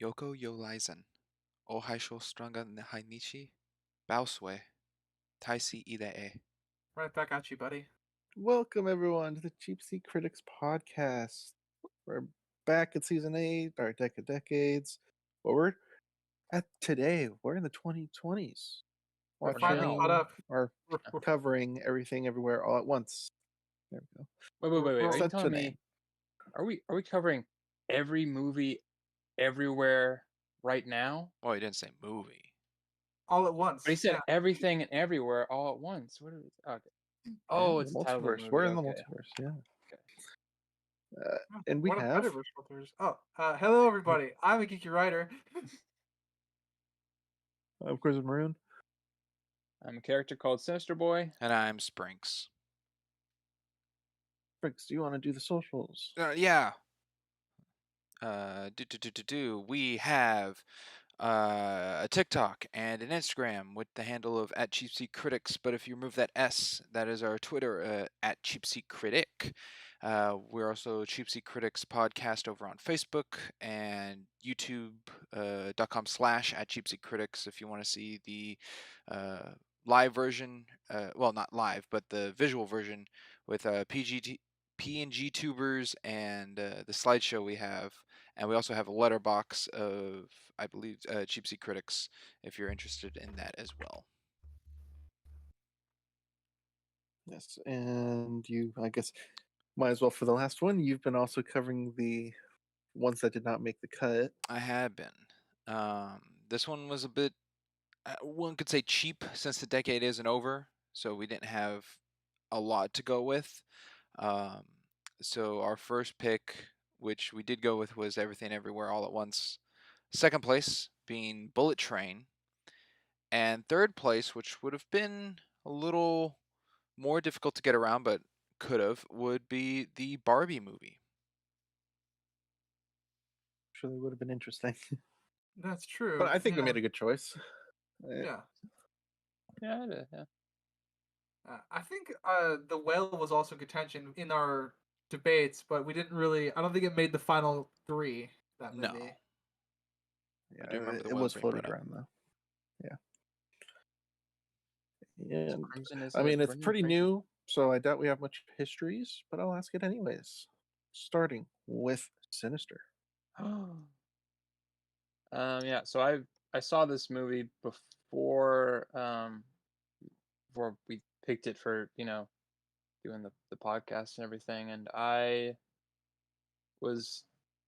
Yoko yo Lizen. O haisho stranga hainichi. Baosue. Taisi ide. Right back at you, buddy. Welcome everyone to the Cheap Seat Critics podcast. We're back at season 8, our deck of decades. But we're at today. We're in the 2020s. We're finally caught up. Or covering everything everywhere all at once. There we go. Wait. Are you Except telling today. me? Are we covering every movie everywhere right now? Oh, he didn't say movie. All at once. But he said everything and everywhere all at once. What are we? Okay. Oh, It's the the title of the multiverse. movie. We're in the Okay. multiverse, yeah. Okay. And we One of have Metaverse filters. Hello everybody. I'm a geeky writer. of course Maroon. I'm a character called Sinister Boy. And I'm Sprinks. Briggs, do you want to do the socials? Yeah. We have a TikTok and an Instagram with the handle of @CheapSeatCritics. But if you remove that S, that is our Twitter @CheapSeatCritic. We're also Cheap Seat Critics podcast over on Facebook and YouTube.com/ @CheapSeatCritics if you want to see the live version. Well, not live, but the visual version with PNG tubers and the slideshow we have. And we also have a letterbox of, I believe, Cheap Seat Critics, if you're interested in that as well. Yes, and you, I guess, might as well for the last one. You've been also covering the ones that did not make the cut. I have been. This one was a bit, one could say cheap since the decade isn't over, so we didn't have a lot to go with. So our first pick, which we did go with, was Everything Everywhere All at Once. Second place being Bullet Train. And third place, which would have been a little more difficult to get around, but could have, would be the Barbie movie. Surely would have been interesting. That's true. But I think we made a good choice. Yeah. Yeah. I think The Whale was also contention in our debates, but we didn't really. I don't think it made the final 3. That movie. No. Yeah, I do remember the it Whale was being floated brought up. around though. Yeah. Crimson is I mean, it's Brendan pretty Fraser. new, so I doubt we have much histories, but I'll ask it anyways. Starting with Sinister. Yeah. So I saw this movie before we picked it for doing the podcast and everything, and I was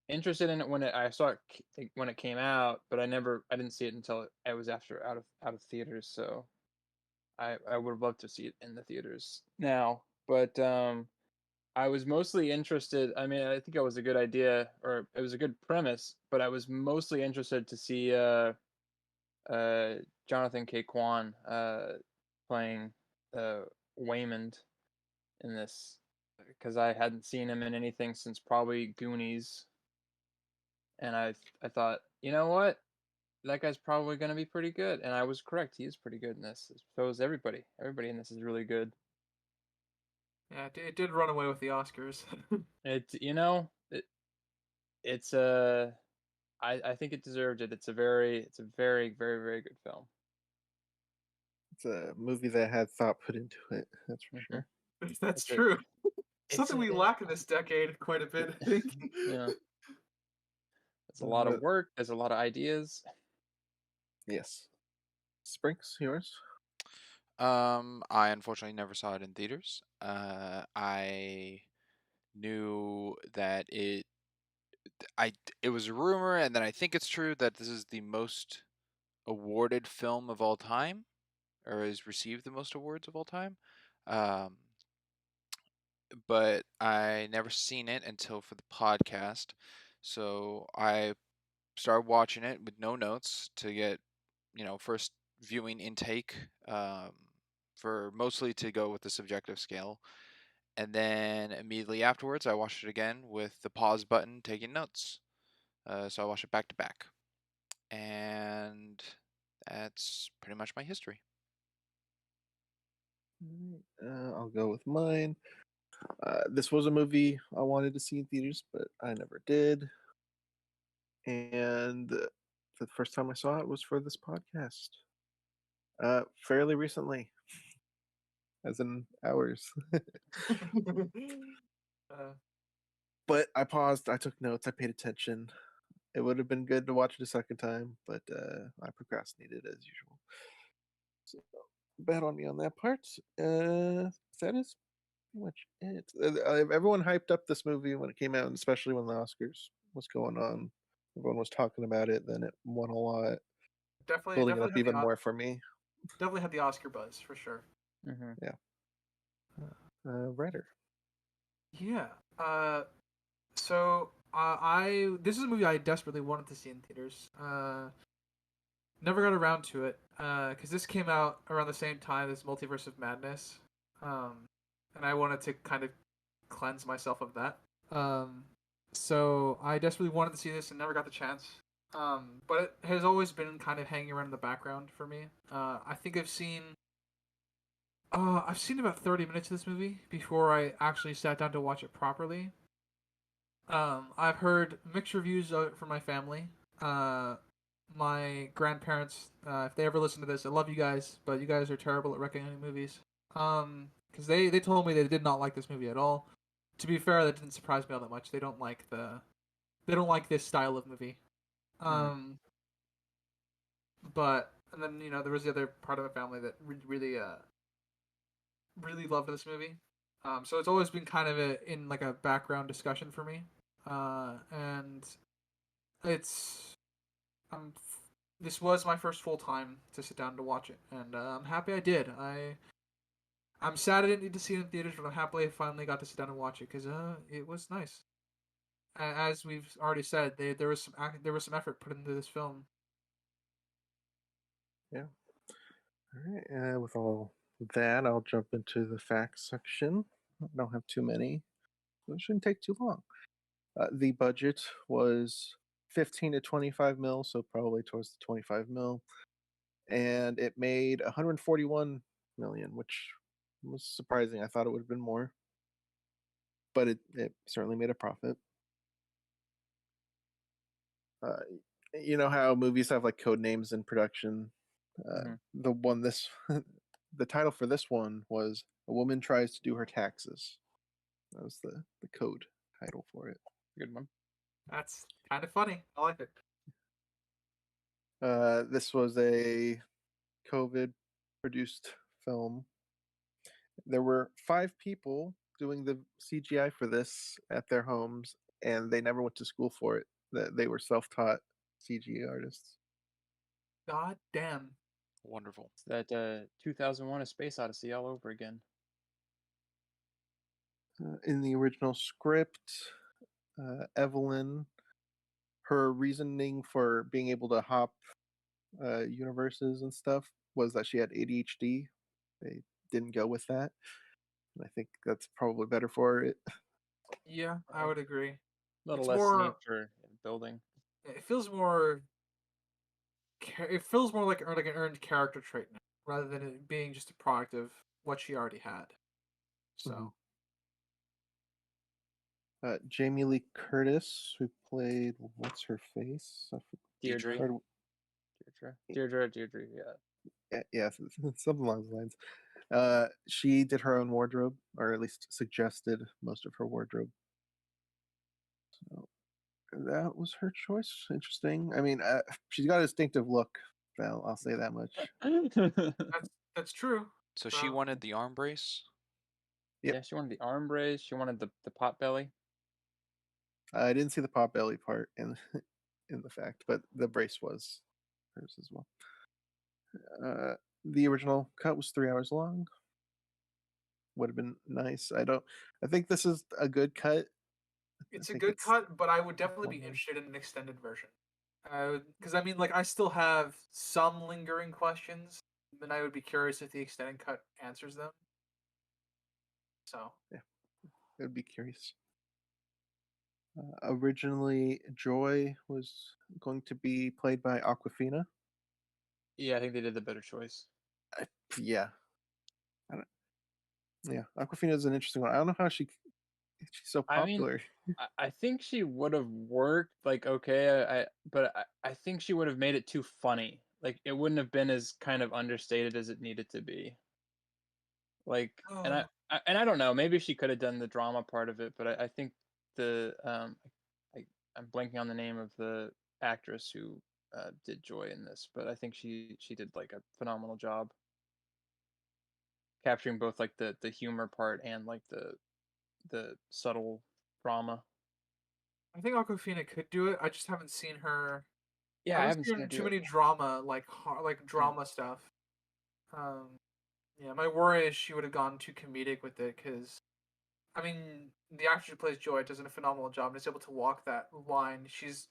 interested in it when I saw it when it came out, but I didn't see it until it was out of theaters. So I would have loved to see it in the theaters now, but I was mostly interested. I mean, I think it was a good idea, or it was a good premise, but I was mostly interested to see Jonathan K. Kwan playing Waymond in this, because I hadn't seen him in anything since probably Goonies, and I thought, you know what, that guy's probably going to be pretty good, and I was correct. He is pretty good in this. So is everybody. Everybody in this is really good. Yeah, it did run away with the Oscars. It's I think it deserved it. It's a very, very, very good film. It's a movie that had thought put into it. That's for sure. That's true. Something we lack in this decade quite a bit, I think. Yeah. There's a lot of work. There's a lot of ideas. Yes. Sprinks, yours? I unfortunately never saw it in theaters. I knew that it was a rumor, and then I think it's true that this is the most awarded film of all time, or has received the most awards of all time. But I never seen it until for the podcast, so I started watching it with no notes to get first viewing intake, for mostly to go with the subjective scale. And then immediately afterwards, I watched it again with the pause button, taking notes. So I watched it back to back. And that's pretty much my history. I'll go with mine. This was a movie I wanted to see in theaters, but I never did. and the first time I saw it was for this podcast. Fairly recently, as in hours. But I paused, I took notes, I paid attention. It would have been good to watch it a second time, but I procrastinated as usual. So bad on me on that part. That is pretty much it. Everyone hyped up this movie when it came out, and especially when the Oscars was going on. Everyone was talking about it. Then it won a lot, definitely, building it definitely up had even more for me. definitely had the Oscar buzz for sure. Mm-hmm. Yeah. Writer. Yeah. So this is a movie I desperately wanted to see in theaters. Never got around to it. Because this came out around the same time as Multiverse of Madness. And I wanted to kind of cleanse myself of that. So I desperately wanted to see this and never got the chance. But it has always been kind of hanging around in the background for me. I think I've seen about 30 minutes of this movie before I actually sat down to watch it properly. I've heard mixed reviews of it from my family. My grandparents, if they ever listen to this, I love you guys, but you guys are terrible at recommending movies. Because they told me they did not like this movie at all. To be fair, that didn't surprise me all that much. They don't like this style of movie. But and then there was the other part of my family that really loved this movie. So it's always been kind of in like a background discussion for me. And it's this was my first full time to sit down to watch it, and I'm happy I did. I'm sad I didn't need to see it in theaters, but I'm happy I finally got to sit down and watch it because it was nice. As we've already said, there was some effort put into this film. Yeah. All right. With all that, I'll jump into the facts section. I don't have too many. It shouldn't take too long. The budget was 15 to 25 mil, so probably towards the 25 mil, and it made 141 million, which was surprising. I thought it would have been more, but it certainly made a profit. You know how movies have like code names in production. The one the title for this one was "A Woman Tries to Do Her Taxes." That was the code title for it. Good one. That's kind of funny. I like it. This was a COVID produced film. There were 5 people doing the CGI for this at their homes, and they never went to school for it. They were self-taught CG artists. God damn. Wonderful. It's that 2001: A Space Odyssey all over again. In the original script, Evelyn, her reasoning for being able to hop universes and stuff was that she had ADHD. They didn't go with that. I think that's probably better for it. Yeah, I would agree. A little It's less more- need for building. It feels more. It feels more like an earned character trait now, rather than it being just a product of what she already had. So. Jamie Lee Curtis, who played what's her face? Deirdre. Deirdre, yeah. Yeah, something along those lines. She did her own wardrobe, or at least suggested most of her wardrobe. So that was her choice. Interesting. I mean, she's got a distinctive look. I'll say that much. That's true. So she wanted the arm brace. Yep. Yeah, she wanted the arm brace. She wanted the pot belly. I didn't see the pot belly part in in the fact, but the brace was hers as well. The original cut was 3 hours long. Would have been nice. I think this is a good cut. It's a good cut, but I would definitely be interested in an extended version. Because I mean, like, I still have some lingering questions, and I would be curious if the extended cut answers them. So yeah, I would be curious. Originally, Joy was going to be played by Awkwafina. Yeah, I think they did the better choice. Yeah. Awkwafina is an interesting one. I don't know how she She's so I mean, popular. I think she would have worked like okay, but I think she would have made it too funny. Like it wouldn't have been as kind of understated as it needed to be. Like, and Oh, I don't know. Maybe she could have done the drama part of it, but I think the I, I'm blanking on the name of the actress who did Joy in this, but I think she did like a phenomenal job capturing both like the humor part and like the subtle drama. I think Aquafina could do it. I just haven't seen her. I Yeah, I haven't haven't seen seen her her in do too it. many drama like Mm. drama stuff. Um, yeah, my worry is she would have gone too comedic with it because I mean the actress who plays Joy does a phenomenal job and is able to walk that line. She's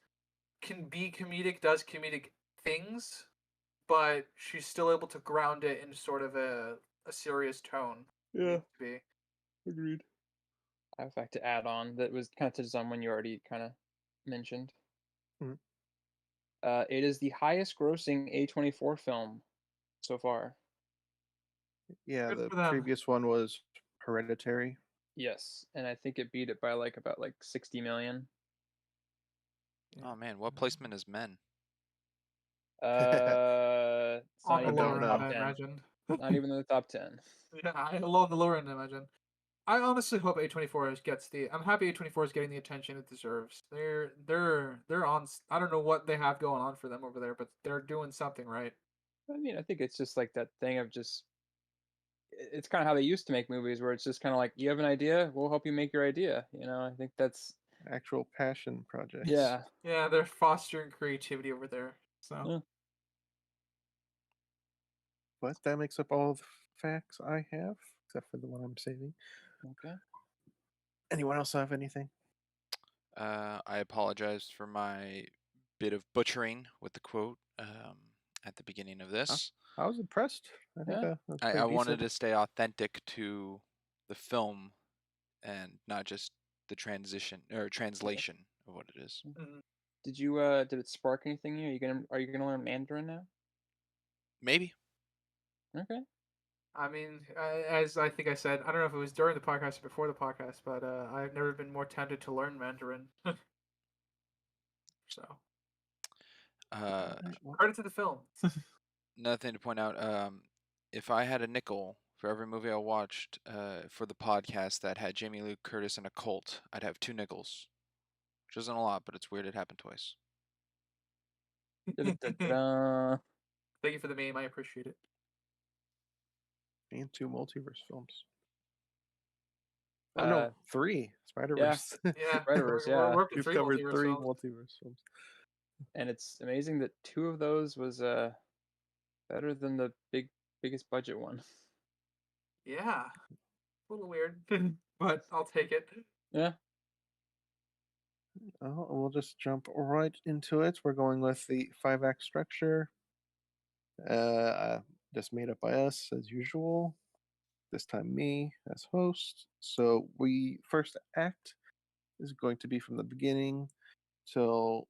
can be comedic, does comedic things, but she's still able to ground it in sort of a serious tone. It Yeah, needs to be. agreed. I have a fact to add on that was kind of touches on one you already kind of mentioned. Mhm. It is the highest grossing A24 film so far. Yeah, Good the for them. previous one was Hereditary. Yes, and I think it beat it by like about like 60 million. Yeah. Oh man, what placement is Men? It's On not the I even in don't lower the end, know. top I 10. imagine. Not even in the top 10. Yeah, along the lower end, I imagine. I honestly hope A24 gets the. I'm happy A24 is getting the attention it deserves. They're on. I don't know what they have going on for them over there, but they're doing something right. I mean, I think it's just like that thing of just it's kind of how they used to make movies where it's just kind of like you have an idea, we'll help you make your idea. I think that's Actual passion projects. yeah. Yeah, they're fostering creativity over there. So Yeah. But that makes up all the facts I have, except for the one I'm saving. Okay. Anyone else have anything? I apologize for my bit of butchering with the quote at the beginning of Huh? this. I was impressed. I think Yeah. that's I pretty wanted decent. to stay authentic to the film and not just the transition or Okay. translation of what it is. mhm. Did it spark anything in you? Are you gonna learn Mandarin now? Maybe. Okay. I mean, as I think I said, I don't know if it was during the podcast or before the podcast, but I've never been more tempted to learn Mandarin. So Uh, Alright, well, credit to the film. another thing to point out, if I had a nickel for every movie I watched for the podcast that had Jamie Lee Curtis in a cult, I'd have 2 nickels. Which isn't a lot, but it's weird it happened twice. Thank Da-da-da-da. you for the meme. I appreciate it. and 2 multiverse films. Oh Uh, no, 3 Spider yeah, Verse. Yeah, Spider-Verse, we're yeah. up to We've three covered multiverse 3 films. multiverse films. And it's amazing that 2 of those was better than the biggest budget one. Yeah, a little weird, but I'll take it. Yeah. Oh, we'll just jump right into it. We're going with the 5 act structure. Just made up by us as usual. This time me as host. So we first act is going to be from the beginning till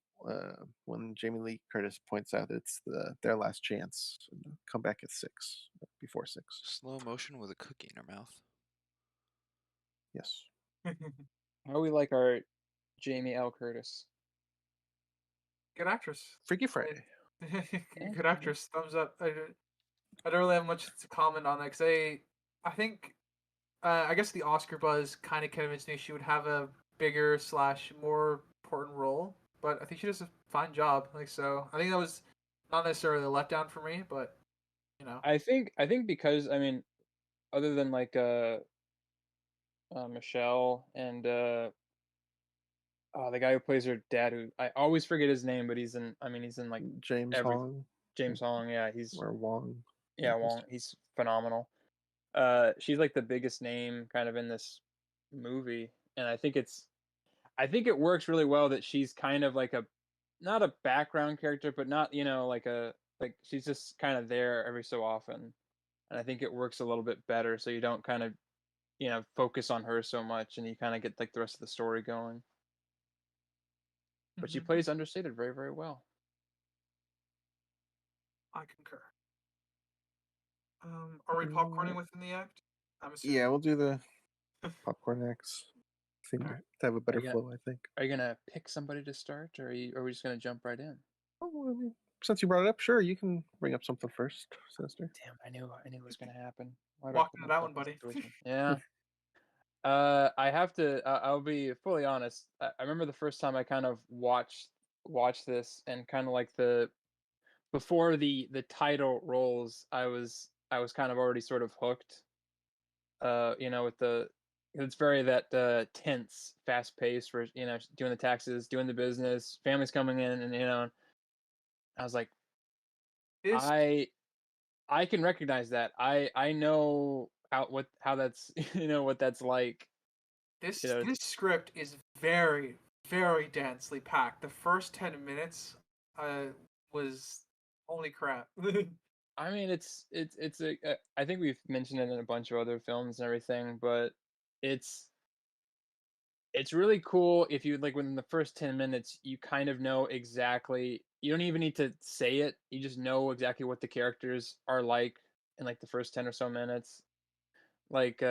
when Jamie Lee Curtis points out it's their last chance. Come back at 6, before 6. Slow motion with a cookie in her mouth. Yes. How we like our Jamie L. Curtis. Good actress. Freaky Friday. Yeah. Good actress. Thumbs up. I don't really have much to comment on that because I think, I guess the Oscar buzz kind of convinced me she would have a bigger slash more important role, but I think she does a fine job. Like so, I think that was not necessarily a letdown for me, but you know, I think because I mean, other than like Michelle and oh, the guy who plays her dad, who I always forget his name, but he's in like James every Hong James Hong. Yeah, he's or Wong. yeah, Wong. He's phenomenal. She's like the biggest name kind of in this movie, and I think it works really well that she's kind of like a not a background character, but not like she's just kind of there every so often, and I think it works a little bit better, so you don't kind of focus on her so much, and you kind of get like the rest of the story going. But she Mhm. plays understated very, very well. I concur. Are we popcorning within the act? I'm Yeah, assuming. we'll do the popcorn acts. seemed Alright. to have a better gonna- flow, I think. Are you gonna pick somebody to start, or are we just gonna jump right in? Oh, I mean, since you brought it up, sure, you can bring up something first, Sinister. Damn, I knew it was gonna happen. Why do I Walk put into that myself one, in this buddy. situation? Yeah. I have to. I'll be fully honest. I remember the first time I kind of watched this, and kind of like before the title rolls, I was kind of already sort of hooked. With it's very that tense, fast pace for doing the taxes, doing the business, families coming in, and I was like, This I can recognize that. I know how that's what that's like. this You know, this script is very very densely packed. The first 10 minutes, was holy crap. I mean, it's I think we've mentioned it in a bunch of other films and everything, but it's it's really cool if you like within the first 10 minutes you kind of know exactly, you don't even need to say it, you just know exactly what the characters are like in like the first 10 or so minutes. Like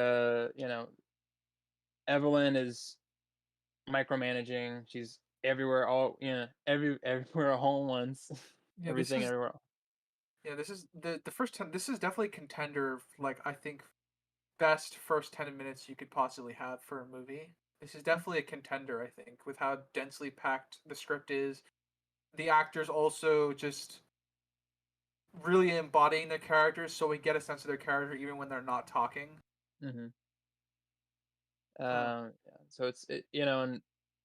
Evelyn is micromanaging, she's everywhere all everywhere all at once. yeah, this Everything is everywhere. yeah, this is the first 10. This is definitely a contender of, like, I think best first 10 minutes you could possibly have for a movie. This is definitely a contender, I think, with how densely packed the script is. The actors also just really embodying their characters, so we get a sense of their character even when they're not talking. Mhm. Um, Yeah, so and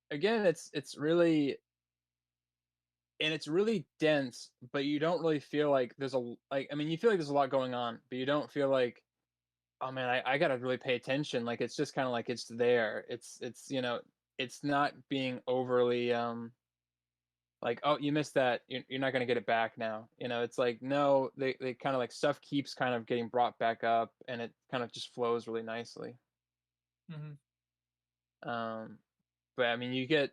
again, it's really, and it's really dense, but you don't really feel like there's like, I mean, you feel like there's a lot going on, but you don't feel like, oh man, I gotta really pay attention. Like it's just kind of like it's there. It's not being overly like, oh, you missed that. You're not gonna get it back now. It's like, no, they kind of like stuff keeps kind of getting brought back up, and it kind of just flows really nicely. mhm. Um, but I mean, you get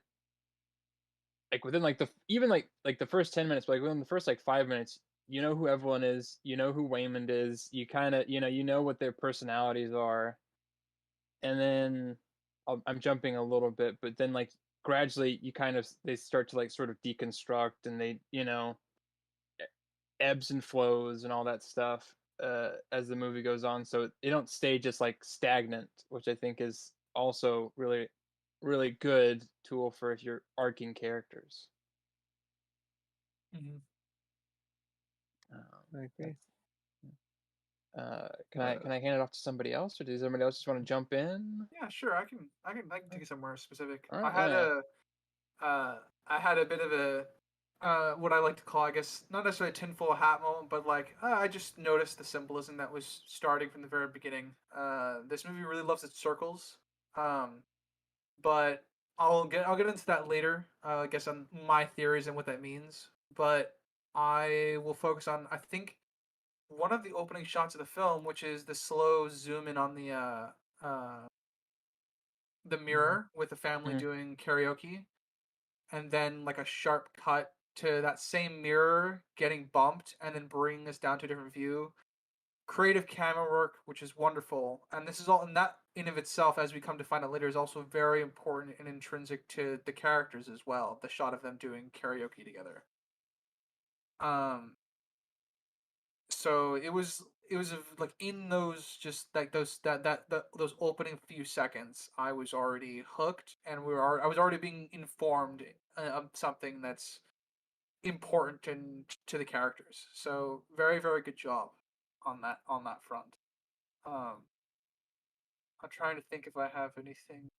like within like even like the first 10 minutes, but like within the first like 5 minutes, you know who everyone is, you know who Waymond is, you kind of you know what their personalities are, and then I'm jumping a little bit, but then like gradually you kind of they start to like sort of deconstruct, and they ebbs and flows and all that stuff as the movie goes on, so they don't stay just like stagnant, which I think is also really really good tool for if you're arcing characters. Mhm. I agree. Can I hand it off to somebody else, or does somebody else just want to jump in? Yeah, sure. I can take it somewhere specific. All right, yeah, I had a bit of a what I like to call, I guess, not necessarily a tinfoil hat moment, but like I just noticed the symbolism that was starting from the very beginning. This movie really loves its circles, but I'll get into that later. I guess on my theories and what that means, but I will focus on, I think, one of the opening shots of the film, which is the slow zoom in on uh the yeah. mirror with the family Mhm. doing karaoke, and then like a sharp cut to that same mirror getting bumped and then bringing us down to a different view. Creative camera work, which is wonderful, and this is all, and that in of itself, as we come to find out later, is also very important and intrinsic to the characters as well. The shot of them doing karaoke together. Um, so it was like in those, just like those opening few seconds, I was already hooked, and I was already being informed of something that's important to the characters. So very very good job on that front. Um, I'm trying to think if I have anything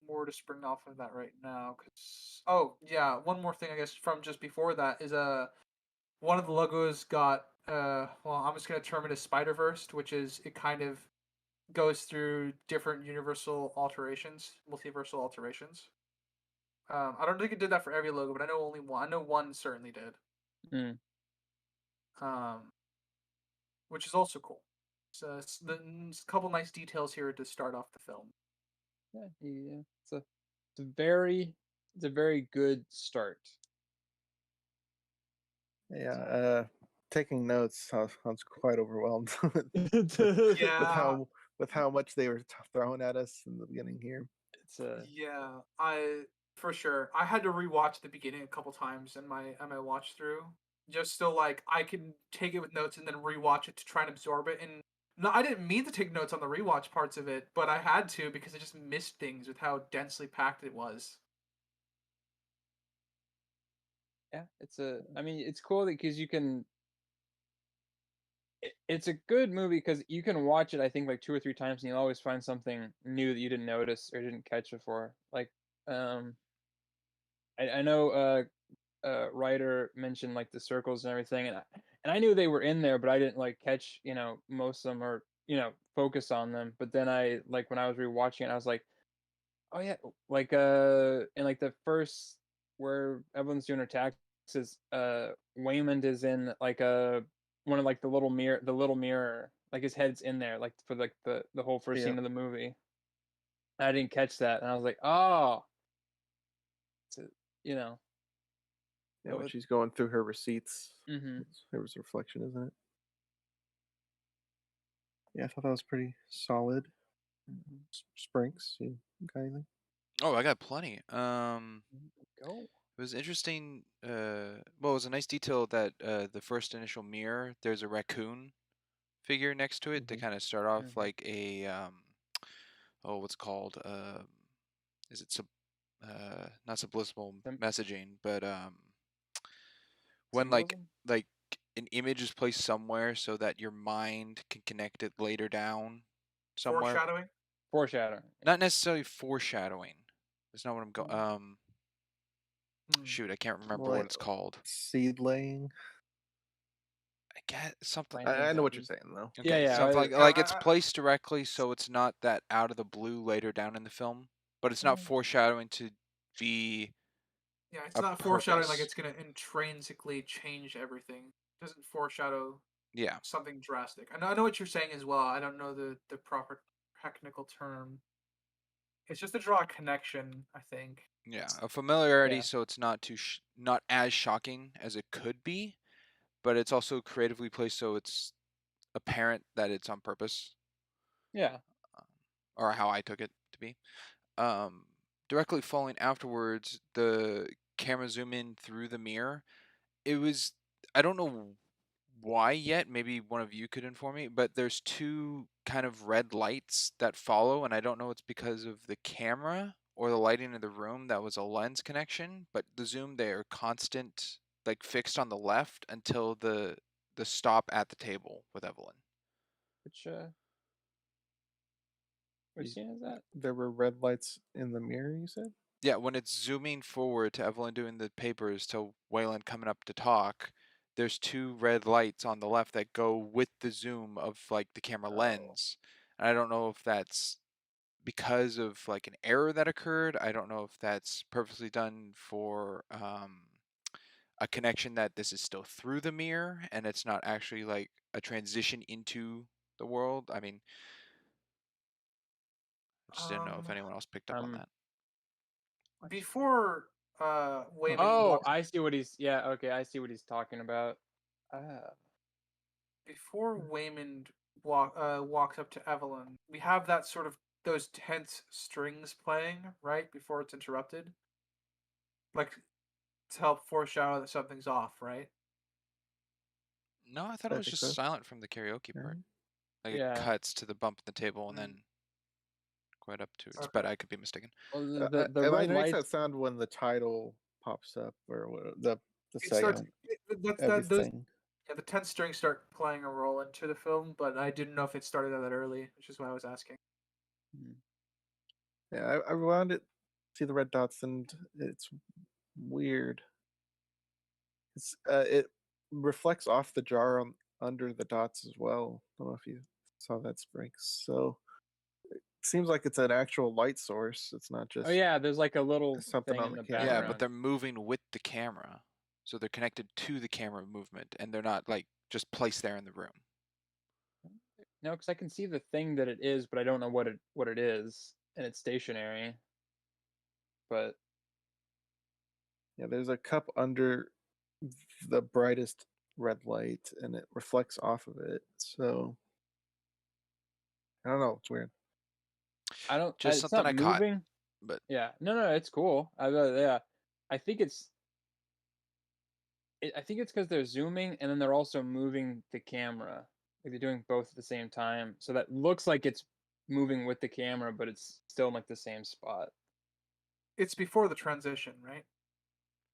more to spring off of that right now. Cause oh yeah, one more thing I guess from just before that is one of the logos got well, I'm just gonna term it as Spider-Verse, which is, it kind of goes through different universal alterations, multiversal alterations. I don't think it did that for every logo, but I know only one. I know one certainly did. Mm. Um, which is also cool. So it's a couple nice details here to start off the film. Yeah, yeah. It's a very good start. Yeah, taking notes, I was quite overwhelmed with Yeah, how much they were throwing at us in the beginning here. It's a Yeah, I for sure. I had to rewatch the beginning a couple times in my watch through, just so like I can take it with notes and then rewatch it to try and absorb it. And no, I didn't mean to take notes on the rewatch parts of it, but I had to because I just missed things with how densely packed it was. yeah. It's a. I mean, it's cool because you can. It's a good movie because you can watch it. I think like 2 or 3 times, and you'll always find something new that you didn't notice or didn't catch before. Like, um, I know writer mentioned like the circles and everything, and I knew they were in there, but I didn't like catch most of them or focus on them. But then I like when I was rewatching it, I was like, oh yeah, like in like the first where Evelyn's doing her taxes, Waymond is in like a one of like the little mirror, like his head's in there, like for like the whole first Yeah. scene of the movie. I didn't catch that, and I was like, oh, it's a, you know, Yeah, that when was, she's going through her receipts, mm-hmm. there was a reflection, isn't it? Yeah, I thought that was pretty solid. Sprinks, you got anything? Oh, I got plenty. Go. It was interesting. Well, it was a nice detail that the first initial mirror, there's a raccoon figure next to it to Mhm. kind of start off Mhm. like a oh, what's it called? Is it not subliminal Sim- messaging, but when Symbolism. like an image is placed somewhere so that your mind can connect it later down somewhere. Foreshadowing. Foreshadowing. Yeah. Not necessarily foreshadowing. That's not what I'm going. Hmm. Shoot, I can't remember More what like it's called. seed laying. I get something. Planting I know what you're seeds. saying though. Yeah, Okay, yeah. something Yeah, like it's placed directly, so it's not that out of the blue later down in the film, but it's not foreshadowing to be yeah, it's a not foreshadowing like purpose. it's gonna intrinsically change everything. It doesn't foreshadow Yeah, something drastic. I know what you're saying as well. I don't know the proper technical term. It's just to draw a connection, I think. yeah, a familiarity, Yeah. so it's not not as shocking as it could be, but it's also creatively placed so it's apparent that it's on purpose, Yeah. um, or how I took it to be. Um, Directly following afterwards, the camera zoom in through the mirror. It was, I don't know why yet. Maybe one of you could inform me. But there's two kind of red lights that follow, and I don't know it's because of the camera or the lighting in the room that was a lens connection. But the zoom they are constant, like fixed on the left until the stop at the table with Evelyn. Which You- scene is that? There were red lights in the mirror, you said? Yeah, when it's zooming forward to Evelyn doing the papers to Waylon coming up to talk, there's two red lights on the left that go with the zoom of like the camera Oh. lens. And I don't know if that's because of like an error that occurred. I don't know if that's purposely done for a connection that this is still through the mirror and it's not actually like a transition into the world. I mean, I just didn't know if Um, anyone else picked up on Um. that. before Wayman Oh, walks I see what he's. Yeah. Okay, I see what he's talking about. before Waymond walks up to Evelyn, we have that sort of those tense strings playing right before it's interrupted, like to help foreshadow that something's off, right? No, I thought it I was think just so. silent from the karaoke part. Right. Like it Yeah. cuts to the bump in the table and Mm, then quite up to it. okay. But I could be mistaken. Well, the It red makes that lights. sound when the title pops up or the It starts. segment. That's that. Those Everything. yeah, the tense strings start playing a role into the film, but I didn't know if it started that early, which is why I was asking. Hmm. Yeah, I wound it. See the red dots, and it's weird. It reflects off the jar under the dots as well. I don't know if you saw that, Sprinks. So it seems like it's an actual light source. It's not Oh just yeah, there's like a little something thing on in the the Yeah, camera. but background. they're moving with the camera. So they're connected to the camera movement and they're not like just placed there in the room. No, because I can see the thing that it is, but I don't know what it is, and it's stationary. But Yeah, there's a cup under the brightest red light, and it reflects off of it. So I don't know. It's weird. I don't. Just It's something not I caught. moving. But Yeah. No, it's cool. Yeah. I think it's I think it's because they're zooming and then they're also moving the camera. Like they're doing both at the same time, so that looks like it's moving with the camera, but it's still in like the same spot. It's before the transition, right?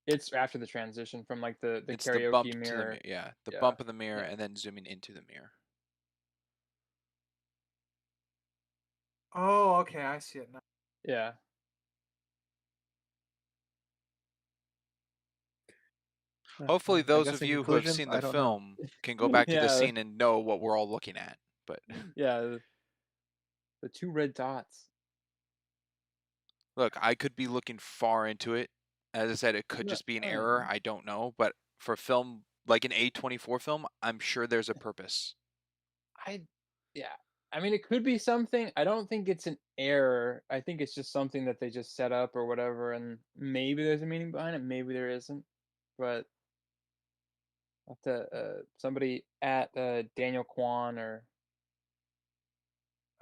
It's after the transition from like the it's the karaoke bump to the mirror. mirror. Yeah, the Yeah. bump of the mirror Yeah. and then zooming into the mirror. Oh, okay, I see it now. Yeah. Hopefully, I those guess of in you who have conclusion, seen the I don't know. film can go back to the Yeah. scene and know what we're all looking at. But Yeah. The two red dots. look, I could be looking far into it. As I said, it could No, just be an I error. mean, I don't know. But for film like an A24 film, I'm sure there's a purpose. I yeah. I mean, it could be something. I don't think it's an error. I think it's just something that they just set up or whatever, and maybe there's a meaning behind it, maybe there isn't. But I'll have to somebody at Daniel Kwan or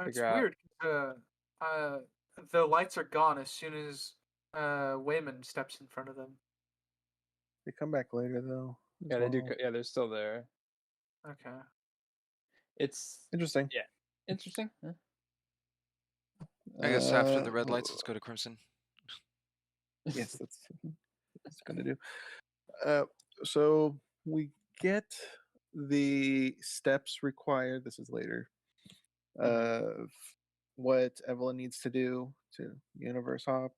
It's figure out. weird. Uh, the lights are gone as soon as Wayman steps in front of them. They come back later though. As Yeah, they do. well. Yeah, they're still there. Okay. It's Interesting. yeah, interesting. Yeah. I guess after the red Uh, lights, let's go to Crimson. yes, that's gonna do. Uh, so we get the steps required. This is later. Of what Evelyn needs to do to universe hop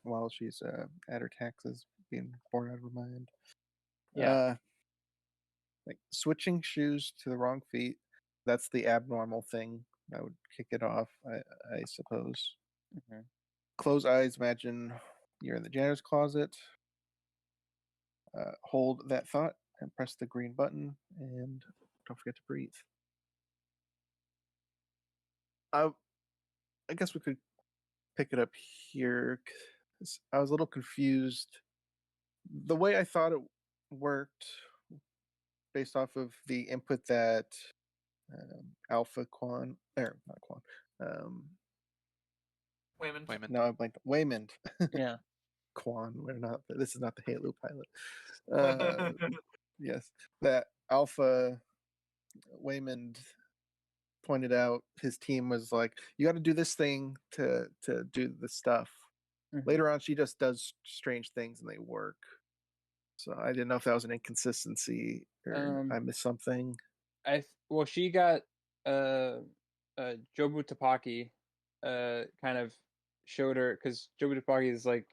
while she's at her taxes, being bored out of her mind. Yeah. Uh, like switching shoes to the wrong feet. That's the abnormal thing that would kick it off, I suppose. Mhm. Close eyes. Imagine you're in the janitor's closet. Hold that thought and press the green button, and don't forget to breathe. I I guess we could pick it up here. 'Cause I was a little confused. The way I thought it worked, based off of the input that Alpha Quan, or not Quan, Wayman. Wayman. no, I blanked. Waymond Yeah. Quan. We're not. This is not the Halo pilot. Yes, that Alpha Waymond pointed out. His team was like, "You got to do this thing to do the stuff." Mhm. Later on, she just does strange things and they work. So I didn't know if that was an inconsistency or I missed something. Well, she got uh Jobu Tapaki kind of showed her because Jobu Tapaki is like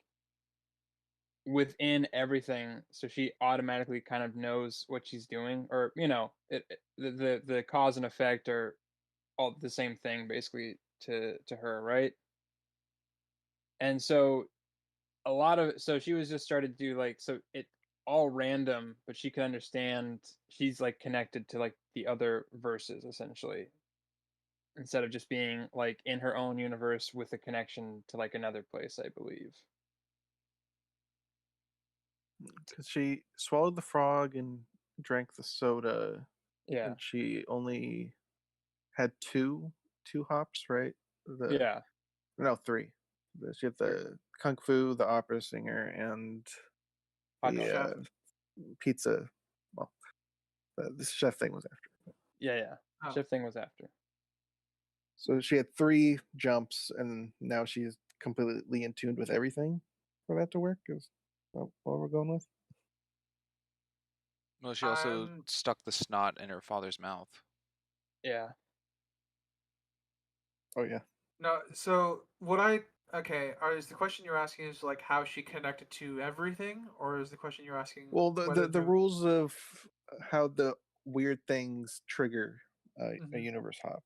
within everything, so she automatically kind of knows what she's doing, or the cause and effect are all the same thing basically to her, right? And so a lot of so she was just started to do like so it all random, but she can understand she's like connected to like the other verses essentially instead of just being like in her own universe with a connection to like another place, I believe. Because she swallowed the frog and drank the soda, Yeah. and she only had two hops, right? The Yeah. no three. She had the kung fu, the opera singer, and Hot the dog. Chef. pizza. Well, the chef thing was after. Yeah. Oh. Shift thing was after. So she had three jumps, and now she's completely in tune with everything for that to work. Is that what we're going with? Well, she also I'm stuck the snot in her father's mouth. Yeah. Oh yeah. no. So what I okay? Is the question you're asking is like how she connected to everything, or is the question you're asking Well, whether the rules of how the weird things trigger a Mhm. universe hop,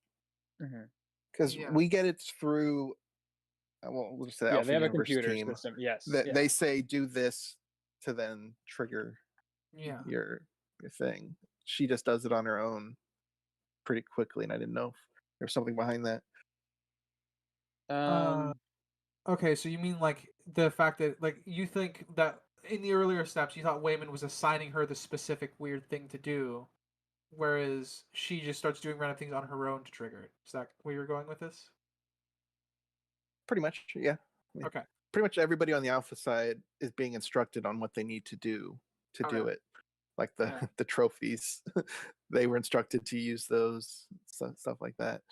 Hmm. because Yeah. we get it through. Well, we'll just say the Yeah, they Alpha have a Universe computer team system. Yes. that Yeah. they say do this to then trigger Yeah. your thing. She just does it on her own pretty quickly, and I didn't know if there was something behind that. Uh, Um. okay, so you mean like the fact that like you think that in the earlier steps you thought Wayman was assigning her the specific weird thing to do, whereas she just starts doing random things on her own to trigger it. Is that where you're going with this? Pretty much, yeah. Okay. Pretty much everybody on the alpha side is being instructed on what they need to do Okay. it. Like the Yeah. the trophies, they were instructed to use those stuff like that.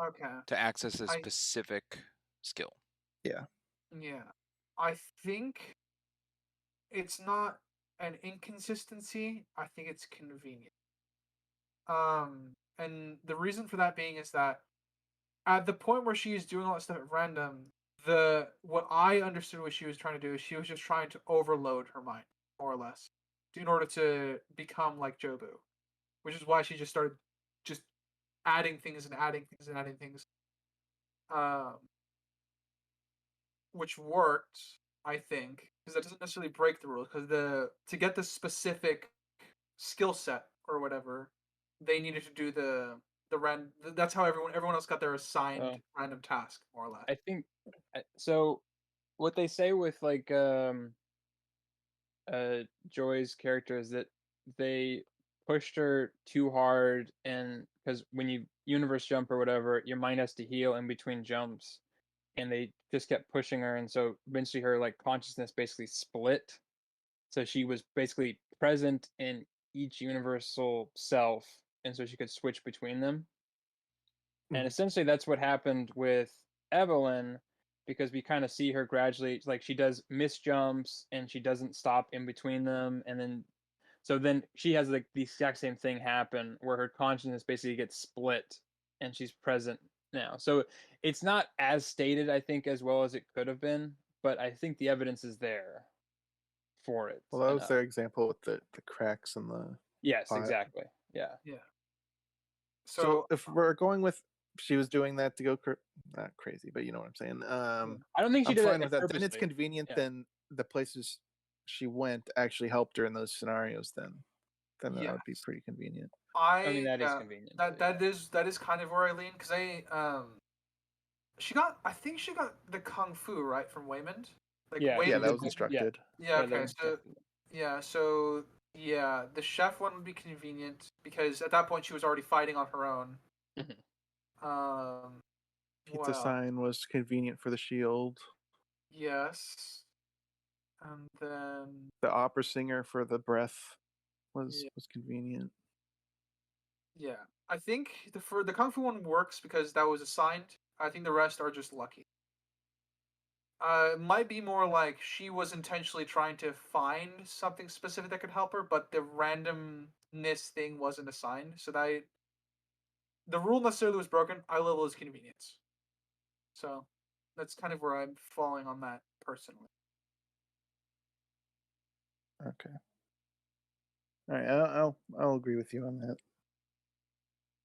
Okay. To access a I specific skill. Yeah. yeah. I think it's not an inconsistency. I think it's convenient. And the reason for that being is that at the point where she is doing all that stuff at random, what I understood what she was trying to do is she was just trying to overload her mind, more or less, in order to become like Jobu, which is why she just started just adding things and adding things and adding things, um, which worked, I think, because that doesn't necessarily break the rules. Because to get the specific skill set or whatever, they needed to do the random. That's how everyone else got their assigned Oh, random task, more or less. I think so. What they say with like Joy's character is that they pushed her too hard, and because when you universe jump or whatever, your mind has to heal in between jumps, and they just kept pushing her, and so eventually her like consciousness basically split. So she was basically present in each universal self, and so she could switch between them. And Mhm. essentially that's what happened with Evelyn, because we kind of see her gradually, like she does miss jumps and she doesn't stop in between them, and then she has like the exact same thing happen where her consciousness basically gets split and she's present now. So it's not as stated, I think, as well as it could have been, but I think the evidence is there for it Well, that was enough. their example with the cracks in the Yes, pot. exactly. Yeah. Yeah. So So if we're going with she was doing that to go not crazy, but you know what I'm saying. yeah. I don't think she I'm did fine it with that. Then it's purposely. convenient. Yeah. Then the places she went actually helped her in those scenarios. Then that would be Yes. pretty convenient. I mean, I that is yeah. convenient, That but yeah. that is that is kind of where I lean because I think she got the kung fu right from Waymond. Like Yeah, Yeah, she that Waymond. did was the yeah. instructed. Yeah. Yeah, that Okay. was So instructed. yeah. So yeah, the chef one would be convenient because at that point she was already fighting on her own. Mhm. Um. Pizza Well. sign was convenient for the shield. Yes. And then The opera singer for the breath yeah. was convenient. Yeah. I think the kung fu one works because that was assigned. I think the rest are just lucky. It might be more like she was intentionally trying to find something specific that could help her, but the randomness thing wasn't assigned. So that the rule necessarily was broken. Eye level is convenience. So that's kind of where I'm falling on that personally. Okay. All right. I'll agree with you on that.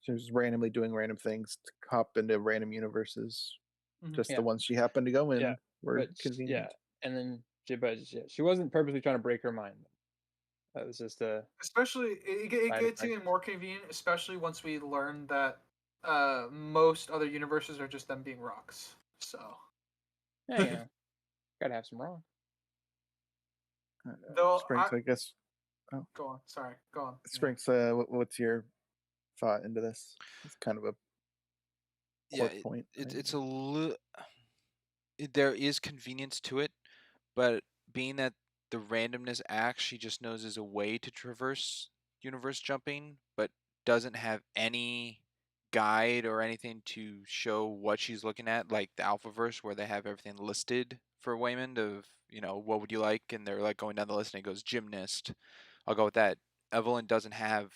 She was randomly doing random things to hop into random universes. Mm-hmm. Just the Yeah. ones she happened to go Yeah. in were Yeah. convenient. And then she wasn't purposely trying to break her mind. That was just a Especially, it side gets effect. even more convenient, especially once we learn that most other universes are just them being rocks. So, Yeah, gotta have some wrong. though Sprinks, I guess. Oh, go on. Sorry, go on. Yeah. Sprinks. What's your thought into this? It's kind of a Yeah, quirk point. it's a there is convenience to it, but being that the randomness act she just knows is a way to traverse universe jumping, but doesn't have any guide or anything to show what she's looking at, like the Alphaverse where they have everything listed for Waymond of, what would you like? And they're like going down the list and it goes gymnast. I'll go with that. Evelyn doesn't have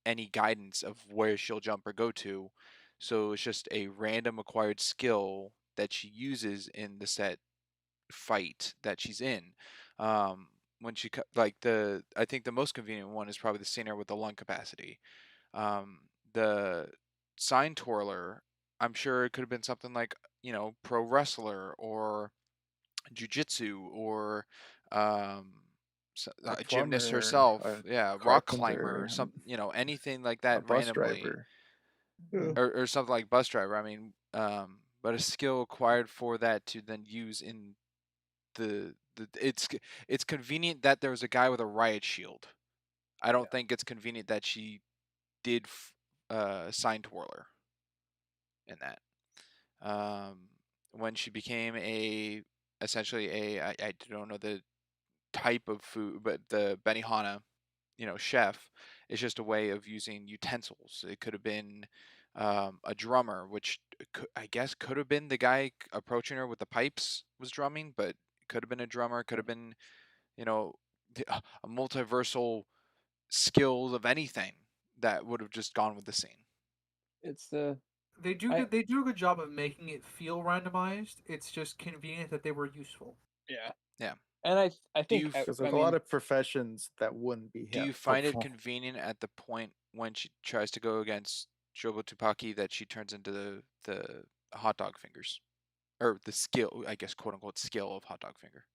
any guidance of where she'll jump or go to. So it's just a random acquired skill that she uses in the set fight that she's in. When she I think the most convenient one is probably the singer with the lung capacity. The sign twirler, I'm sure it could have been something like pro wrestler or jujitsu or um, a gymnast Plumber, herself, yeah, rock climber, carpenter, some anything like a that bus randomly, driver. Yeah. or something like bus driver. I mean, but a skill acquired for that to then use in it's convenient that there was a guy with a riot shield. I don't think it's convenient that she did sign twirler in that. Um, when she became essentially I don't know the type of food, but the Benihana, chef is just a way of using utensils. It could have been a drummer, which I guess could have been the guy approaching her with the pipes was drumming, but it could have been a drummer, could have been, you know, a multiversal skills of anything that would have just gone with the scene. It's the They do I good. They do a good job of making it feel randomized. It's just convenient that they were useful. yeah, Yeah. and I Do think you Because I there's a lot mean of professions that wouldn't be do you find it helpful. convenient at the point when she tries to go against Jobo Tupaki that she turns into the hot dog fingers? Or the skill, I guess, quote unquote, skill of hot dog finger.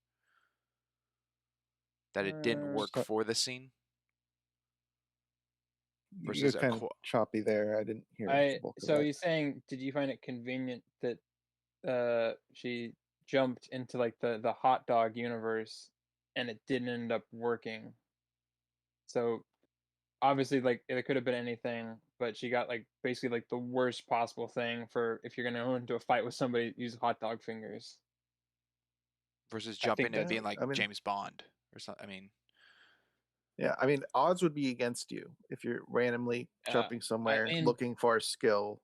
That it didn't work So for the scene you're versus a kind of choppy there. I didn't hear the bulk of so that. he's saying, did you find it convenient that she jumped into like the hot dog universe and it didn't end up working? So obviously, like it could have been anything, but she got like basically like the worst possible thing for if you're gonna go into a fight with somebody, use hot dog fingers. versus I think jumping and that's Yeah, being like I mean, James Bond or something. I mean, yeah, I mean, odds would be against you if you're randomly uh, jumping I somewhere mean, looking for a skill.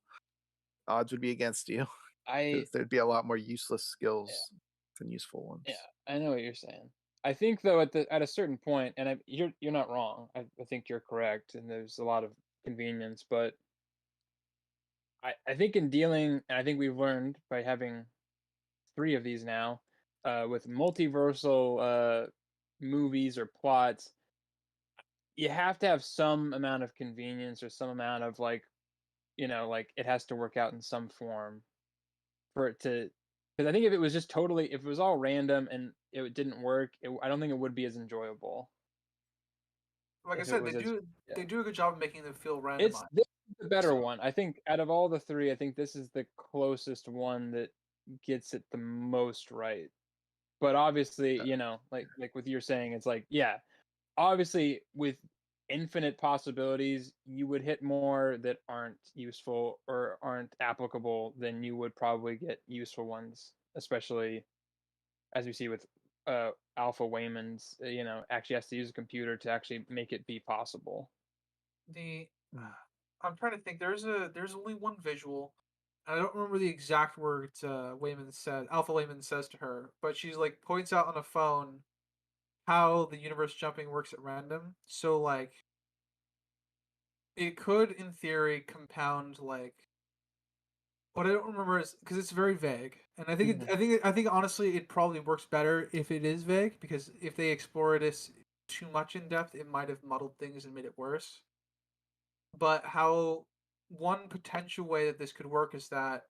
Odds would be against you I because there'd be a lot more useless yeah, skills than useful yeah, ones. I know what you're saying. I think though at a certain point, and you're not wrong. I think you're correct, and there's a lot of convenience, but I think in dealing, and I think we've learned by having three of these now, with multiversal movies or plots, you have to have some amount of convenience or some amount of like, like it has to work out in some form for it to. Because I think if it was just totally, if it was all random and it didn't work, I don't think it would be as enjoyable. Like I If it said, was as yeah. they do a good job of making them feel It's randomized. this is the better So one. I think out of all the three, I think this is the closest one that gets it the most right. But obviously, like with you're saying, it's like, yeah, obviously with infinite possibilities, you would hit more that aren't useful or aren't applicable than you would probably get useful ones, especially as we see with Alpha Wayman's, actually has to use a computer to actually make it be possible. the Mm. I'm trying to think. There's only one visual. I don't remember the exact words Alpha Wayman says to her, but she's like points out on a phone how the universe jumping works at random. So like it could in theory compound like what I don't remember is because it's very vague, and Mhm. I think honestly it probably works better if it is vague because if they explore this too much in depth, it might have muddled things and made it worse. But how one potential way that this could work is that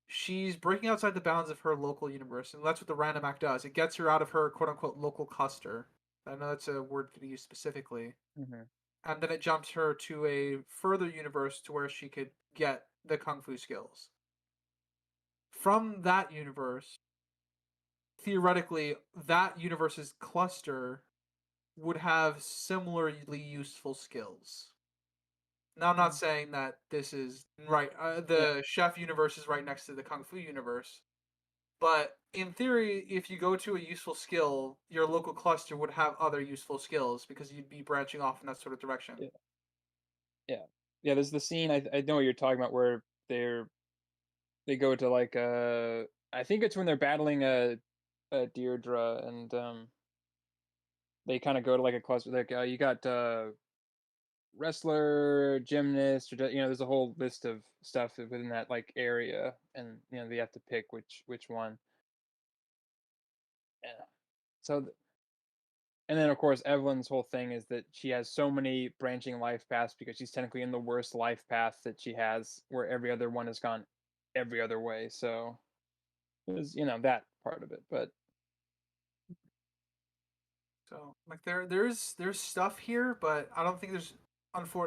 she's breaking outside the bounds of her local universe, and that's what the random act does. It gets her out of her quote unquote local cluster. I know that's a word to use specifically, Mhm. and then it jumps her to a further universe to where she could get the kung fu skills. From that universe, theoretically, that universe's cluster would have similarly useful skills. Now, I'm not Mhm. saying that this is right. Yeah. The chef universe is right next to the kung fu universe, but in theory, if you go to a useful skill, your local cluster would have other useful skills because you'd be branching off in that sort of direction. Yeah. Yeah. Yeah. There's the scene I know what you're talking about where they go to like I think it's when they're battling a Deirdre and they kind of go to like a cluster like you got wrestler, gymnast, or there's a whole list of stuff within that like area, and they have to pick which one. Yeah. So, and then of course Evelyn's whole thing is that she has so many branching life paths because she's technically in the worst life path that she has, where every other one has gone every other way. So there's that part of it, but So like there's stuff here, but I don't think there's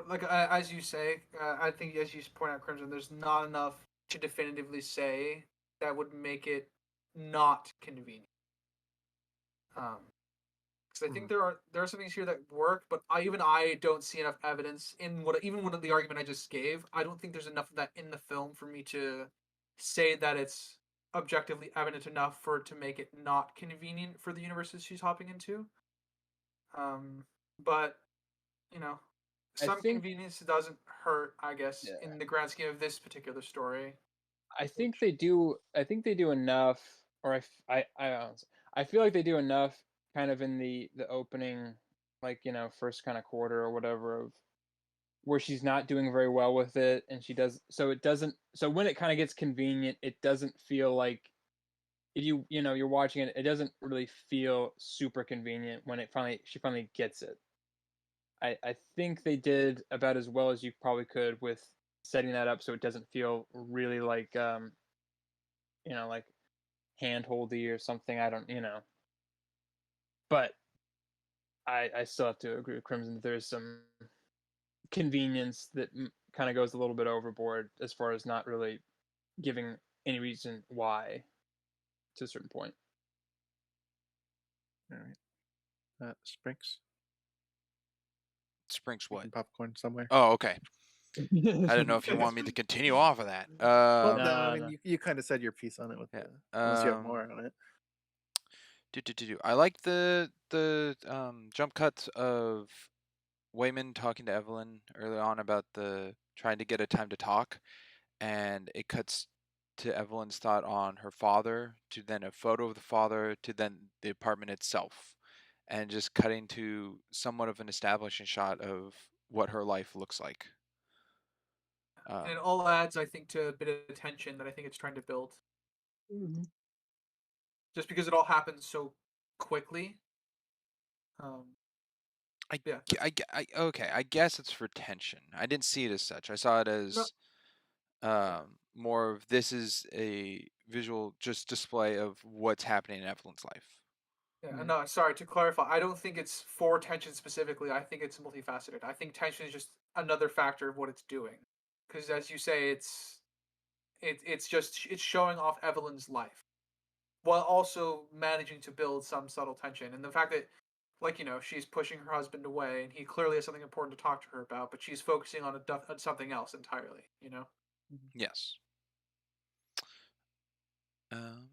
like as you say, I think as you point out, Crimson, there's not enough to definitively say that would make it not convenient. Because I think Mm. there are some things here that work, but I don't see enough evidence in what the argument I just gave. I don't think there's enough of that in the film for me to say that it's objectively evident enough for it to make it not convenient for the universes she's hopping into. But you know, I some think convenience doesn't hurt, I guess, yeah. in the grand scheme of this particular story. I think Which they do. I think they do enough, or I feel like they do enough, kind of in the opening, like first kind of quarter or whatever of where she's not doing very well with it, and she does so it doesn't. So when it kind of gets convenient, it doesn't feel like if you're watching it, it doesn't really feel super convenient when she finally gets it. I think they did about as well as you probably could with setting that up so it doesn't feel really like like handholdy or something. I don't, but I still have to agree with Crimson that there's some convenience that kind of goes a little bit overboard as far as not really giving any reason why to a certain point. All right. Sprinks Sprinks what? eating popcorn somewhere. Oh, okay. I didn't know if you no, want me to continue off of that. Well, no, I No, mean no. you kind of said your piece on it with Yeah. unless you have more on it. I like the jump cuts of Wayman talking to Evelyn early on about the trying to get a time to talk, and it cuts to Evelyn's thought on her father, to then a photo of the father, to then the apartment itself, and just cutting to somewhat of an establishing shot of what her life looks like. and it all adds, I think, to a bit of tension that I think it's trying to build. Mhm. Just because it all happens so quickly. Yeah. Okay, I guess it's for tension. I didn't see it as such. I saw it No, as more of this is a visual just display of what's happening in Evelyn's life. yeah, no, sorry, to clarify, I don't think it's for tension specifically. I think it's multifaceted. I think tension is just another factor of what it's doing. Because as you say, it's showing off Evelyn's life while also managing to build some subtle tension. And the fact that like she's pushing her husband away and he clearly has something important to talk to her about, but she's focusing on something else entirely. Yes. Um,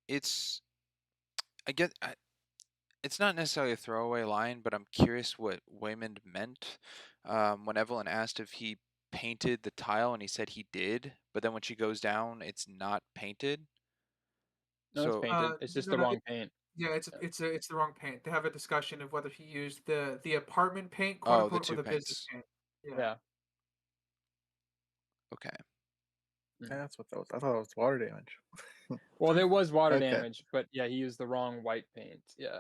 it's I get it's not necessarily a throwaway line, but I'm curious what Waymond meant when Evelyn asked if he painted the tile, and he said he did, but then when she goes down, it's not painted. No, it's So, painted. It's just No, the no, wrong paint. yeah, Yeah. it's the wrong paint. They have a discussion of whether he used the apartment paint, quote oh, the unquote, or two the business paints. paint. Yeah. Yeah. Okay. Yeah, that's what that was. I thought it was water damage. Well, there was water Okay. damage, but yeah, he used the wrong white paint. Yeah.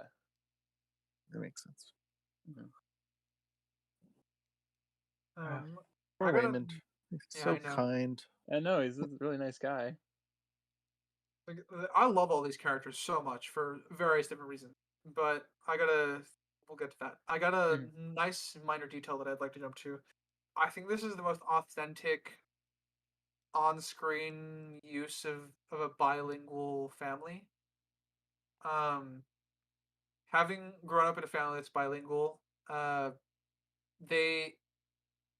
That makes sense. Um, Poor I gotta. Waymond. He's Yeah, so I know. kind. I know he's a really nice guy. Like, I love all these characters so much for various different reasons, but we'll get to that. I got a Mhm. nice minor detail that I'd like to jump to. I think this is the most authentic on-screen use of a bilingual family. Um, Having grown up in a family that's bilingual, they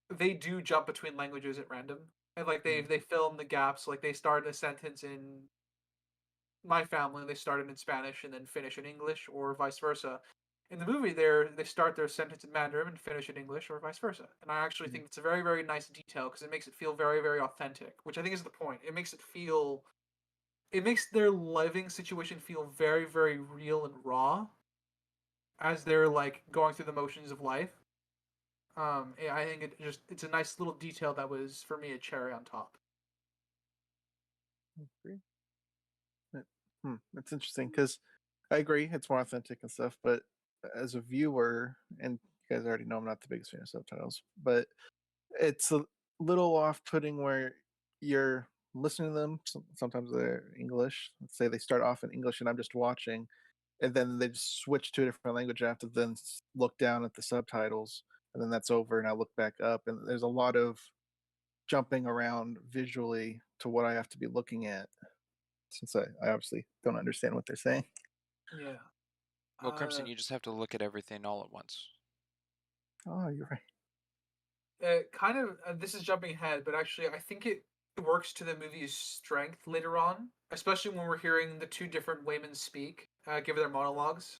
they do jump between languages at random, and like they film the gaps. Like they start a sentence in my family, they started in Spanish and then finish in English, or vice versa. In the movie, they start their sentence in Mandarin and finish in English, or vice versa. And I actually think it's a very, very nice detail because it makes it feel very, very authentic, which I think is the point. It makes their living situation feel very, very real and raw as they're like going through the motions of life. I think it's a nice little detail that was for me a cherry on top. Agree. It's interesting because I agree it's more authentic and stuff, but as a viewer, and you guys already know I'm not the biggest fan of subtitles, but it's a little off-putting where you're listening to them. Sometimes they're English. Let's say they start off in English, and I'm just watching, and then they just switch to a different language after. Then look down at the subtitles, and then that's over, and I look back up, and there's a lot of jumping around visually to what I have to be looking at, since I obviously don't understand what they're saying. Yeah. Well, Crimson, you just have to look at everything all at once. Oh, you're right. Kind of this is jumping ahead, but actually I think works to the movie's strength later on, especially when we're hearing the two different Waymans speak, give their monologues.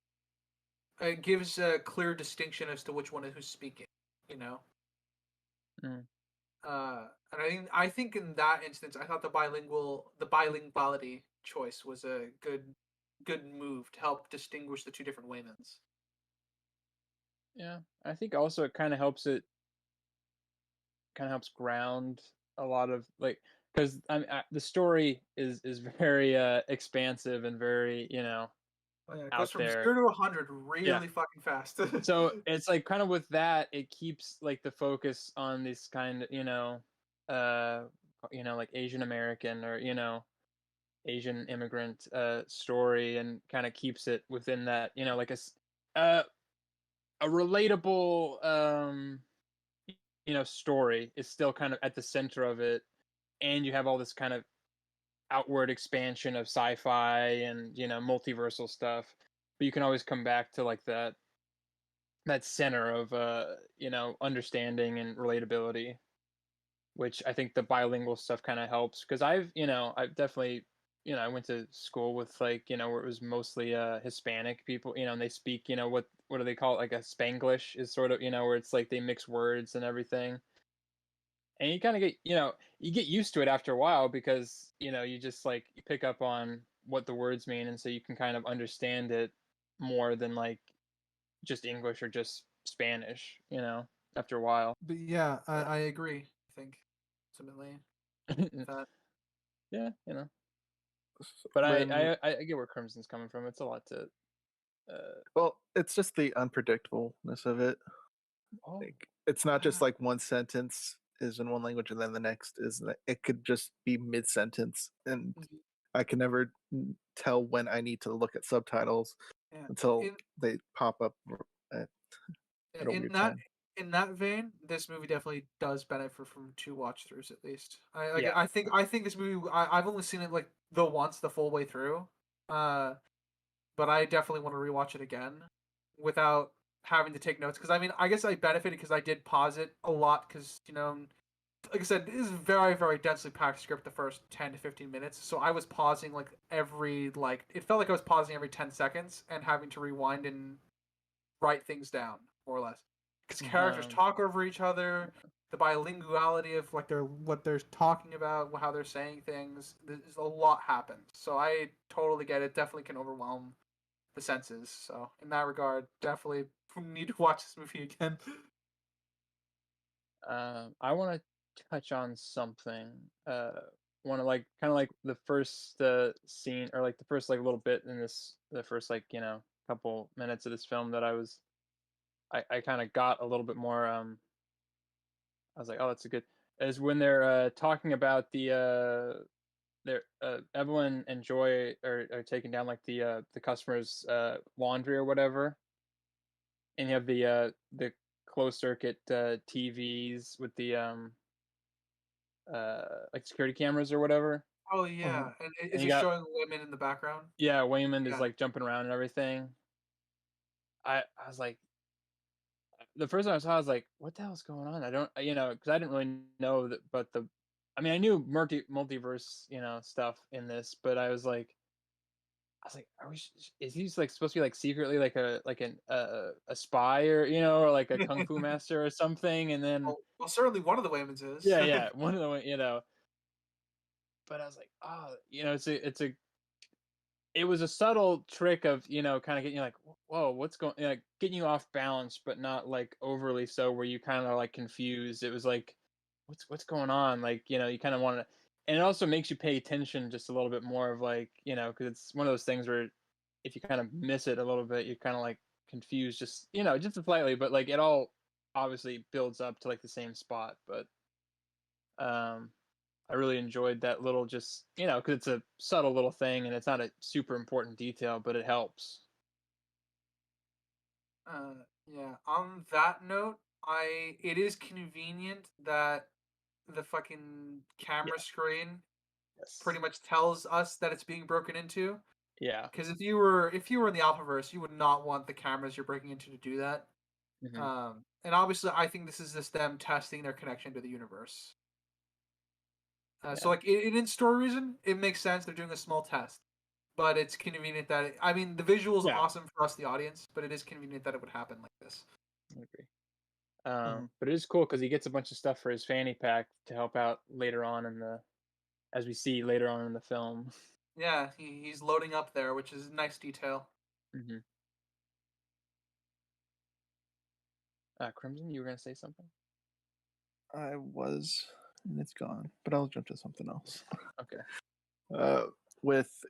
It gives a clear distinction as to which one is who's speaking. You know. Mm. And I think in that instance, I thought the bilinguality choice was a good move to help distinguish the two different Waymans. Yeah, I think also it kind of helps ground a lot of like because the story is very expansive and very Oh, yeah, it goes out from there. 0 to 100 Yeah. really fucking fast. So it's like kind of with that, it keeps like the focus on this kind of uh like Asian American or Asian immigrant story, and kind of keeps it within that like uh, a relatable story is still kind of at the center of it, and you have all this kind of outward expansion of sci-fi and multiversal stuff, but you can always come back to like that center of understanding and relatability, which I think the bilingual stuff kind of helps because I've definitely I went to school with like where it was mostly Hispanic people, and they speak what do they call it, like a Spanglish is sort of where it's like they mix words and everything, and you kind of get you get used to it after a while because you just like you pick up on what the words mean, and so you can kind of understand it more than like just English or just Spanish, after a while. But yeah, I agree. I think ultimately with that. Yeah, but When I get where Crimson's coming from. It's a lot to well, it's just the unpredictableness of it. oh Like, it's not just Ah, like one sentence is in one language and then the next is it could just be mid sentence, and mhm, I can never tell when I need to look at subtitles yeah. until In they pop up at, at a in weird that time. in that vein, this movie definitely does benefit from two watch throughs at least. yeah. I think this movie I've only seen it like the full way through. Uh, but I definitely want to rewatch it again without having to take notes because I mean I guess I benefited because I did pause it a lot because like I said, this is a very, very densely packed script the first 10 to 15 minutes. So I was pausing like it felt like I was pausing every 10 seconds and having to rewind and write things down, more or less. Because characters Um, talk over each other, the bilinguality of like what they're talking about, how they're saying things, there's a lot happens. So I totally get it. Definitely can overwhelm the senses. So in that regard, definitely need to watch this movie again. I want to touch on something. Want to like kind of like the first scene or like the first like little bit in the first like couple minutes of this film that I kind of got a little bit more. I was like, oh, that's a good. Is when they're talking about their Evelyn and Joy are taking down like the customer's laundry or whatever, and you have the closed circuit TVs with the like security cameras or whatever, Oh Mhm. yeah, and and is you it got showing women in the background? Waymond is Yeah. like jumping around and everything. I was like, the first time I saw, it, I was like, what the hell's going on? I don't, because I didn't really know that, but I mean, I knew multiverse, stuff in this, but I was like, is he like supposed to be like secretly like a spy or or like a kung fu master or something? And then Well, certainly one of the Waymans is. yeah, one of the but I was like, oh, it was a subtle trick of kind of getting you like, whoa, what's going, like getting you off balance, but not like overly so where you kind of like confused. It was like, what's going on? Like you kind of want to, and it also makes you pay attention just a little bit more of like because it's one of those things where if you kind of miss it a little bit, you're kind of like confused, just just slightly, but like it all obviously builds up to like the same spot, but um I really enjoyed that little just, because it's a subtle little thing and it's not a super important detail, but it helps. Uh, yeah. On that note, I it is convenient that the fucking Yeah. camera screen Yes. pretty much tells us that it's being broken into. Yeah. Because if you were in the Alphaverse, you would not want the cameras you're breaking into to do that. Hmm. And obviously, I think this is just them testing their connection to the universe. So like in story reason, it makes sense. They're doing a small test, but it's convenient that I mean the visual's Yeah. awesome for us, the audience, but it is convenient that it would happen like this. I agree. Mhm. But it is cool because he gets a bunch of stuff for his fanny pack to help out later on in the, as we see later on in the film. Yeah, he's loading up there, which is a nice detail. Mm-hmm. Crimson, you were gonna say something? I was, and it's gone. But I'll jump to something else. Okay. With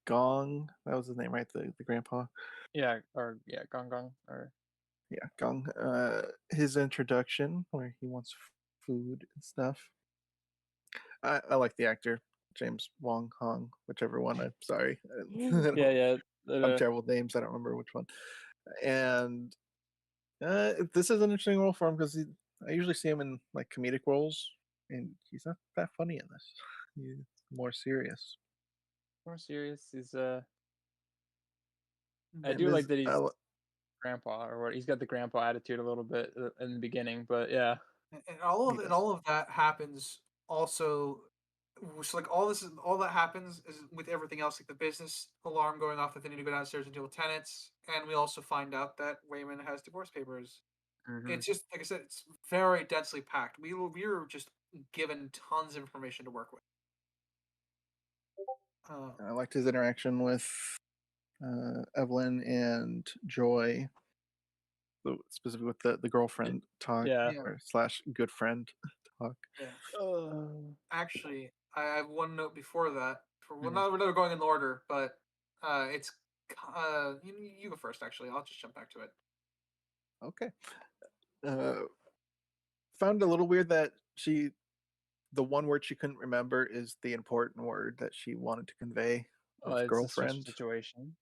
Gong, that was his name, right? The grandpa. Yeah, Gong Gong, or Yeah, Gong. His introduction, where he wants food and stuff. I like the actor, James Wong Hong, whichever one. I'm sorry. yeah. I'm terrible with names. I don't remember which one. And this is an interesting role for him because I usually see him in like comedic roles, and he's not that funny in this. He's more serious. More serious. He's I And do like this, that he's grandpa, or what, he's got the grandpa attitude a little bit in the beginning, but yeah. And all of that happens also. So like all that happens is with everything else, like the business alarm going off that they need to go downstairs and deal with tenants, and we also find out that Wayman has divorce papers. Mm-hmm. It's just like I said, it's very densely packed. We were just given tons of information to work with. I liked his interaction with Evelyn and Joy, specifically with the girlfriend talk, Yeah. or slash good friend talk. Yeah. Actually, I have one note before that. We're Mhm. not going in order, but it's you go first. Actually, I'll just jump back to it. Okay. Found it a little weird that the one word she couldn't remember is the important word that she wanted to convey with It's a stressful girlfriend. situation.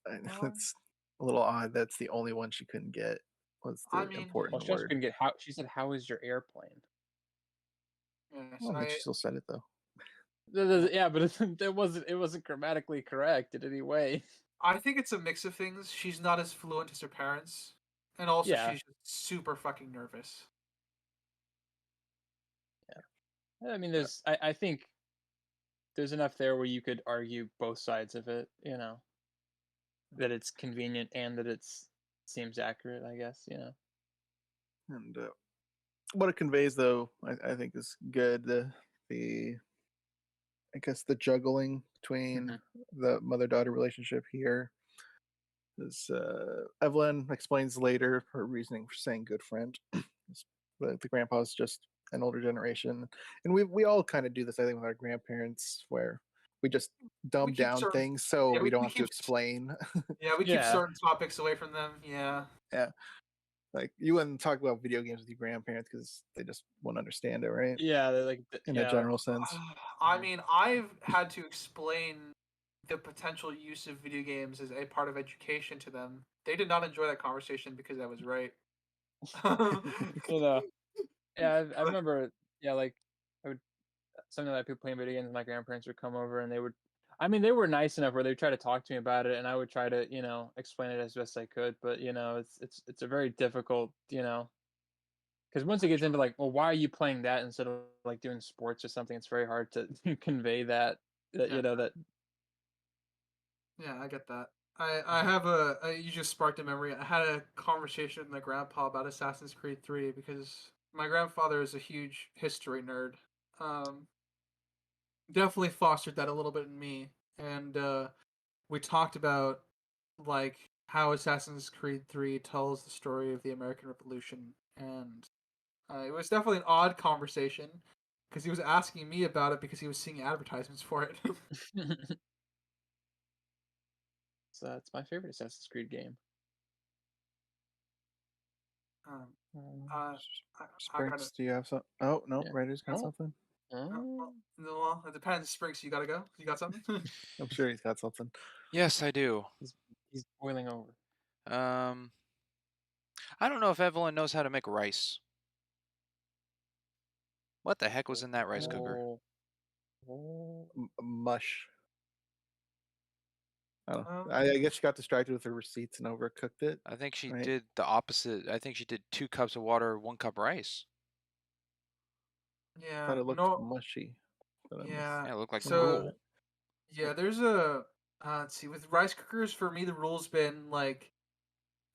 And it's a little odd that's the only one she couldn't get was the important Well, she also word. couldn't get how. She said, "How is your airplane?" Yes, Well, I mean, she still said it though. Yeah, but it wasn't grammatically correct in any way. I think it's a mix of things. She's not as fluent as her parents, and also Yeah. she's super fucking nervous. I mean, I think there's enough there where you could argue both sides of it. That it's convenient and that seems accurate. I guess. And what it conveys, though, I think is good. The I guess the juggling between the mother-daughter relationship here is Evelyn explains later her reasoning for saying good friend. The grandpa's just an older generation, and we all kind of do this, I think, with our grandparents, where we just dumb down things so we don't have to explain. Yeah, we keep certain topics away from them. Yeah. Yeah. Like you wouldn't talk about video games with your grandparents because they just won't understand it, right? Yeah, they're like in a general sense. I mean, I've had to explain the potential use of video games as a part of education to them. They did not enjoy that conversation because I was right. Yeah, I remember. Yeah, like I would something like people playing video games. My grandparents would come over and they would. I mean, they were nice enough where they would try to talk to me about it, and I would try to, explain it as best I could. But it's a very difficult, because once it gets into like, well, why are you playing that instead of like doing sports or something? It's very hard to convey that. That. Yeah, I get that. I have you just sparked a memory. I had a conversation with my grandpa about Assassin's Creed 3 because my grandfather is a huge history nerd. Definitely fostered that a little bit in me, and we talked about like how Assassin's Creed 3 tells the story of the American Revolution, and it was definitely an odd conversation because he was asking me about it because he was seeing advertisements for it. So it's my favorite Assassin's Creed game. Sprinks, do you have some? Oh no, Ryder's got something. No, it depends. Sprinks, you gotta go. You got something? I'm sure he's got something. Yes, I do. He's boiling over. I don't know if Evelyn knows how to make rice. What the heck was in that rice cooker? Mush. I guess she got distracted with her receipts and overcooked it. I think she did the opposite. I think she did 2 cups of water, 1 cup rice. Yeah. Thought it looked No. mushy. But I missed Yeah. Yeah, it looked like a So roll. yeah, there's a let's see. With rice cookers, for me, the rule's been like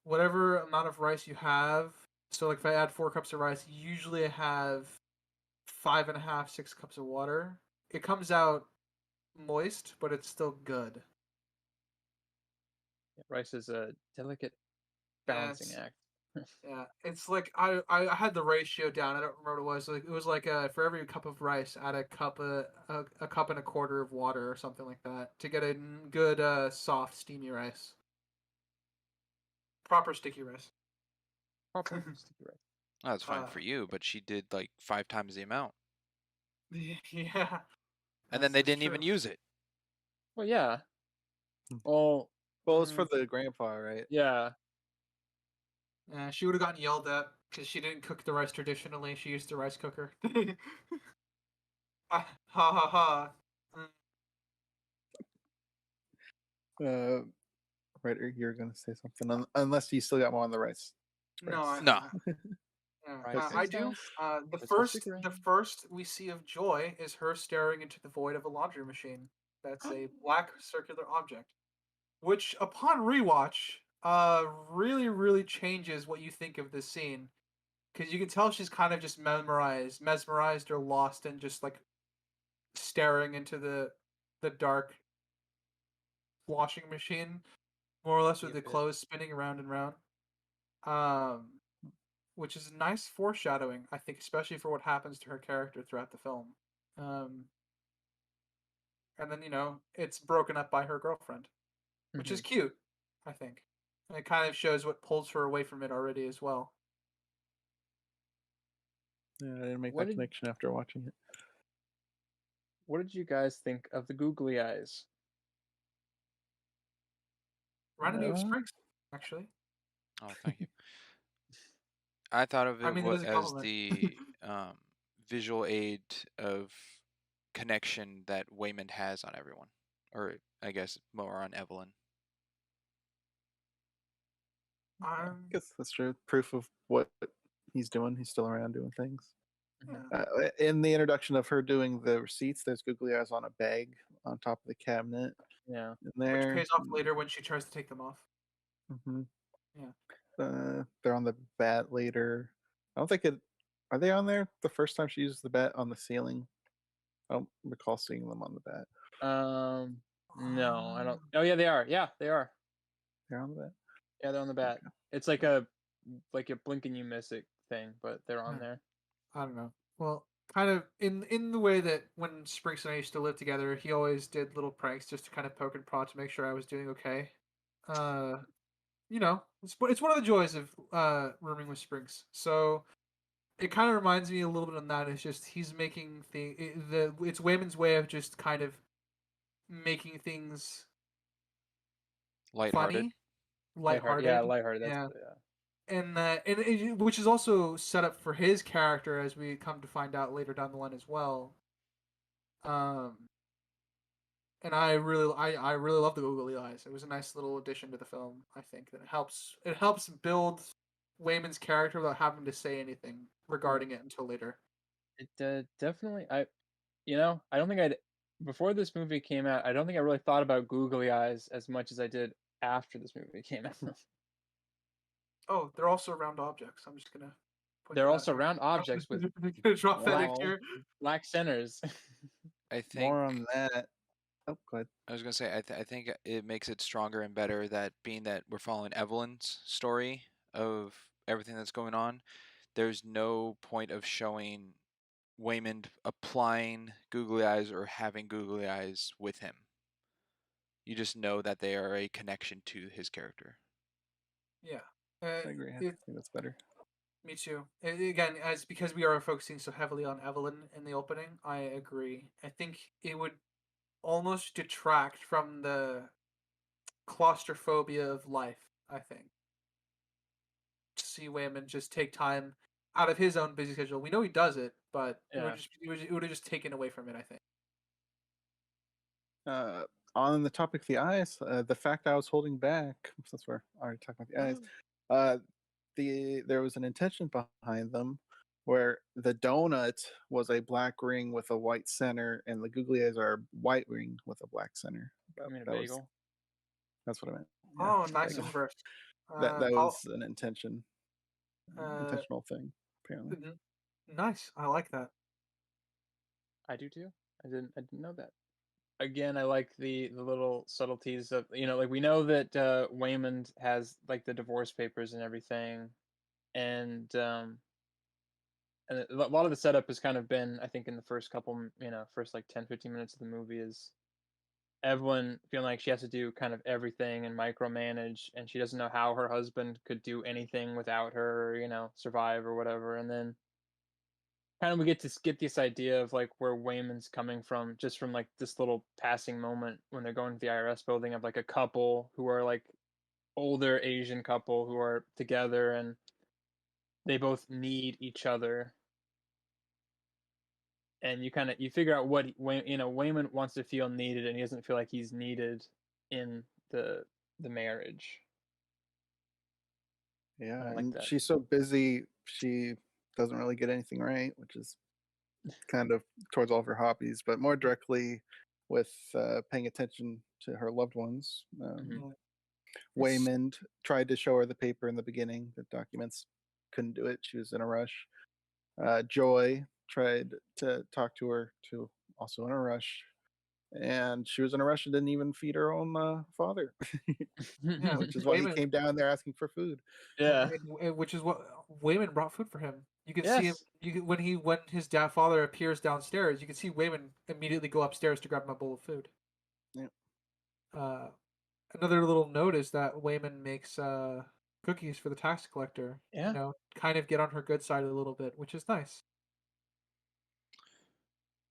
whatever amount of rice you have. So like if I add 4 cups of rice, usually I have 5.5, 6 cups of water. It comes out moist, but it's still good. Rice is a delicate Yeah, balancing act. yeah. It's like I had the ratio down. I don't remember what it was. Like it was like for every cup of rice, add a cup and a quarter of water or something like that to get a good soft steamy rice. Proper sticky rice. Proper sticky rice. Oh, that's fine Uh, for you, but she did like 5 times the amount, yeah, and then they that's didn't even true. use it. Well, yeah. Hmm. Well, Well, it's for the grandpa, right? yeah. She would have gotten yelled at because she didn't cook the rice traditionally. She used the rice cooker. Ha ha ha. Uh, Ryder, you're gonna say something, unless you still got more on the rice. No, I No. haven't. Yeah. Rice I is do. nice. The Rice will first, stick around. the first we see of Joy is her staring into the void of a laundry machine. That's a black circular object, which upon rewatch, really changes what you think of this scene. Because you can tell she's kind of just mesmerized or lost in just like staring into the dark washing machine, more or less with Yep, the yep. clothes spinning around and round. Um, which is nice foreshadowing, I think, especially for what happens to her character throughout the film. Um, and then it's broken up by her girlfriend, which is Mhm. cute, I think. And it kind of shows what pulls her away from it already as well. Yeah, I didn't make What that did connection after watching it. What did you guys think of the googly eyes? Reminded me of No, Springs, actually. Oh, thank you. I thought of I it mean, it is a as compliment. the visual aid of connection that Waymond has on everyone, or I guess more on Evelyn. I guess that's true. Proof of what he's doing. He's still around doing things. Yeah. In the introduction of her doing the receipts, there's googly eyes on a bag on top of the cabinet Yeah. in Which there. pays off later when she tries to take them off. Hmm. Yeah. They're on the bat later. I don't think it. Are they on there the first time she uses the bat on the ceiling? I don't recall seeing them on the bat. No, I don't. Oh, yeah, they are. Yeah, they are. They're on the bat. Yeah, they're on the bat. Okay. It's like a blink and you miss it thing, but they're on there. I don't know. Well, kind of in the way that when Springs and I used to live together, he always did little pranks just to kind of poke and prod to make sure I was doing okay. Uh, it's one of the joys of rooming with Springs. So it kind of reminds me a little bit of that. It's just he's making it's Wayman's way of just kind of making things Lighthearted. funny, lighthearted. Yeah, lighthearted. That's Yeah. yeah. Which is also set up for his character, as we come to find out later down the line as well. And I really love the googly eyes. It was a nice little addition to the film. I think that it helps build Wayman's character without having to say anything regarding it until later. It definitely. I don't think I'd before this movie came out. I don't think I really thought about googly eyes as much as I did after this movie came out. Oh, they're also round objects. I'm just gonna point They're that also out. round objects with Gonna drop that in Wow. here. black centers. I think More on that. Oh, go ahead. I was gonna say I think it makes it stronger and better that being that we're following Evelyn's story of everything that's going on. There's no point of showing Waymond applying googly eyes or having googly eyes with him. You just know that they are a connection to his character. Yeah. I agree. I think that's better. Me too. Again, as because we are focusing so heavily on Evelyn in the opening, I agree. I think it would almost detract from the claustrophobia of life. I think to see Wayman just take time out of his own busy schedule. We know he does it, but Yeah. it would have just taken away from it. I think. On the topic of the eyes, the fact I was holding back, since we're already talking about the eyes, there was an intention behind them, where the donut was a black ring with a white center, and the googly eyes are a white ring with a black center. I mean a That was bagel. that's what I meant. Yeah, Oh, nice bagel. inverse. That I'll, was an uh, intentional thing apparently. nice. I like that. I do too. I didn't know that. Again, I like the little subtleties of, like, we know that Waymond has like the divorce papers and everything, and a lot of the setup has kind of been, I think, in the first first like 10-15 minutes of the movie, is Evelyn feeling like she has to do kind of everything and micromanage, and she doesn't know how her husband could do anything without her, survive or whatever. And then kind of we get this idea of like where Waymond's coming from, just from like this little passing moment when they're going to the IRS building, of like a couple who are like older Asian couple who are together, and they both need each other. And you figure out what Waymond wants to feel needed, and he doesn't feel like he's needed in the marriage. Yeah, I like and that. she's so busy she doesn't really get anything right, which is kind of towards all of her hobbies, but more directly with paying attention to her loved ones. Mhm. Waymond tried to show her the paper in the beginning, the documents, couldn't do it. She was in a rush. Joy tried to talk to her, too, also in a rush. And she was in a rush and didn't even feed her own father, Yeah, which is why he Wayman, came down there asking for food. Yeah. which is what Wayman brought food for him. You can see him. Yes. When his father appears downstairs, you can see Wayman immediately go upstairs to grab him a bowl of food. Yeah. Another little note is that Wayman makes cookies for the tax collector. Yeah. Kind of get on her good side a little bit, which is nice.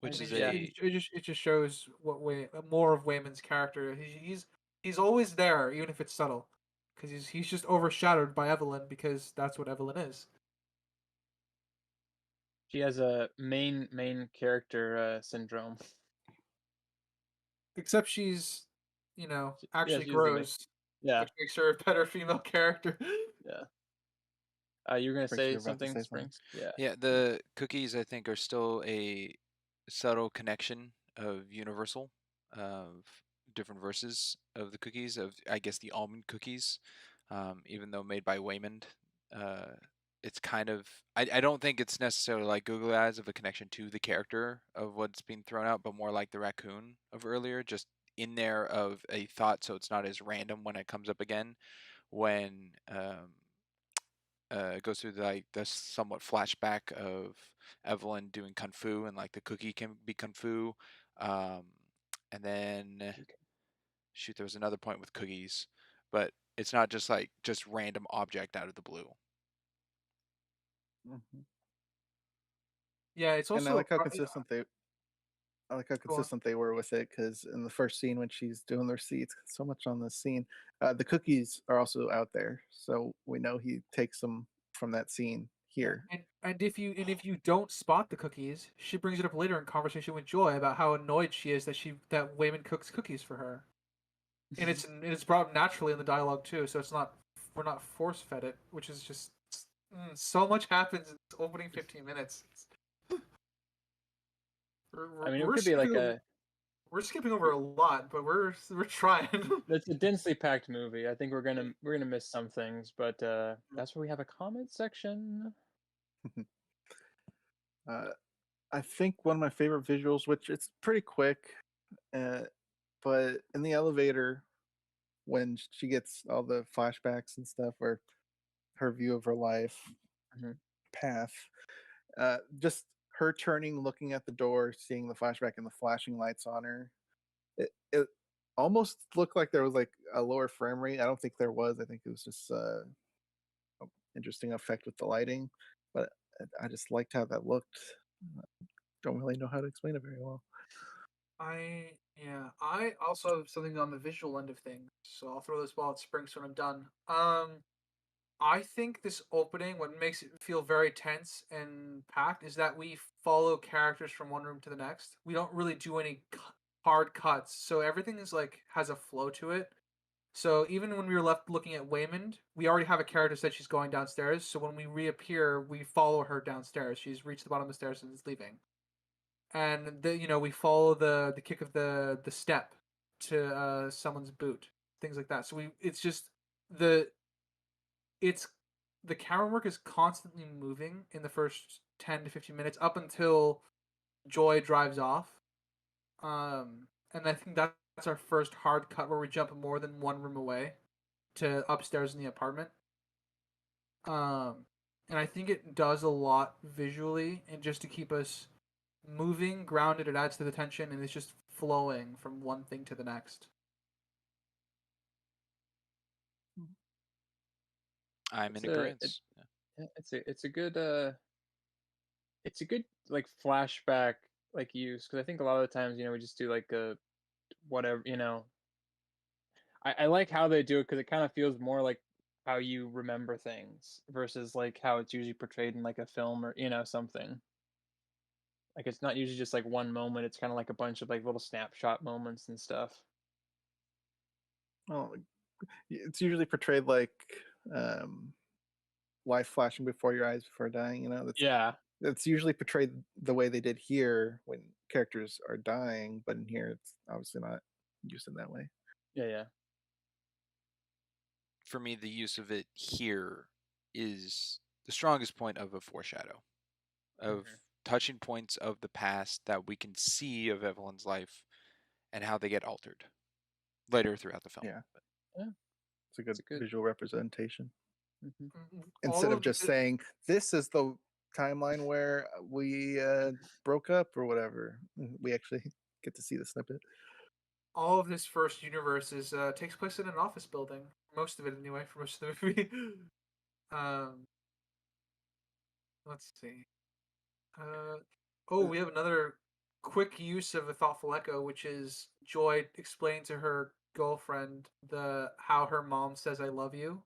Which is Yeah. It just shows more of Wayman's character. He's always there, even if it's subtle, because he's just overshadowed by Evelyn, because that's what Evelyn is. She has a main character syndrome. Except she's, Yeah, actually she's the main. grows, Yeah. which makes her a better female character. Yeah. You were gonna Springs, say you're about to something, say something. Springs? Yeah. Yeah, the cookies I think are still a subtle connection of universal, of different verses of the cookies, of I guess the almond cookies, even though made by Waymond. Uh, it's kind of I don't think it's necessarily like Google Eyes of a connection to the character of what's being thrown out, but more like the raccoon of earlier, just in there of a thought, so it's not as random when it comes up again when goes through like the somewhat flashback of Evelyn doing kung fu, and like the cookie can be kung fu, um, and then shoot, there was another point with cookies, but it's not just like just random object out of the blue. Mhm. Yeah, it's And also I like how go on. consistent they were with it, because in the first scene when she's doing the receipts, so much on this scene, the cookies are also out there, so we know he takes them from that scene Yeah, here. and if you don't spot the cookies, she brings it up later in conversation with Joy about how annoyed she is that Wayman cooks cookies for her, and it's brought up naturally in the dialogue too. So we're not force fed it, which is just so much happens in the opening 15 minutes. I mean, it We're could be like we're skipping over a lot, but we're trying. it's a densely packed movie. I think we're gonna miss some things, but that's where we have a comment section. uh, I think one of my favorite visuals, which it's pretty quick, uh, but in the elevator when she gets all the flashbacks and stuff, or her view of her life Mhm. path, just her turning, looking at the door, seeing the flashback and the flashing lights on her. It almost looked like there was like a lower frame rate. I don't think there was. I think it was just interesting effect with the lighting, but I just liked how that looked. Don't really know how to explain it very well. I also have something on the visual end of things, so I'll throw this ball at Springs when I'm done. I think this opening, what makes it feel very tense and packed, is that we follow characters from one room to the next. We don't really do any hard cuts, so everything is like has a flow to it. So even when we were left looking at Waymond, we already have a character said she's going downstairs. So when we reappear, we follow her downstairs. She's reached the bottom of the stairs and is leaving. And we follow the kick of the step to someone's boot, things like that. So it's just the it's the camera work is constantly moving in the first 10 to 15 minutes up until Joy drives off. And I think that's our first hard cut where we jump more than one room away to upstairs in the apartment. And I think it does a lot visually and just to keep us moving, grounded. It adds to the tension and it's just flowing from one thing to the next. I'm in It's agreement. it's a good like flashback like use, because I think a lot of the times we just do like a whatever. I like how they do it because it kind of feels more like how you remember things versus like how it's usually portrayed in like a film or something. Like it's not usually just like one moment. It's kind of like a bunch of like little snapshot moments and stuff. Oh, it's usually portrayed like um, life flashing before your eyes before dying. Yeah, That's usually portrayed the way they did here when characters are dying, but in here it's obviously not used in that way. yeah. For me, the use of it here is the strongest point of a foreshadow, of touching points of the past that we can see of Evelyn's life and how they get altered later throughout the film. Yeah. Yeah. It's a good It's good. visual representation. Mm-hmm. Instead of just saying, this is the timeline where we broke up or whatever. We actually get to see the snippet. All of this first universe takes place in an office building. Most of it, anyway, for most of the movie. Let's see. We have another quick use of a thoughtful echo, which is Joy explaining to her girlfriend how her mom says "I love you,"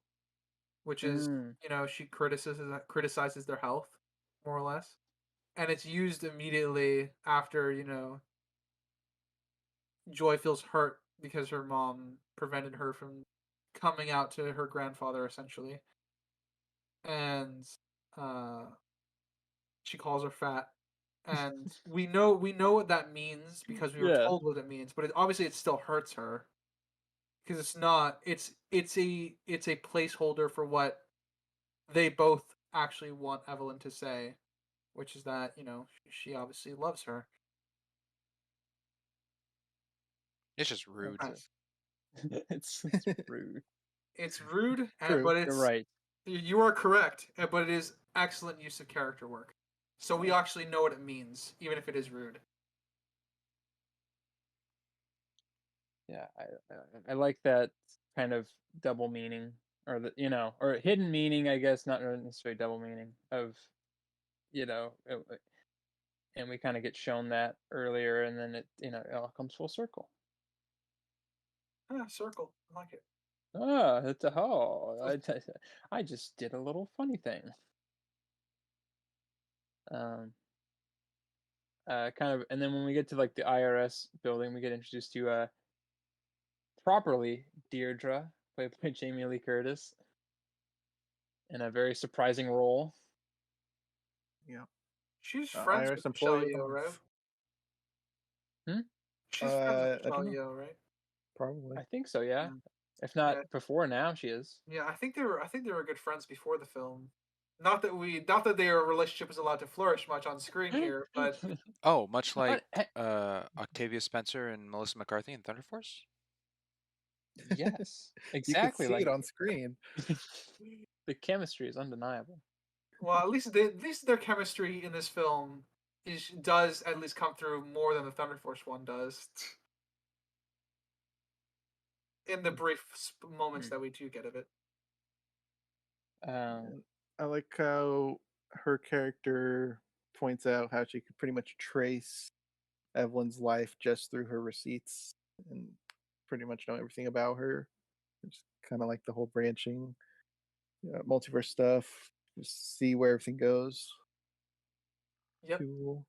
which is she criticizes their health, more or less, and it's used immediately after Joy feels hurt because her mom prevented her from coming out to her grandfather, essentially, and she calls her fat, and we know what that means because we were told what it means, but obviously it still hurts her because it's not. It's a placeholder for what they both actually want Evelyn to say, which is that she obviously loves her. It's just rude. It's rude. It's rude, True. but You're right. You are correct, but it is excellent use of character work. So we actually know what it means, even if it is rude. Yeah, I like that kind of double meaning, or or hidden meaning, I guess, not necessarily double meaning of, and we kind of get shown that earlier, and then it all comes full circle. Circle, I like it. It's I just did a little funny thing. Kind of, and then when we get to like the IRS building, we get introduced to properly Deirdre, played by Jamie Lee Curtis, in a very surprising role. Yeah, she's friends with Michelle Yeoh, right? She's friends with Michelle Yeoh, right? Probably. I think so. Yeah. If not before, now she is. Yeah, I think they were good friends before the film. Not that their relationship was allowed to flourish much on screen here, but much like Octavia Spencer and Melissa McCarthy in Thunder Force. Yes, exactly. You can see it on screen. The chemistry is undeniable. Well, at least their chemistry in this film does at least come through more than the Thunder Force one does. In the brief moments that we do get of it. I like how her character points out how she could pretty much trace Evelyn's life just through her receipts and pretty much know everything about her. It's kind of like the whole branching multiverse stuff. Just see where everything goes. Yep. Cool.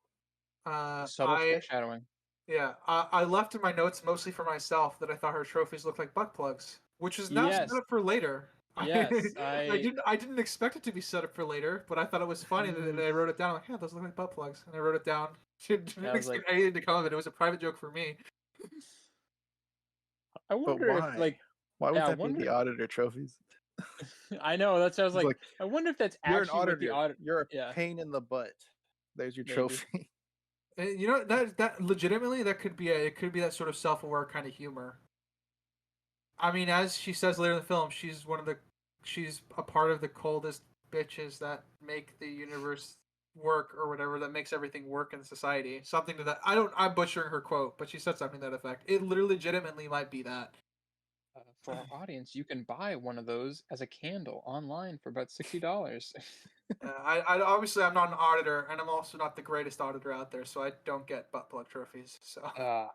Subtle foreshadowing. Yeah, I left in my notes mostly for myself that I thought her trophies looked like butt plugs, which is now set Yes. up for later. Yes, I didn't expect it to be set up for later, but I thought it was funny that I wrote it down. I'm like, yeah, those look like butt plugs, and I wrote it down. Didn't I was like, expect anything to come of it. It was a private joke for me. I But wonder if why? Why would yeah, I that be the wonder. auditor trophies? I know that's what I was It's like. like, I wonder if that's you're an actually what the auditor. audit. You're a Yeah, pain in the butt. There's your maybe. trophy. And you know that legitimately that could be it could be that sort of self-aware kind of humor. I mean, as she says later in the film, she's a part of the coldest bitches that make the universe work or whatever, that makes everything work in society. Something to that. I'm butchering her quote, but she said something to that effect. It literally legitimately might be that. For our audience, you can buy one of those as a candle online for about $60. I obviously I'm not an auditor, and I'm also not the greatest auditor out there, so I don't get butt plug trophies. So uh,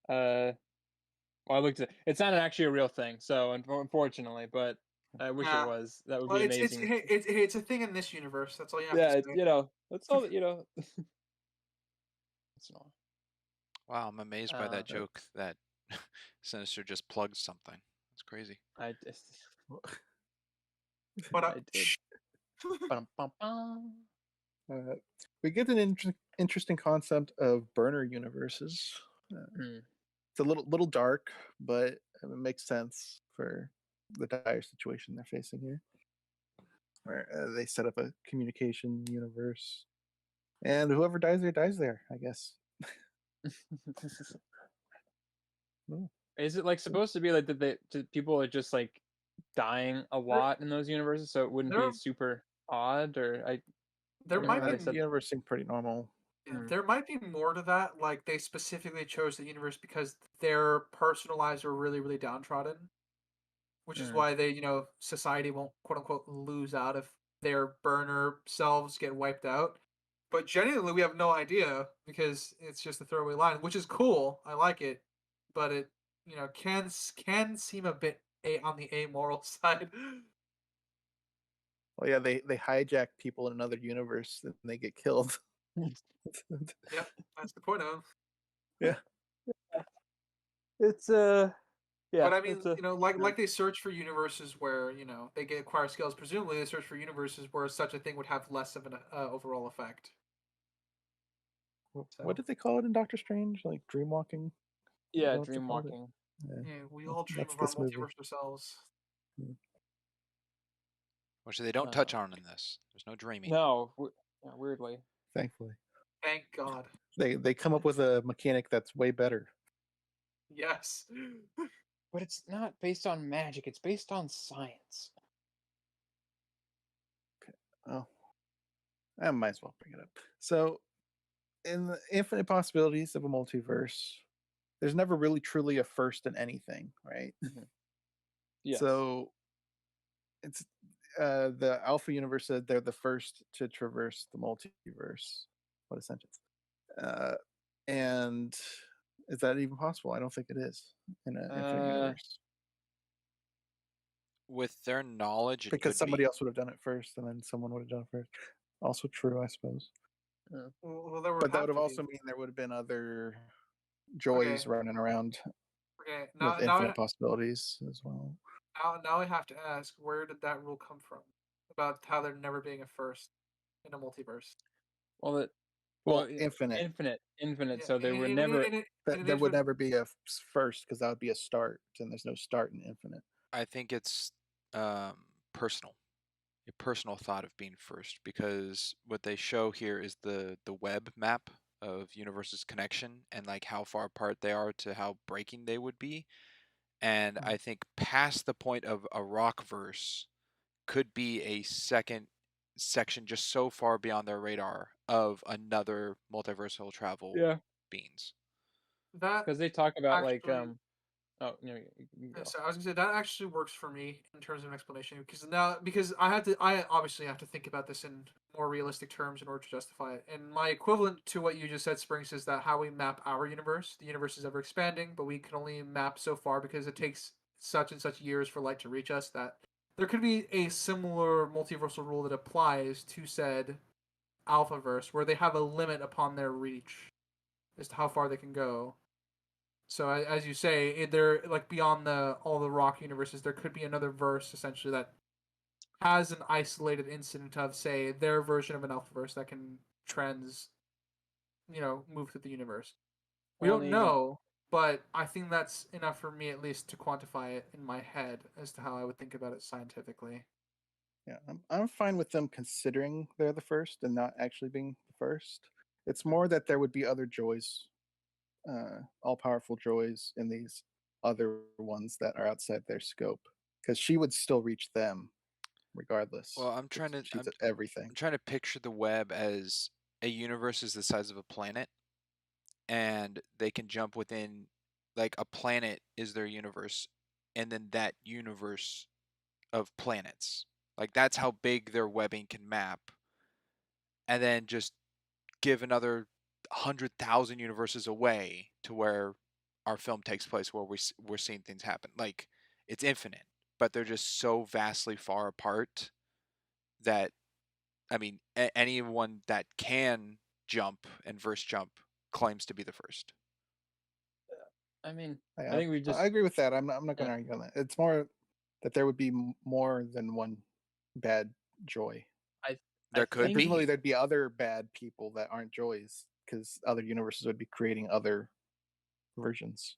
uh, well, I looked at it's not actually a real thing, so unfortunately, but I wish it yeah, was. That would well, be it's amazing. hey, it's a thing in this universe. That's all you have to Yeah, say. that's all that It's not. Wow, I'm amazed by that joke that Sinister just plugged something. That's crazy. I just, But I did. Bum. Uh, we get an interesting concept of burner universes. Hmm. It's a little dark, but it makes sense for the dire situation they're facing here, where they set up a communication universe, and whoever dies there, I guess. Hmm. Is it like supposed to be like that? People are just like dying a there, lot in those universes, so it wouldn't be there, super odd? Or I there never might know how be they said. Universe seemed pretty normal. there might be more to that. Like they specifically chose the universe because their personal lives are really really downtrodden, which is Mm. why society won't quote unquote lose out if their burner selves get wiped out. But genuinely, we have no idea because it's just a throwaway line, which is cool. I like it, but it can seem a bit on the amoral side. Well, yeah, they hijack people in another universe and they get killed. Yep, that's the point of it. Yeah. It's But yeah, I mean, it's a like they search for universes where they get acquire skills. Presumably, they search for universes where such a thing would have less of an overall effect. What So did they call it in Doctor Strange? Like dreamwalking? Is yeah, that what they dream called it? walking. Yeah, yeah, we all dream that's of our this movie. multiverse ourselves. Hmm. Which they don't touch on in this. There's no dreaming. No, yeah, weirdly. Thankfully, Thank God. they come up with a mechanic that's way better. Yes. But it's not based on magic, it's based on science. Oh, I might as well bring it up. So, in the infinite possibilities of a multiverse, there's never really truly a first in anything, right? Yes. So, it's the Alpha universe said they're the first to traverse the multiverse. What a sentence! And is that even possible? I don't think it is in an infinite universe, With their knowledge, it because could somebody be. else would have done it first, and then someone would have done it first. Also true, I suppose. Well, there would But that have would have to be. also mean there would have been other Okay. joys running around Okay. with infinite possibilities as well. Now I have to ask, where did that rule come from about how there never being a first in a multiverse? Well, Well, infinite. infinite. Yeah, So there were never. That in an there would infinite. never be a first, because that would be a start, and there's no start in infinite. I think it's personal. A personal thought of being first, because what they show here is the web map of universes connection and like how far apart they are to how breaking they would be. And I think past the point of a rock verse could be a second section just so far beyond their radar of another multiversal travel Yeah. beings. That Because they talk about like actually. oh no, you can go. So I was gonna say that actually works for me in terms of an explanation because I obviously have to think about this in more realistic terms in order to justify it. And my equivalent to what you just said, Springs, is that how we map our universe. The universe is ever expanding, but we can only map so far because it takes such and such years for light to reach us. That there could be a similar multiversal rule that applies to said alphaverse, where they have a limit upon their reach as to how far they can go. So as you say, there like beyond all the rock universes, there could be another verse essentially that has an isolated incident of, say, their version of an alphaverse that can move through the universe. We don't Only know, but I think that's enough for me at least to quantify it in my head as to how I would think about it scientifically. Yeah, I'm fine with them considering they're the first and not actually being the first. It's more that there would be other joys, all powerful joys in these other ones that are outside their scope, because she would still reach them regardless. Well, I'm 'cause trying to she's I'm at everything. I'm trying to picture the web as a universe is the size of a planet, and they can jump within, like, a planet is their universe, and then that universe of planets. Like, that's how big their webbing can map, and then just give another 100,000 universes away to where our film takes place, where we're seeing things happen. Like, it's infinite, but they're just so vastly far apart that, I mean, anyone that can jump and verse jump claims to be the first. I mean, I I, think we I just agree with that. I'm not going yeah, to argue on that. It's more that there would be more than one bad joy. I I There could And think presumably be. there'd be other bad people that aren't joys because other universes would be creating other versions.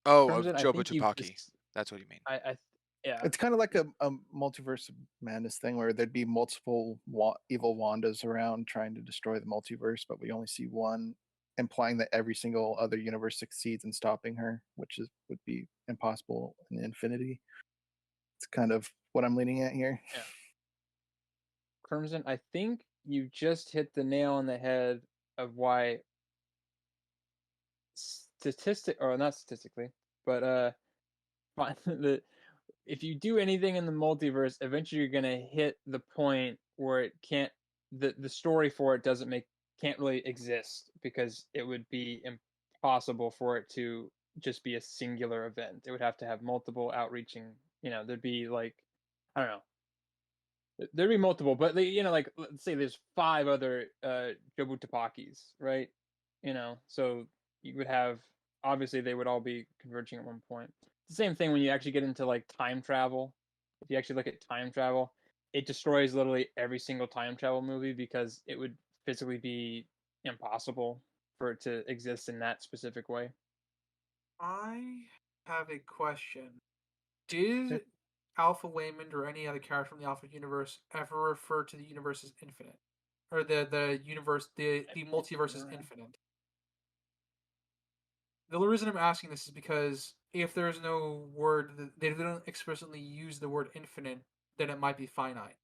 Oh, of Crimson. I Jobu think you've Tupaki. just That's what you mean. I yeah. It's kind of like a multiverse of madness thing where there'd be multiple evil Wandas around trying to destroy the multiverse, but we only see one, implying that every single other universe succeeds in stopping her, which would be impossible in infinity. It's kind of what I'm leaning at here. Yeah. Crimson, I think you just hit the nail on the head of why or not statistically, but the if you do anything in the multiverse, eventually you're gonna hit the point where it can't the story for it can't really exist because it would be impossible for it to just be a singular event. It would have to have multiple outreaching, there'd be like I don't know. There'd be multiple, but like let's say there's five other Jobutapakis, right? So you would have obviously they would all be converging at one point. It's the same thing when you actually get into like time travel. If you actually look at time travel, it destroys literally every single time travel movie because it would physically be impossible for it to exist in that specific way. I have a question. Yeah. Did Alpha Waymond or any other character from the Alpha universe ever refer to the universe as infinite? Or the universe, the multiverse is infinite? The only reason I'm asking this is because if there's no word, they don't explicitly use the word infinite, then it might be finite.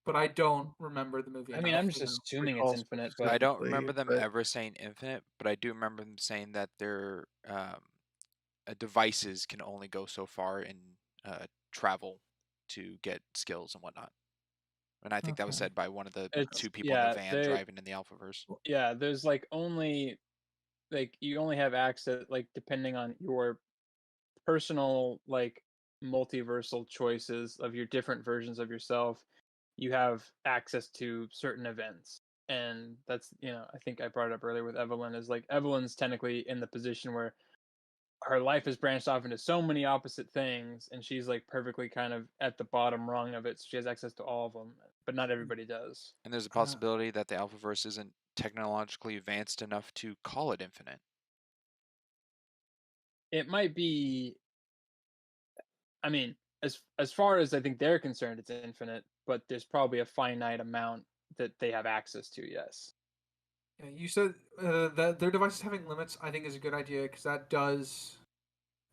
But I don't remember the movie I mean, enough I'm to just know. assuming it's Recall infinite, but I don't specifically, remember them but ever saying infinite, but I do remember them saying that their devices can only go so far in travel to get skills and whatnot. And I think that was okay. said by one of the it's two people in the yeah, van they driving in the Alphaverse. yeah, there's like only like you only have access like depending on your personal like multiversal choices of your different versions of yourself, you have access to certain events. And that's, I think I brought it up earlier with Evelyn is like Evelyn's technically in the position where her life is branched off into so many opposite things and she's like perfectly kind of at the bottom rung of it. So she has access to all of them, but not everybody does. And there's a Uh, possibility that the Alphaverse isn't technologically advanced enough to call it infinite. It might be I mean, as far as I think they're concerned, it's infinite, but there's probably a finite amount that they have access to. Yes. yeah, you said that their devices having limits, I think, is a good idea because that does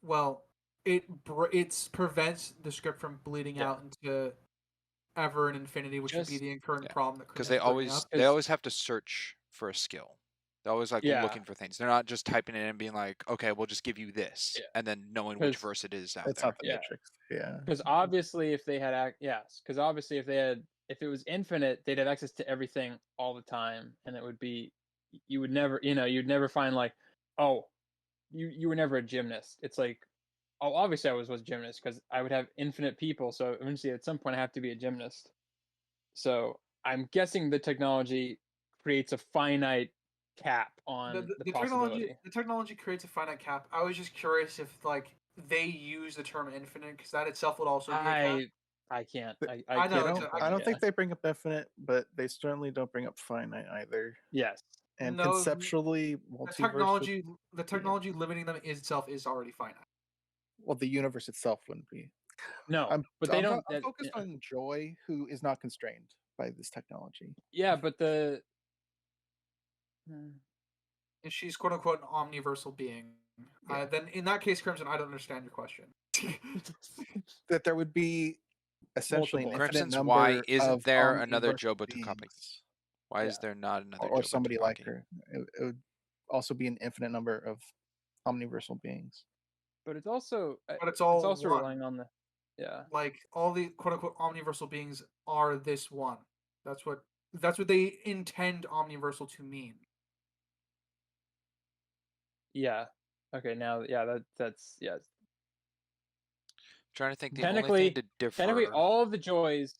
well. It prevents the script from bleeding Yeah. out into ever and infinity, which would be Just the current Yeah, problem that because Crimson's bringing up. they because always have to search for a skill. They're always like yeah, looking for things. They're not just typing it in and being like, okay, we'll just give you this, yeah, and then knowing which because verse it is out It's there. not the yeah, Matrix. Yeah. because obviously if they had because obviously if it was infinite, they'd have access to everything all the time, and it would be you would never you'd never find like oh you were never a gymnast. It's like oh obviously I was a gymnast because I would have infinite people, so eventually at some point I have to be a gymnast. So I'm guessing the technology creates a finite cap on the possibility. The technology creates a finite cap. I was just curious if like they use the term infinite because that itself would also be a cap. I can't. But I I know, can't. it's I don't Yeah. think they bring up infinite, but they certainly don't bring up finite either. Yes. And No, conceptually, multiverse would the technology limiting them itself is already finite. well, the universe itself wouldn't be. No, but they don't. I'm focused on Joy, who is not constrained by this technology. Yeah, but the. And she's quote unquote an omniversal being. Yeah. Then in that case, Crimson, I don't understand your question. That there would be essentially an Multiple. infinite Crimson's number why of isn't there another omniversal Jobo Tupaki? beings, Why is Yeah. there not another or Jobo somebody like Tupaki? her. It would also be an infinite number of omniversal beings. But it's also. But it's all also one. relying on the. Yeah. Like all the quote unquote omniversal beings are this one. That's what they intend omniversal to mean. Yeah. Okay. Now. Yeah. That's. Yeah. Trying to think the only thing to Technically, differ all the joys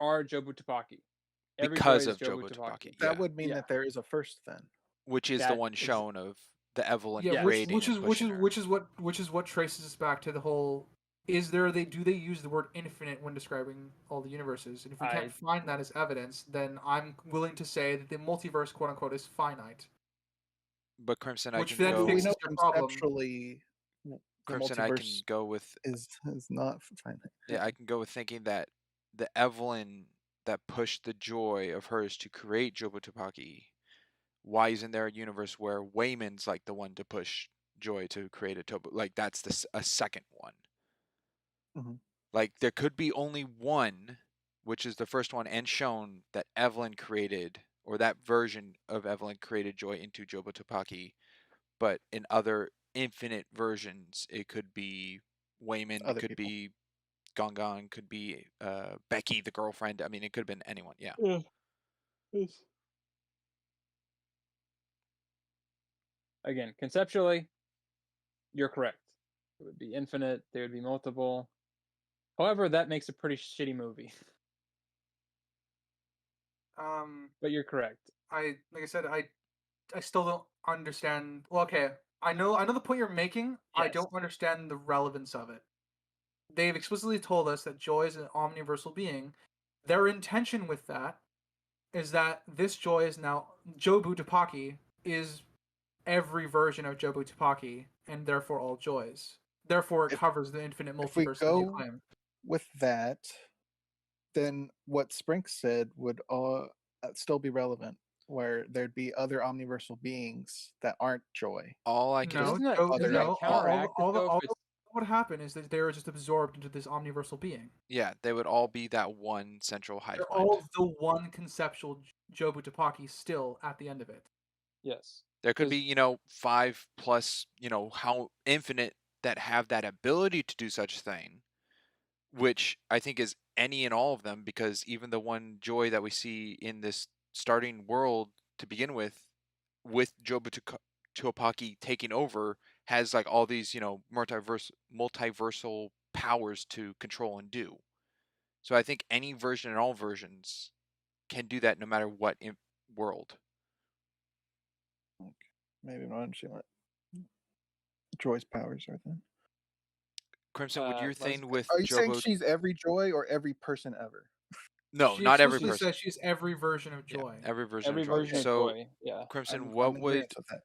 are Jobu Tupaki. Every joy because is of Jobu Jobo Tupaki, That yeah, would mean Yeah. that there is a first then. which is the That one is- shown of the Evelyn Yeah, creating and pushing her. which is what traces us back to the whole. Do they use the word infinite when describing all the universes? And if we can't find that as evidence, then I'm willing to say that the multiverse, quote unquote, is finite. But Crimson, Which I can then go. We fixes know your problem. conceptually the Crimson, I can multiverse go with. is not finite. Yeah, I can go with thinking that the Evelyn that pushed the joy of hers to create Jobo Tupaki. Why isn't there a universe where Wayman's like the one to push Joy to create a Tobo? Like that's a second one. Mhm. Like there could be only one, which is the first one, and shown that Evelyn created, or that version of Evelyn created Joy into Jobo Tupaki. But in other infinite versions, it could be Wayman, Other could people. be Gongon, could be Becky, the girlfriend. I mean, it could have been anyone. Yeah. Again, conceptually, you're correct. It would be infinite. There would be multiple. However, that makes a pretty shitty movie. But you're correct. Like I said, I still don't understand. Well, okay, I know the point you're making. I Yes. don't understand the relevance of it. They've explicitly told us that Joy is an omniversal being. Their intention with that is that this Joy is now Jobu Tupaki is every version of Jobu Tupaki, and therefore all joys. Therefore, it If- covers the infinite If we multiverse that you go claim. with that, then what Sprink said would still be relevant, where there'd be other omniversal beings that aren't Joy. All I can No, Doesn't that- Joe- doesn't no. that counteract All that would happen is that they are just absorbed into this omniversal being. yeah, they would all be that one central hive They're mind. all the one conceptual Jobu Tupaki still at the end of it. Yes. There could 'Cause- be, 5 plus, how infinite that have that ability to do such thing, which I think is any and all of them, because even the one joy that we see in this starting world to begin with Jobu Tupaki taking over, has like all these, multiversal powers to control and do. So I think any version and all versions can do that no matter what world. Maybe I'm not understanding what Joy's powers are then. Crimson, would your thing with Are you saying Jobo? she's every Joy or every person ever? No, She not every explicitly person. says she's every version of Yeah, Joy. every version every of Joy. version So, of Joy. Yeah. Crimson, I'm what in would agreement with that.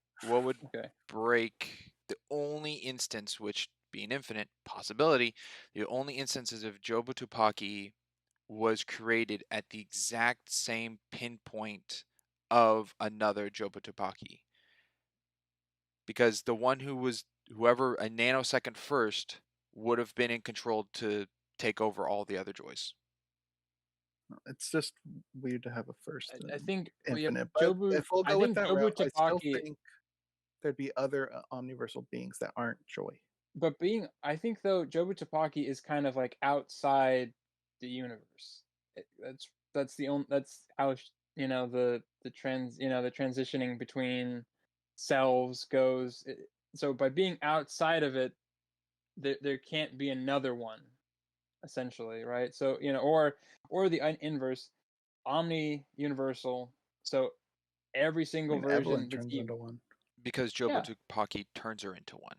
Okay. break the only instance, which being infinite possibility, the only instances of Jobu Tupaki was created at the exact same pinpoint of another Jobu Tupaki? Because the one whoever a nanosecond first would have been in control to take over all the other joys. It's just weird to have a first I think infinite. yeah, But if we'll I go with think that Jobu route, I still Tupaki. think there'd be other omniversal beings that aren't Joy. But I think though Jobu Tupaki is kind of like outside the universe. That's the only that's how the the transitioning between selves goes. So by being outside of it, there can't be another one, essentially, right? So or the inverse, omni universal. So every I single mean, Evelyn version that's turns even. into one. because Jobu Yeah, Tupaki turns her into one.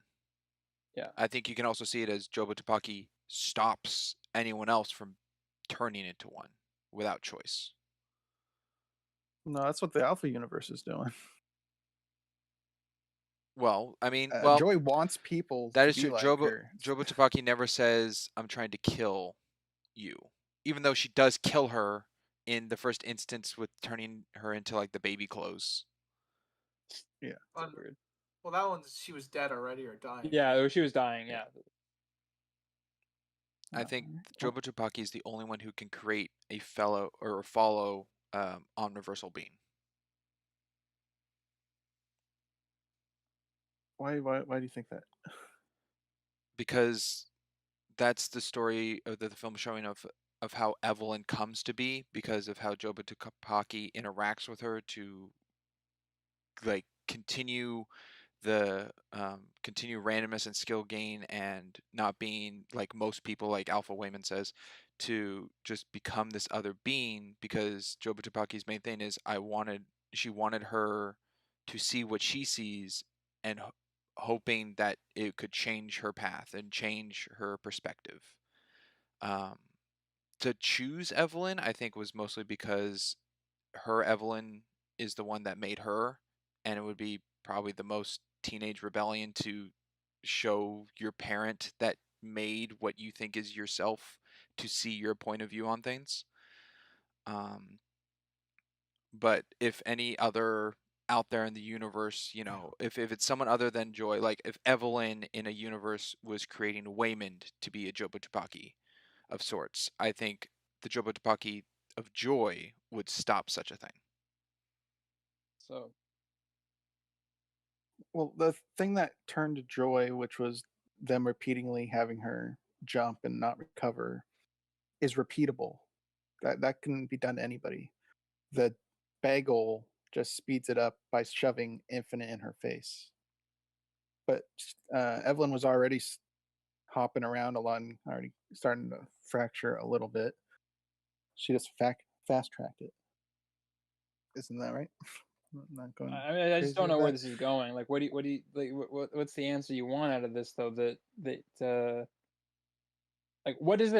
yeah. I think you can also see it as Jobu Tupaki stops anyone else from turning into one without choice. No, that's what the Alpha universe is doing. Well, I mean, well, Joy wants people that to is be true. like Jobu her. Tupaki never says, "I'm trying to kill you," even though she does kill her in the first instance with turning her into like the baby clothes. Yeah. Un- Weird. well, that one she was dead already or dying. Yeah, she was dying. Yeah. I think Well, Jobu Tupaki is the only one who can create a fellow or follow omniversal being. why do you think that? Because that's the story of the film showing of how Evelyn comes to be because of how Jobu Tupaki interacts with her to like continue the continue randomness and skill gain and not being like most people like Alpha Wayman says to just become this other being because Jobu Tupaki's main thing is she wanted her to see what she sees and hoping that it could change her path and change her perspective. Um, to choose Evelyn, I think was mostly because her Evelyn is the one that made her, and it would be probably the most teenage rebellion to show your parent that made what you think is yourself to see your point of view on things. Um, but if any other out there in the universe, if it's someone other than Joy, like if Evelyn in a universe was creating Waymond to be a Jobu Tupaki of sorts, I think the Jobu Tupaki of Joy would stop such a thing. So Well, the thing that turned Joy, which was them repeatedly having her jump and not recover, is repeatable. That can be done to anybody. The bagel just speeds it up by shoving infinite in her face. But Evelyn was already hopping around a lot and already starting to fracture a little bit. She just fast tracked it. Isn't that right? Not going I mean, I just crazy don't with know where that. this is going. Like, what do you like? What's the answer you want out of this though? Like, what does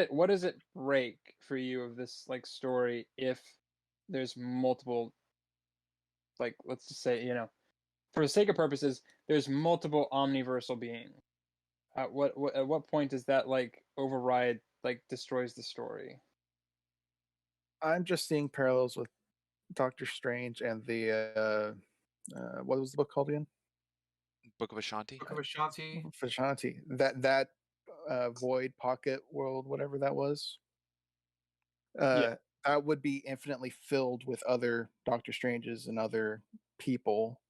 it break for you of this like story if there's multiple, like, let's just say, for the sake of purposes, there's multiple omniversal beings. At what point does that like override, like destroys the story? I'm just seeing parallels with Doctor Strange and the what was the book called again? Book of Ashanti. Book of Ashanti. Vishanti. That void pocket world, whatever that was. Yeah, That would be infinitely filled with other Doctor Stranges and other people.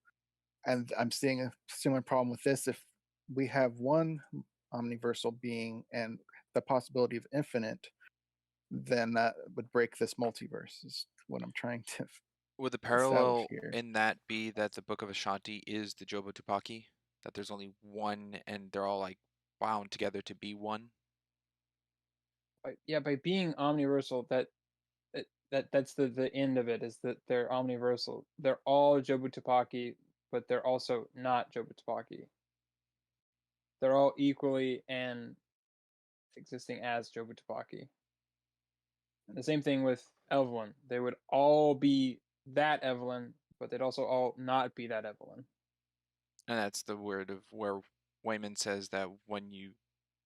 And I'm seeing a similar problem with this. If we have one omniversal being and the possibility of infinite, then that would break this multiverse, is what I'm trying to Would the establish parallel here. in that be that the Book of Ashanti is the Jobu Tupaki? That there's only one and they're all like bound together to be one? by being omniversal, that's the end of it, is that they're omniversal. They're all Jobu Tupaki, but they're also not Jobu Tupaki. They're all equally and existing as Jobu Tupaki. The same thing with Evelyn. They would all be that Evelyn, but they'd also all not be that Evelyn. And that's the word of where Wayman says that when you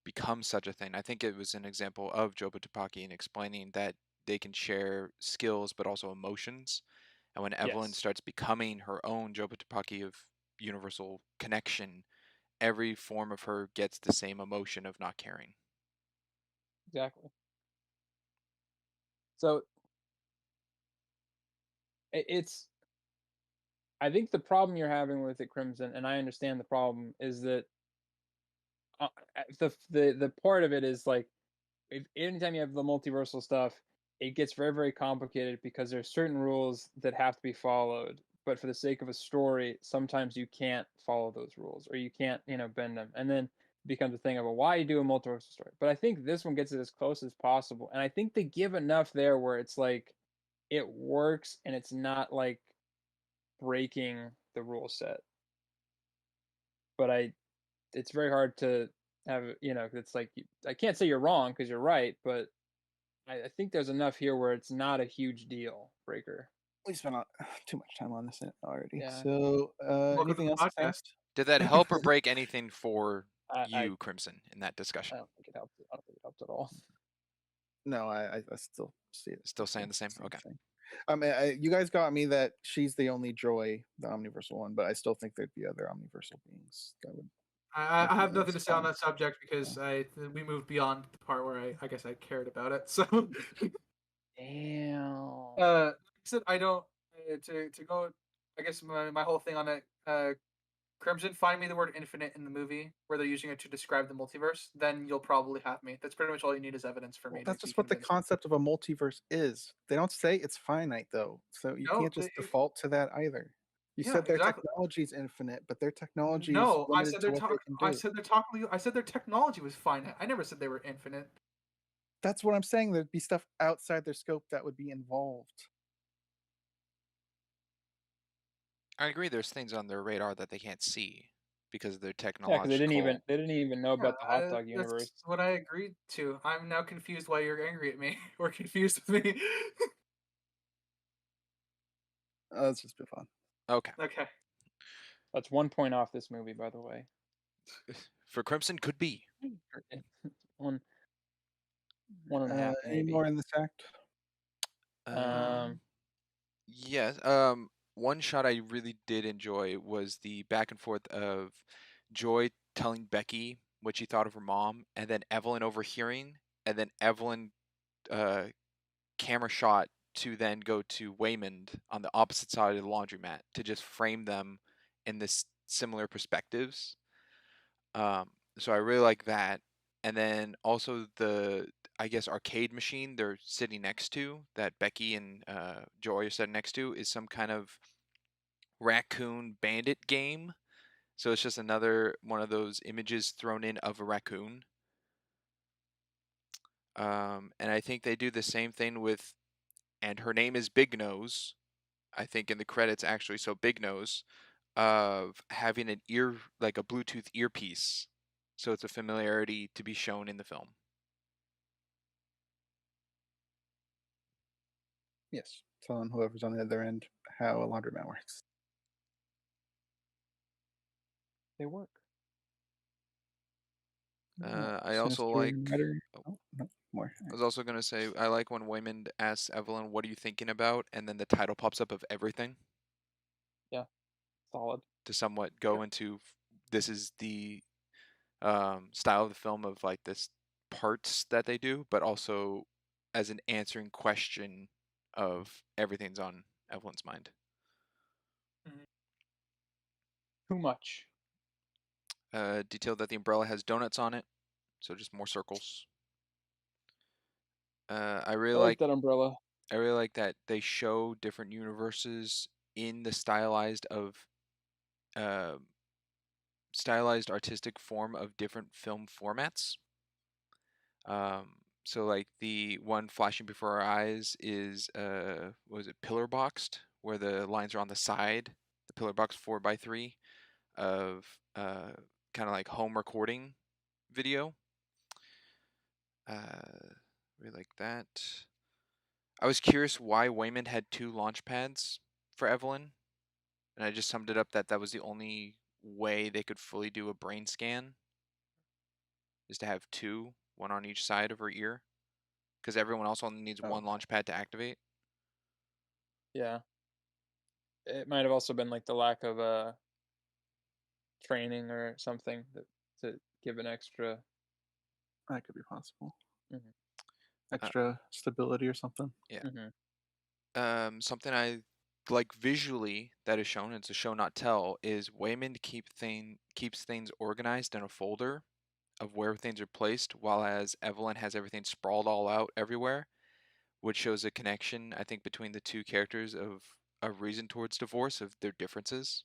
become such a thing, I think it was an example of Jobu Tupaki in explaining that they can share skills but also emotions. And when Evelyn Yes, starts becoming her own Jobu Tupaki of universal connection, every form of her gets the same emotion of not caring. exactly. So it's. I think the problem you're having with it, Crimson, and I understand the problem, is that uh, the part of it is like, if anytime you have the multiversal stuff, it gets very, very complicated because there's certain rules that have to be followed. But for the sake of a story, sometimes you can't follow those rules, or you can't, bend them, and then it becomes a thing of, well, why you do a multiversal story? But I think this one gets it as close as possible, and I think they give enough there where it's like it works, and it's not like breaking the rule set, but it's very hard to have, it's like I can't say you're wrong because you're right, but I think there's enough here where it's not a huge deal breaker. We spent too much time on this already. Yeah, So, Welcome to anything the else to say? podcast. Did that help or break anything for I you, Crimson, in that I discussion? don't think it helped. I don't think it helped at all. No, I still see it. Still saying the same? Okay. Thing. I mean, you guys got me that she's the only joy, the omniversal one, but I still think there'd be other omniversal beings that would. I have Definitely nothing to say on fun. that subject because we moved beyond the part where I guess I cared about it. So Damn. like I said, I don't to go. I guess my whole thing on it. Crimson, find me the word infinite in the movie where they're using it to describe the multiverse. Then you'll probably have me. That's pretty much all you need as evidence for Well, me to that's be just what the convinced. concept of a multiverse is. They don't say it's finite though, so you No, can't just default to that either. You yeah, said their exactly. technology is infinite, but their technology is No, I limited said to what they can do. I said their technology was finite. I never said they were infinite. That's what I'm saying. There'd be stuff outside their scope that would be involved. I agree. There's things on their radar that they can't see because of their Yeah, because they technological. didn't even know Yeah, about the hot dog that's universe. what I agreed to. I'm now confused why you're angry at me or confused with me. That's just been fun. Okay. Okay. That's 1 point off this movie, by the way. For Crimson, could be. One and a half, Any maybe. more in this act? Yes. One shot I really did enjoy was the back and forth of Joy telling Becky what she thought of her mom, and then Evelyn overhearing, and then Evelyn camera shot to then go to Waymond on the opposite side of the laundromat to just frame them in this similar perspectives. So I really like that. And then also the, I guess, arcade machine they're sitting next to, that Becky and Joy are sitting next to, is some kind of raccoon bandit game. So it's just another one of those images thrown in of a raccoon. And I think they do the same thing with, and her name is Big Nose, I think in the credits actually, so Big Nose, of having an ear, like a Bluetooth earpiece. So it's a familiarity to be shown in the film. Yes, telling whoever's on the other end how a laundromat works. They work. I also Sinister like. Rider. Oh, No, more. I was also gonna say I like when Waymond asks Evelyn, "What are you thinking about?" and then the title pops up of everything Yeah, solid. to somewhat go into. This is the style of the film of like this parts that they do, but also as an answering question of everything's on Evelyn's mind. Too much. Detail that the umbrella has donuts on it, so just more circles. I really I like that umbrella. I really like that they show different universes in the uh, stylized artistic form of different film formats. So like the one flashing before our eyes is what was it, pillar boxed, where the lines are on the side, the pillar box 4x3 of kind of like home recording video. Really like that. I was curious why Waymond had two launch pads for Evelyn, and I just summed it up that that was the only way they could fully do a brain scan, is to have two, one on each side of her ear, because everyone else only needs one launch pad to activate. Yeah. It might have also been like the lack of training or something to give an extra. That could be possible. Mhm. Extra stability or something. Yeah. Mm-hmm. Something I like visually that is shown, it's a show not tell, is Waymond keeps things organized in a folder of where things are placed, while as Evelyn has everything sprawled all out everywhere, which shows a connection, I think, between the two characters of a reason towards divorce, of their differences.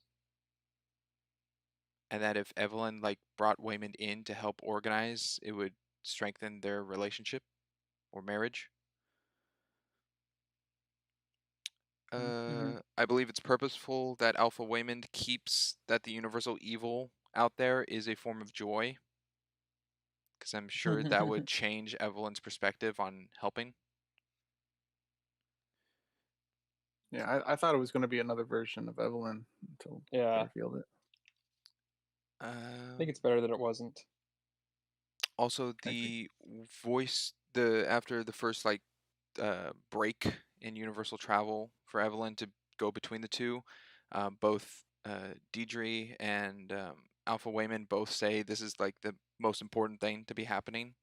And that if Evelyn like brought Waymond in to help organize, it would strengthen their relationship or marriage. I believe it's purposeful that Alpha Waymond keeps that the universal evil out there is a form of joy, because I'm sure that would change Evelyn's perspective on helping. Yeah, I thought it was going to be another version of Evelyn until they Yeah, revealed it. I think it's better that it wasn't. Also, I agree. the voice, the after the first like break in universal travel for Evelyn to go between the two, both Deidre and Alpha Wayman both say this is like the most important thing to be happening.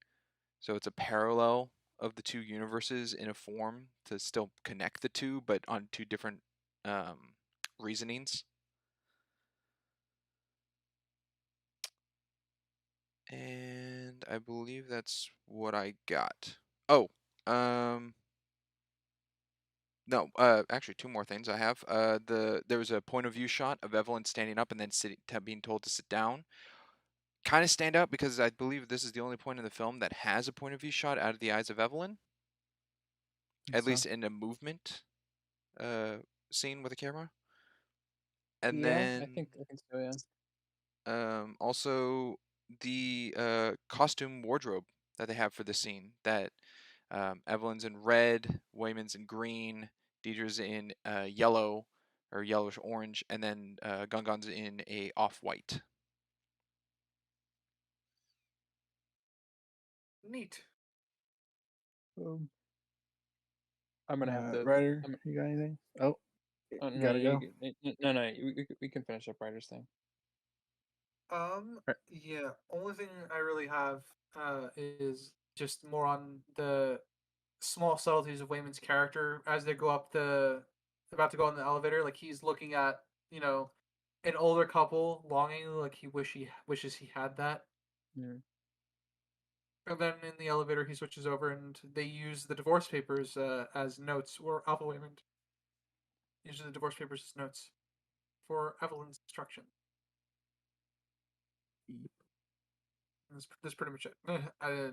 So it's a parallel of the two universes in a form to still connect the two, but on two different reasonings. And I believe that's what I got. Oh, no, actually, two more things I have. There was a point of view shot of Evelyn standing up and then being told to sit down. Kind of stand out because I believe this is the only point in the film that has a point of view shot out of the eyes of Evelyn, at So, least in a movement scene with a camera. And Yeah, I then think so. Yeah. also the costume wardrobe that they have for the scene. That Evelyn's in red, Wayman's in green, Deidre's in yellow or yellowish orange, and then Gungan's in a off-white. Neat. um, I'm gonna have to. Ryder, I'm, you got anything? Oh, oh, you no, gotta go. no. We can finish up Ryder's thing. Right. Yeah. Only thing I really have is just more on the small subtleties of Wayman's character as they go up about to go in the elevator. Like he's looking at an older couple longing, like he wishes he had that. Mm. And then in the elevator, he switches over and they use the divorce papers as notes, or Alpha Waymond uses the divorce papers as notes for Evelyn's instruction. That's pretty much it. I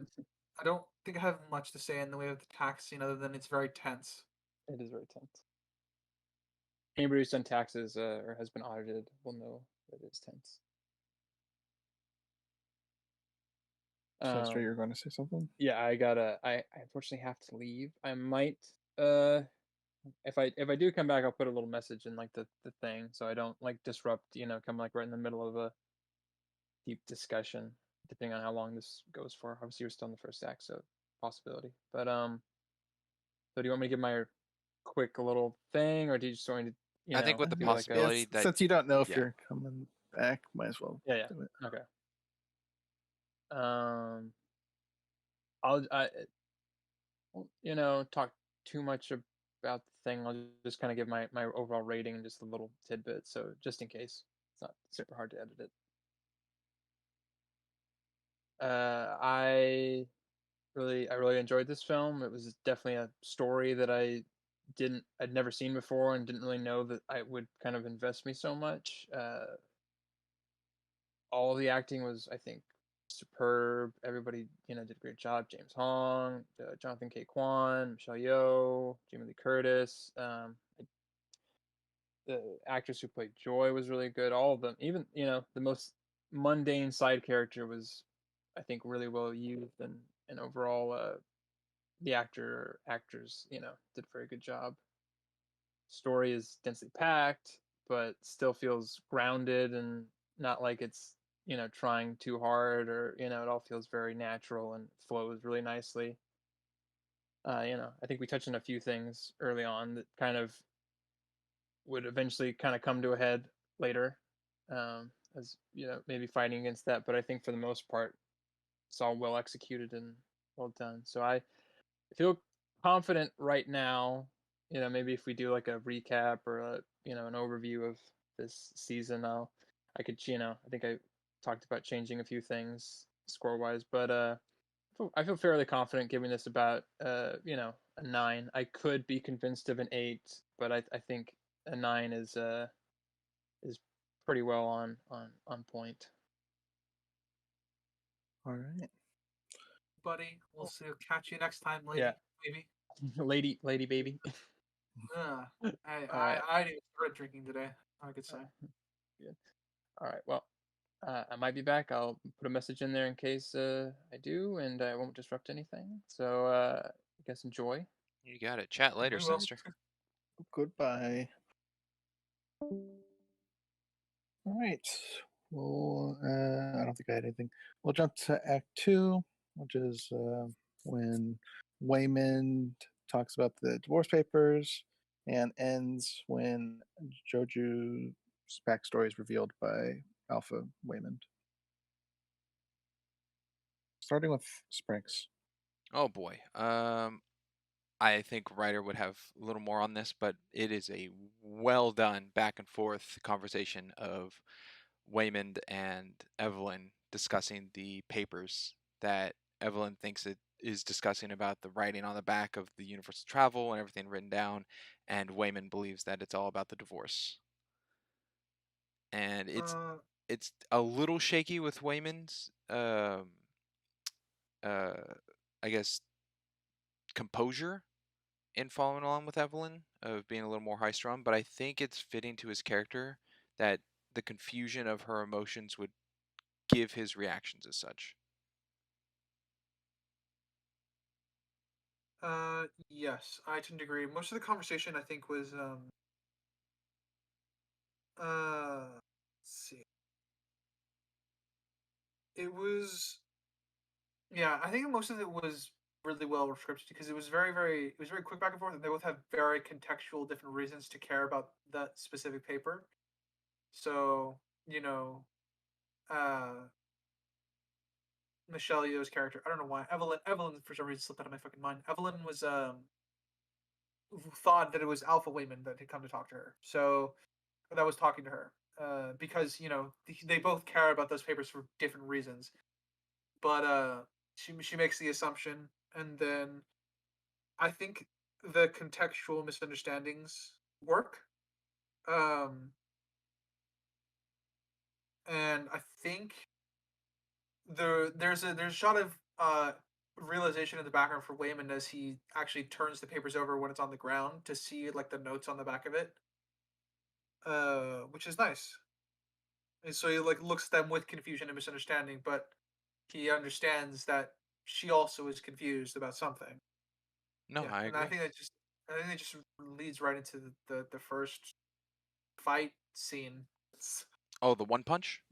don't think I have much to say in the way of the tax scene other than it's very tense. It is very tense. Anybody who's done taxes or has been audited will know that it's tense. So that's right. You're going to say something. Yeah, I unfortunately have to leave. I might if I do come back, I'll put a little message in like the thing so I don't like disrupt, come like right in the middle of a deep discussion, depending on how long this goes for. Obviously, we're still in the first act, so possibility. But so do you want me to give my quick little thing, or do you just want me to, I think with the do like a possibility that Since you don't know if yeah, you're coming back, might as well yeah do it. okay. Um, I won't, talk too much about the thing. I'll just kind of give my overall rating and just a little tidbit, so just in case it's not super hard to edit it. I really enjoyed this film. It was definitely a story that I'd never seen before and didn't really know that I would kind of invest me so much. All the acting was, I think, superb. Everybody, did a great job. James Hong, Jonathan K. Kwan, Michelle Yeoh, Jamie Lee Curtis. The actress who played Joy was really good. All of them, even the most mundane side character was, I think, really well used, and overall, the actors, did a very good job. Story is densely packed, but still feels grounded and not like it's trying too hard, or it all feels very natural and flows really nicely. I think we touched on a few things early on that kind of would eventually kind of come to a head later, as maybe fighting against that. But I think for the most part, it's all well executed and well done. So I feel confident right now. Maybe if we do like a recap or an overview of this season, I could I think I talked about changing a few things score wise, but I feel fairly confident giving this about a 9. I could be convinced of an 8, but I think a 9 is pretty well on point. All right. Buddy, we'll see. Catch you next time, lady. Yeah, Maybe. lady baby. All right. I didn't even start drinking today. I could say. Good. All right. Well, I might be back. I'll put a message in there in case I do, and I won't disrupt anything. So I guess enjoy. You got it. Chat later, We will. Sinister. Goodbye. All right. Well, I don't think I had anything. We'll jump to Act Two, which is when Waymond talks about the divorce papers, and ends when Joju's backstory is revealed by Alpha Waymond. Starting with Sprinks. Oh boy. I think Ryder would have a little more on this, but it is a well done back and forth conversation of Waymond and Evelyn discussing the papers that Evelyn thinks it is discussing about the writing on the back of the universal travel and everything written down, and Waymond believes that it's all about the divorce. And it's a little shaky with Waymond's I guess composure in following along with Evelyn of being a little more high strung, but I think it's fitting to his character that the confusion of her emotions would give his reactions as such. Yes, I tend to agree. Most of the conversation I think was let's see. It was yeah, I think most of it was really well scripted because it was it was very quick back and forth, and they both have very contextual different reasons to care about that specific paper. So, you know, uh Michelle Yeoh's character, I don't know why. Evelyn for some reason slipped out of my fucking mind. Evelyn was thought that it was Alpha Wayman that had come to talk to her. So that was talking to her. Because, they both care about those papers for different reasons. But she makes the assumption, and then I think the contextual misunderstandings work. Um, and I think there's a shot of realization in the background for Wayman as he actually turns the papers over when it's on the ground to see like the notes on the back of it, which is nice. And so he like looks at them with confusion and misunderstanding, but he understands that she also is confused about something. No, Yeah, I and agree. I think it just leads right into the first fight scene. Oh, the one punch?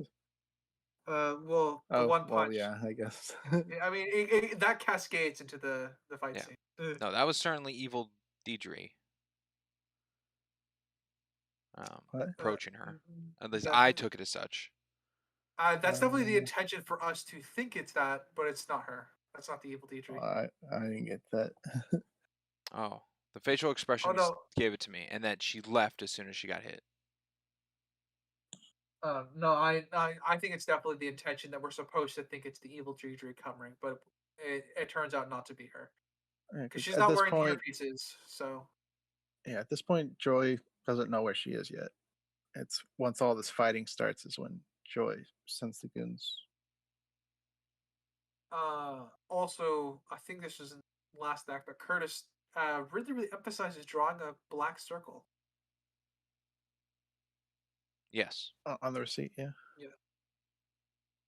Well, the Oh, one well, punch. yeah, I guess. I mean, that cascades into the fight Yeah. scene. No, that was certainly evil Deidre What? approaching her. At least That I took it as such. that's definitely the Uh, intention for us to think it's that, but it's not her. That's not the evil Deidre. I didn't get that. Oh, the facial Oh expressions no, gave it to me, and that she left as soon as she got hit. no, I think it's definitely the intention that we're supposed to think it's the evil Deidre coming, but it turns out not to be her Yeah, because 'cause she's at not this wearing the point, earpieces. So yeah, at this point, Joy doesn't know where she is yet. It's once all this fighting starts is when Joy sends the goons. also, I think this was in last act, but Curtis really emphasizes drawing a black circle. Yes. On the receipt, yeah. Yeah,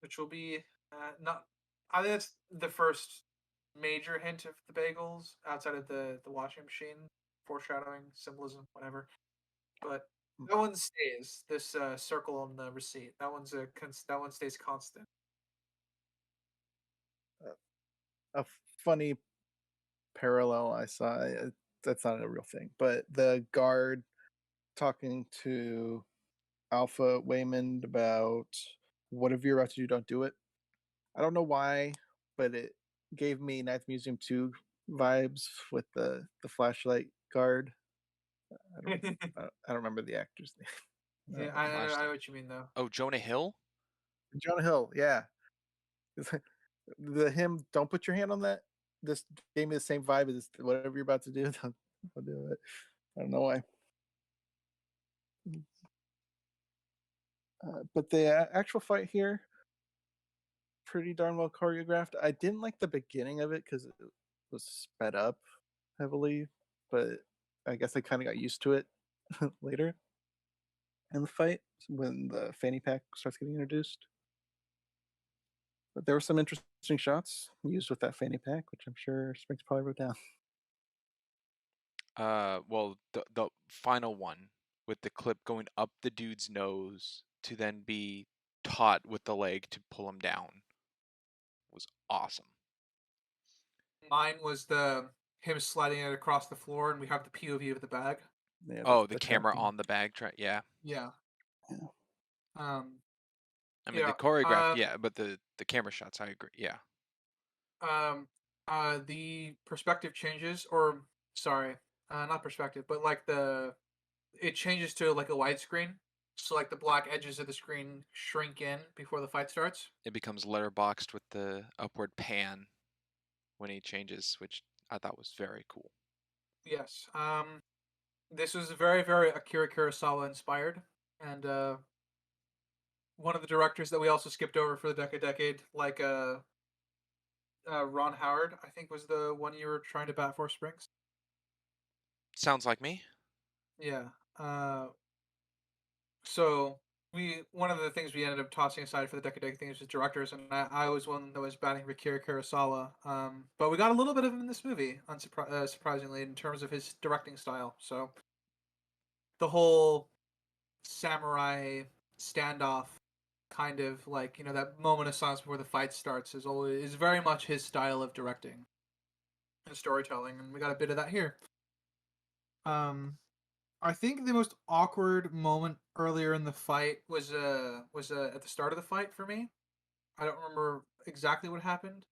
which will be not. I think that's the first major hint of the bagels outside of the washing machine, foreshadowing, symbolism, whatever. But that one stays. This circle on the receipt. That one stays constant. A funny parallel I saw. That's not a real thing, but the guard talking to Alpha Waymond about whatever you're about to do, don't do it. I don't know why, but it gave me Ninth Museum 2 vibes with the flashlight guard. I don't remember the actor's name. Yeah, I know Flashlight. what you mean though. Oh, Jonah Hill? Jonah Hill, yeah. The him, don't put your hand on that. This gave me the same vibe as whatever you're about to do. Don't do it. I don't know why. But the actual fight here, pretty darn well choreographed. I didn't like the beginning of it because it was sped up heavily, but I guess they kind of got used to it later in the fight when the fanny pack starts getting introduced. But there were some interesting shots used with that fanny pack, which I'm sure Springs probably wrote down. Well, the final one with the clip going up the dude's nose to then be taught with the leg to pull him down was awesome. Mine was him sliding it across the floor, and we have the POV of the bag. Yeah, Oh, the camera tracking. on the bag track, yeah. Yeah. Yeah. I mean, Yeah. the choreograph, yeah, but the camera shots, I agree, yeah. The perspective changes, or sorry, not perspective, but like it changes to like a widescreen. So like the black edges of the screen shrink in before the fight starts. It becomes letterboxed with the upward pan when he changes, which I thought was very cool. Yes. This was very, very Akira Kurosawa inspired, and one of the directors that we also skipped over for the decade, like Ron Howard, I think was the one you were trying to bat for, Springs. Sounds like me. Yeah. So one of the things we ended up tossing aside for the decade things was directors, and I was one that was batting for Akira Kurosawa. But we got a little bit of him in this movie, surprisingly, in terms of his directing style. So the whole samurai standoff kind of like that moment of silence before the fight starts is very much his style of directing and storytelling, and we got a bit of that here. I think the most awkward moment earlier in the fight was at the start of the fight for me. I don't remember exactly what happened,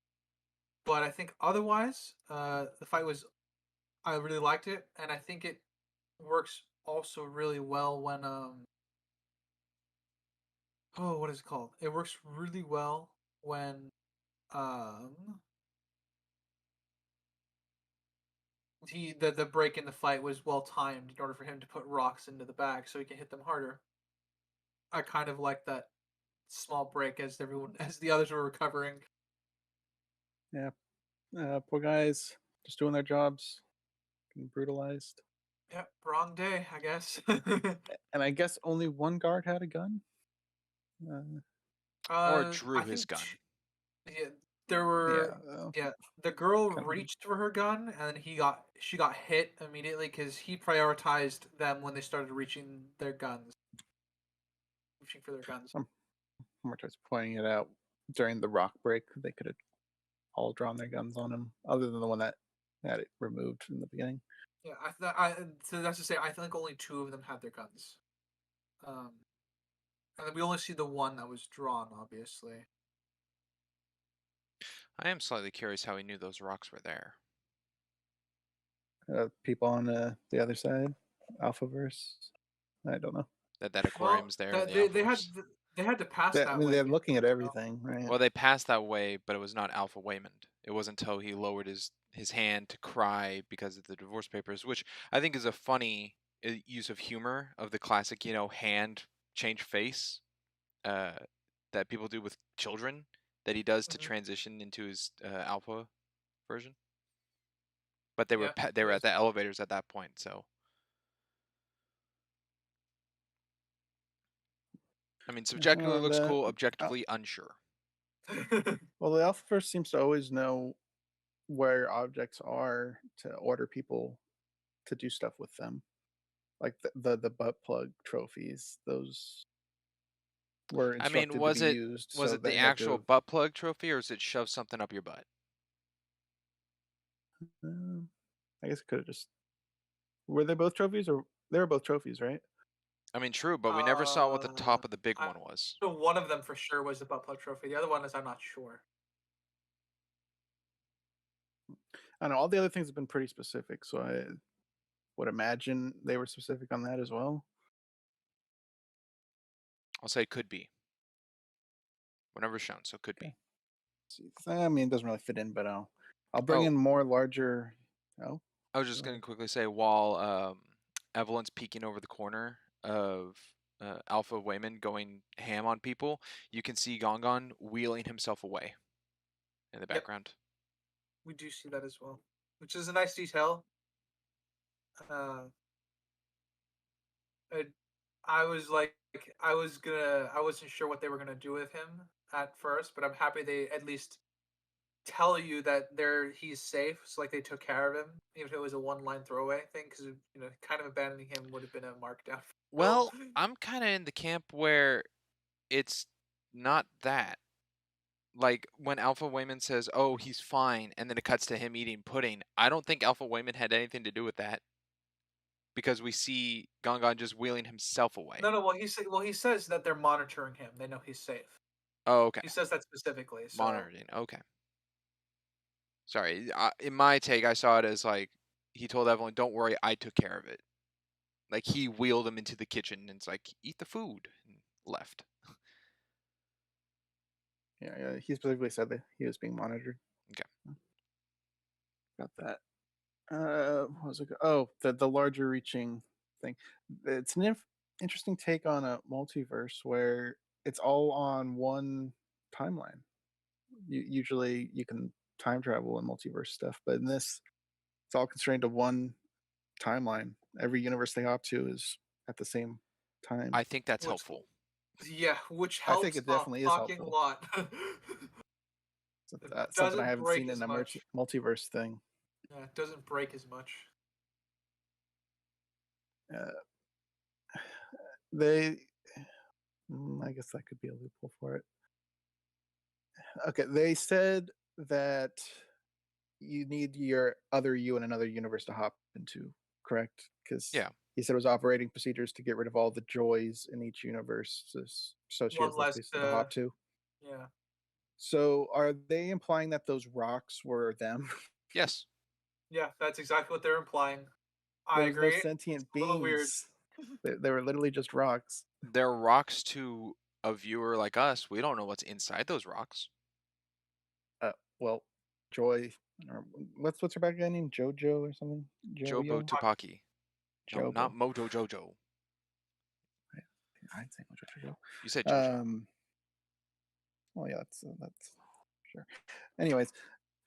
but I think otherwise the fight was, I really liked it, and I think it works also really well when what is it called? It works really well when um the break in the fight was well timed in order for him to put rocks into the bag so he can hit them harder. I kind of like that small break as as the others were recovering. Yeah. Poor guys just doing their jobs, getting brutalized. Yep, wrong day, I guess. And I guess only one guard had a gun. Or drew I his think gun. yeah, there were Yeah. yeah. The girl Kind of. reached for her gun, and she got hit immediately because he prioritized them when they started reaching for their guns. More just pointing it out during the rock break. They could have all drawn their guns on him, other than the one that had it removed in the beginning. Yeah, so that's to say, I think only two of them had their guns. And then we only see the one that was drawn, obviously. I am slightly curious how he knew those rocks were there. People on the other side, Alphaverse. I don't know. That aquarium's there in the they had to pass I that mean, way. they're looking at everything, right? Well, they passed that way, but it was not Alpha Waymond. It wasn't until he lowered his hand to cry because of the divorce papers, which I think is a funny use of humor of the classic, hand change face that people do with children that he does to transition into his Alpha version. But they were at the elevators at that point, so. I mean, subjectively looks cool, objectively unsure. Well, the Alphaverse seems to always know where objects are to order people to do stuff with them, like the butt plug trophies. Those were instructed to be used. Was it the actual butt plug trophy, or is it shove something up your butt? I guess it could have just. Were they both trophies, or they were both trophies, right? I mean, true, but we never saw what the top of the big one was. So one of them for sure was the butt plug trophy. The other one is I'm not sure. I know all the other things have been pretty specific, so I would imagine they were specific on that as well. I'll say could be. Whenever shown, so could be. I mean, it doesn't really fit in, but I'll bring in more larger. Oh, I was just going to quickly say, while Evelyn's peeking over the corner of Alpha Waymond going ham on people, you can see Gongon wheeling himself away in the background. We do see that as well, which is a nice detail. Uh, it, I was like, I wasn't sure what they were gonna do with him at first, but I'm happy they at least tell you that he's safe. So like they took care of him, even if it was a one-line throwaway thing, because kind of abandoning him would have been a markdown film. Well, I'm kind of in the camp where it's not that. Like when Alpha Wayman says, "Oh, he's fine," and then it cuts to him eating pudding. I don't think Alpha Wayman had anything to do with that because we see Gongon just wheeling himself away. No, no. He says that they're monitoring him. They know he's safe. Oh, okay. He says that specifically. So Monitoring. Okay. Sorry. In my take, I saw it as like he told Evelyn, "Don't worry, I took care of it." Like he wheeled him into the kitchen and it's like, "Eat the food," and left. Yeah, he specifically said that he was being monitored. Okay. Got that. What was it? Oh, the larger reaching thing. It's an interesting take on a multiverse where it's all on one timeline. Usually you can time travel in multiverse stuff, but in this, it's all constrained to one timeline. Every universe they hop to is at the same time. I think that's which helpful. which I think helps it definitely a is fucking helpful. lot. So It that's something I doesn't haven't break seen as in a much. multiverse thing. Yeah, it doesn't break as much. Uh, they, I guess that could be a loophole for it. Okay, they said that you need your other you in another universe to hop into, correct? Because Yeah. he said it was operating procedures to get rid of all the joys in each universe One associated with less. this to hop to. Yeah. So are they implying that those rocks were them? Yes. Yeah, that's exactly what they're implying. I There was no agree. sentient A little weird. beings. They were literally just rocks. They're rocks to a viewer like us. We don't know what's inside those rocks. Well, Joy, or what's her back guy name? Jojo or something? Jobo Jojo? Tupaki. No, not Jobo. Mojo Jojo. I'd say Jojo. You said Jojo. Well, yeah, that's sure. Anyways,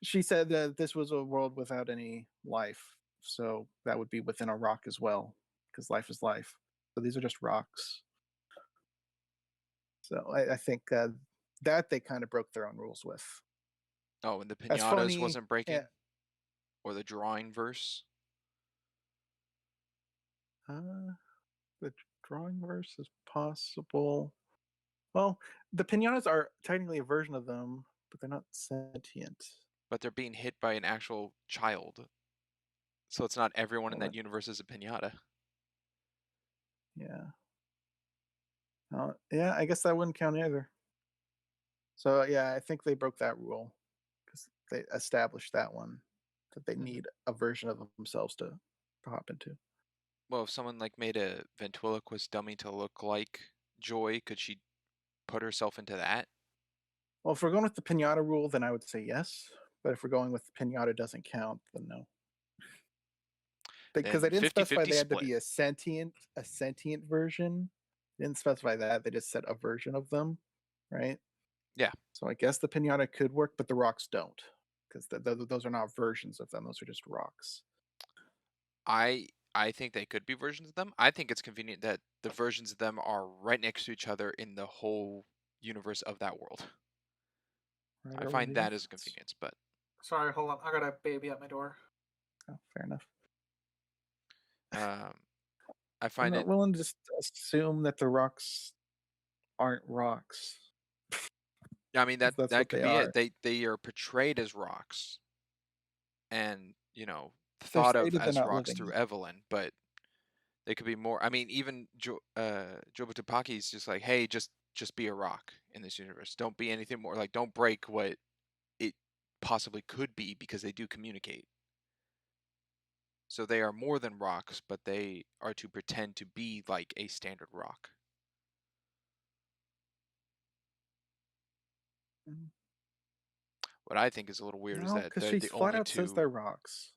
she said that this was a world without any life, so that would be within a rock as well, because life is life. So these are just rocks. So I think that they kind of broke their own rules with. Oh, and the That's pinatas funny. wasn't breaking? Yeah. Or the drawing verse? The drawing verse is possible. Well, the pinatas are technically a version of them, but they're not sentient. But they're being hit by an actual child. So it's not everyone in Well, that universe is a pinata. Yeah. Yeah, I guess that wouldn't count either. So yeah, I think they broke that rule because they established that one that they need a version of themselves to hop into. Well, if someone like made a ventriloquist dummy to look like Joy, could she put herself into that? Well, if we're going with the pinata rule, then I would say yes. But if we're going with pinata doesn't count, then no. Because they Then didn't specify 50-50 they had to split. be a sentient version. They didn't specify that. They just said a version of them, right? Yeah. So I guess the pinata could work, but the rocks don't, because those are not versions of them. Those are just rocks. I think they could be versions of them. I think it's convenient that the versions of them are right next to each other in the whole universe of that world. Right, I find that as a convenience, but Sorry, hold on. I got a baby at my door. oh, fair enough. I find I'm it not willing to just assume that the rocks aren't rocks. I mean That's that what could they be are. it. They are portrayed as rocks and, They're thought of stated they're as not rocks living. through Evelyn, but they could be more. I mean, even Jobo Tupaki is just like, hey, just be a rock in this universe. Don't be anything more. Like, don't break what it possibly could be because they do communicate. So they are more than rocks, but they are to pretend to be like a standard rock. Mm. What I think is a little weird is No, that because they're she the flat only out says two. they're rocks.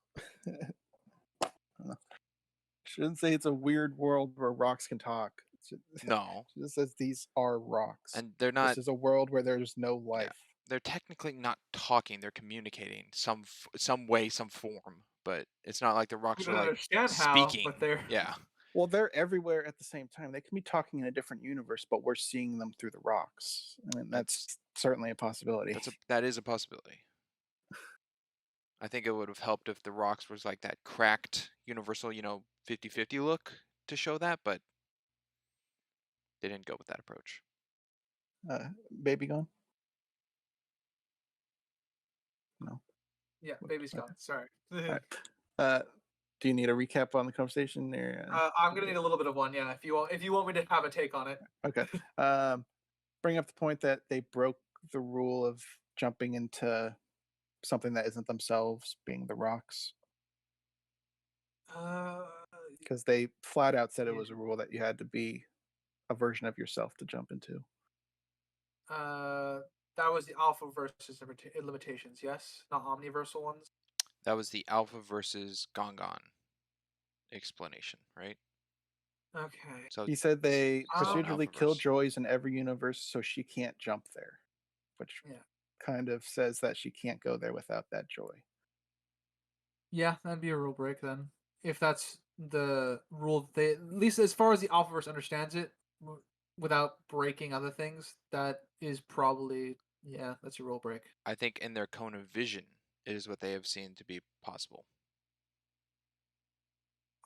Shouldn't say it's a weird world where rocks can talk. No, She just says these are rocks. and they're not. This is a world where there's no Yeah, life. they're technically not talking. They're communicating some way, some form. but it's not like the We rocks are don't like understand how, speaking. but they're Yeah, Well, they're everywhere at the same time. They can be talking in a different universe, but we're seeing them through the rocks. I mean, that's that's certainly a possibility. that is a possibility. I think it would have helped if the rocks was like that cracked universal, 50-50 look to show that, but they didn't go with that approach. Baby gone? No. yeah, baby's Okay. gone. Sorry. All right. Do you need a recap on the conversation? Or, I'm gonna need a little bit of one. Yeah, if you want me to have a take on it. okay. Bring up the point that they broke the rule of jumping into something that isn't themselves, being the rocks, Uh, because they flat out said it yeah. was a rule that you had to be a version of yourself to jump into. That was the alpha versus limitations. Yes, not omniversal ones. That was the Alpha versus Gongon explanation, right? Okay. So He said they So procedurally kill Alphaverse. Joyce in every universe, so she can't jump there, which Yeah. kind of says that she can't go there without that joy. Yeah, that'd be a rule break then. If that's the rule, they at least as far as the Alphaverse understands it, without breaking other things, that is probably that's a rule break. I think in their cone of vision, it is what they have seen to be possible.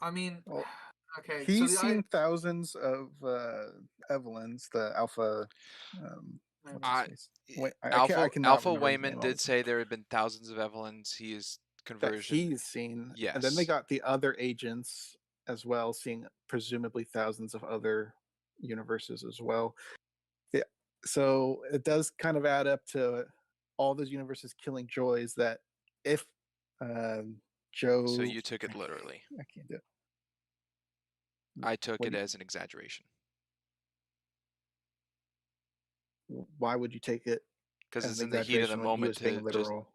I mean, Well, okay, so he's seen thousands of Evelyns, the Alpha. What's his I face? Wait, Alpha I cannot Alpha remember his name Wayman all did the say there had been thousands of Evelyns. He is that conversion. he's seen. Yes. And then they got the other agents as well, seeing presumably thousands of other universes as well. Yeah. So it does kind of add up to all those universes killing Joys that if Joe. So you took it literally. I can't do it. I took What it do you- as an exaggeration Why would you take it because as it's an in the heat of the exaggeration when he moment was being to just. literal?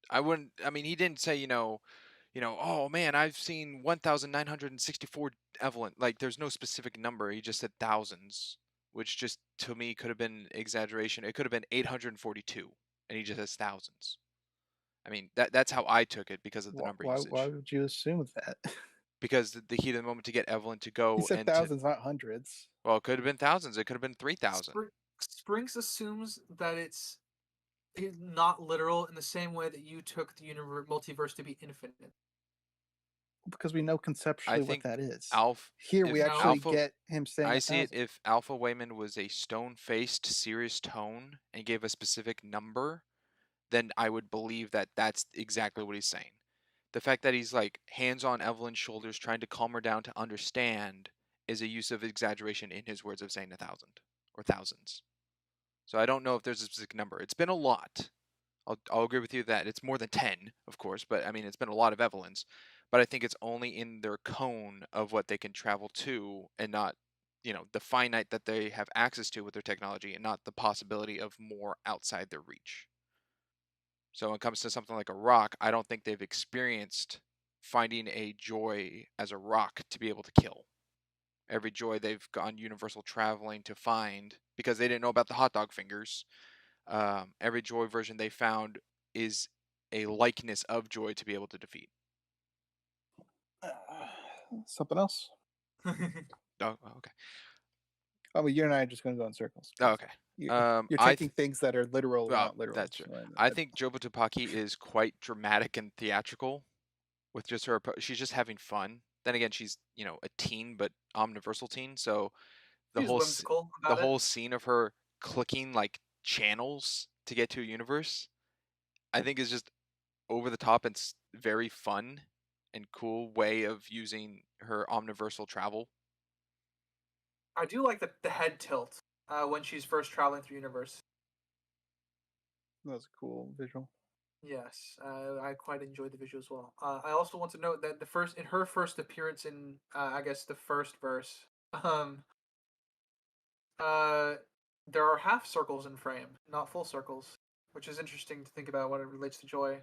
I wouldn't. I mean, he didn't say, oh man, I've seen 1,964 Evelyn. Like, there's no specific number. He just said thousands, which just to me could have been exaggeration. It could have been 842, and he just says thousands. I mean, that's how I took it because of the number Why usage. would you assume that? Because the heat of the moment to get Evelyn to He go said and to. thousands, not hundreds. Well, it could have been thousands. It could have been 3,000. Springs assumes that it's not literal in the same way that you took the multiverse to be infinite. Because we know conceptually what think that is. Here if we actually Alpha, get him saying I a see it thousand. if Alpha Wayman was a stone-faced, serious tone and gave a specific number, then I would believe that that's exactly what he's saying. The fact that he's like hands on Evelyn's shoulders trying to calm her down to understand is a use of exaggeration in his words of saying 1,000 or thousands. So I don't know if there's a specific number. It's been a lot. I'll agree with you that it's more than 10, of course, but I mean, it's been a lot of Evelyns. But I think it's only in their cone of what they can travel to and not, the finite that they have access to with their technology and not the possibility of more outside their reach. So when it comes to something like a rock, I don't think they've experienced finding a joy as a rock to be able to kill. Every joy they've gone universal traveling to find because they didn't know about the hot dog fingers. Every joy version they found is a likeness of joy to be able to defeat. Something else? Oh, okay. Oh, well, you and I are just going to go in circles. Oh, okay. You're I taking things that are literal and well, not literal. that's true. So I think Jobu Tupaki is quite dramatic and theatrical with just her approach. She's just having fun. Then again, she's a teen, but omniversal teen. So the She's whole whimsical the about it. whole scene of her clicking like channels to get to a universe, I think is just over the top and very fun and cool way of using her omniversal travel. I do like the head tilt when she's first traveling through universe. that was a cool visual. Yes, I quite enjoyed the visual as well. I also want to note that in her first appearance in I guess the first verse, there are half circles in frame, not full circles, which is interesting to think about when it relates to joy.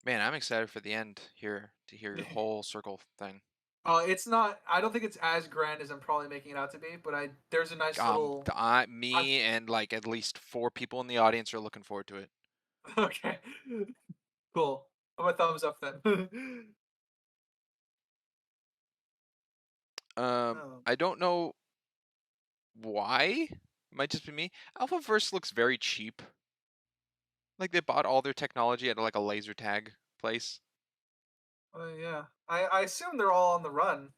Man, I'm excited for the end here to hear your whole circle thing. It's not. I don't think it's as grand as I'm probably making it out to be, but there's a nice little. Me and like at least 4 people in the audience are looking forward to it. Okay, cool. I'm a thumbs up then. Oh. I don't know why. It might just be me. Alphaverse looks very cheap. Like they bought all their technology at like a laser tag place. Yeah. I assume they're all on the run.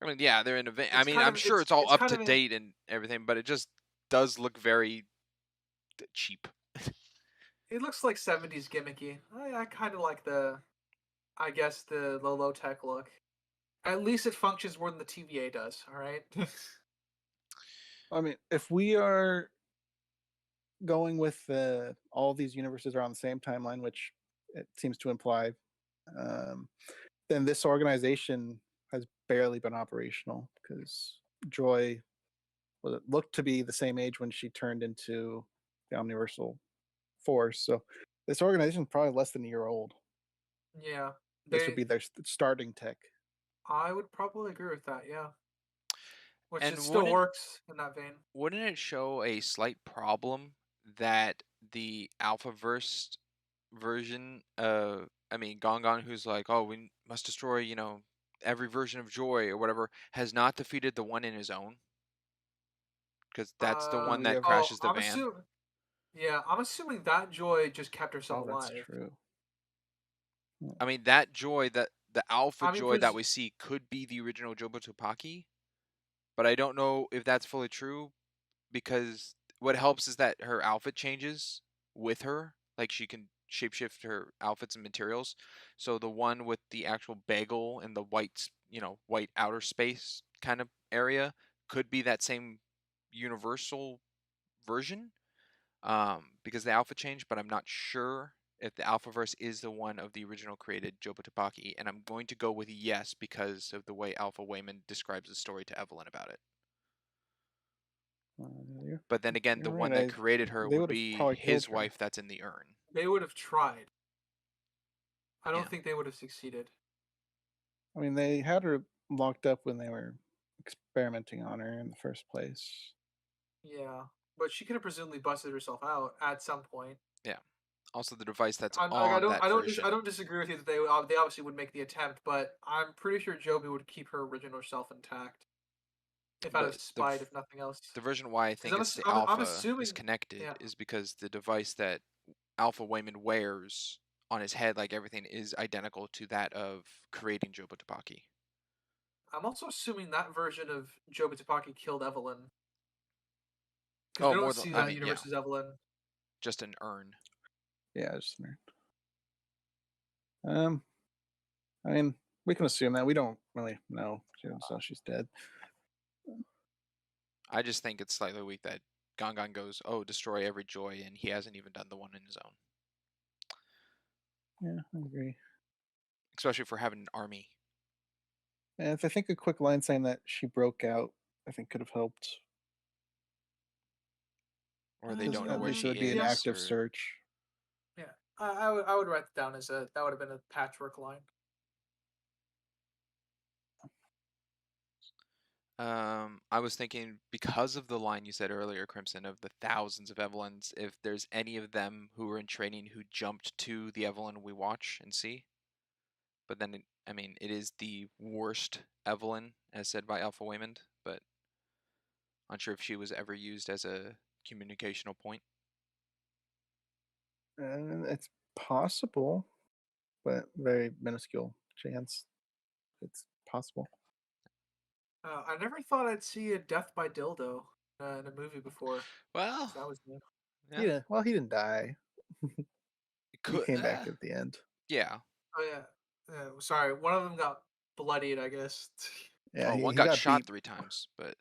I mean, yeah, they're in a. I It's mean, kind I'm of sure it's all it's up kind to of in, date and everything, but it just does look very cheap. it looks like 70s gimmicky. I kind of like the, I guess, the low tech look. At least it functions more than the TVA does. All right. I mean, if we are going with all these universes are on the same timeline, which it seems to imply, um, then this organization has barely been operational because Joy it looked to be the same age when she turned into the Omniversal Force. So this organization is probably less than a year old. Yeah. This would be their starting tech. I would probably agree with that. Yeah. Which it And still works in that vein. wouldn't it show a slight problem that the Alphaverse version I mean Gongon, who's like, oh, we must destroy, every version of Joy or whatever, has not defeated the one in his own? Because that's the one We that have. crashes the I'm van. assuming. Yeah, I'm assuming that Joy just kept herself That's alive. true. I mean, that Joy, that the Alpha I mean, Joy that we see could be the original Jobotopaki, but I don't know if that's fully true because what helps is that her outfit changes with her. Like she can shapeshift her outfits and materials. So the one with the actual bagel and the white, white outer space kind of area could be that same universal version. Because the alpha changed, but I'm not sure if the Alphaverse is the one of the original created Jobotopaki, and I'm going to go with yes because of the way Alpha Wayman describes the story to Evelyn about it. But then again, the one that created her would be his wife that's in the urn. They would have tried. I don't think they would have succeeded. I mean, they had her locked up when they were experimenting on her in the first place. Yeah, but she could have presumably busted herself out at some point. Yeah. Also, the device that's I on don't, that I don't, version. I don't disagree with you that they obviously would make the attempt, but I'm pretty sure Joby would keep her original self intact, if out of spite, if nothing else. The version why I think I'm it's the I'm Alpha assuming, is connected yeah. is because the device that Alpha Wayman wears on his head, like everything, is identical to that of creating Jobotopaki. I'm also assuming that version of Jobotopaki killed Evelyn. Because Oh, we don't more than see I that mean, universe as Evelyn. just an urn. Yeah, just an urn. I mean, we can assume that. We don't really know, so she's dead. I just think it's slightly weak that Gongon goes, oh, destroy every Joy, and he hasn't even done the one in his own. Yeah, I agree. Especially for having an army. And if I think a quick line saying that she broke out, I think could have helped. Or they don't know at where least she it would be an is. active search. Yeah, I would write it down as that would have been a patchwork line. I was thinking because of the line you said earlier, Crimson, of the thousands of Evelyns, if there's any of them who were in training who jumped to the Evelyn we watch and see. But then, I mean, it is the worst Evelyn, as said by Alpha Waymond, but unsure if she was ever used as a communicational point. It's possible, but very minuscule chance. It's possible. I never thought I'd see a death by dildo in a movie before. Well, so that was new. Yeah. Well, he didn't die. He came back at the end. Yeah. Oh yeah. Sorry, one of them got bloodied, I guess. Yeah, one he got got shot beat. 3 times, but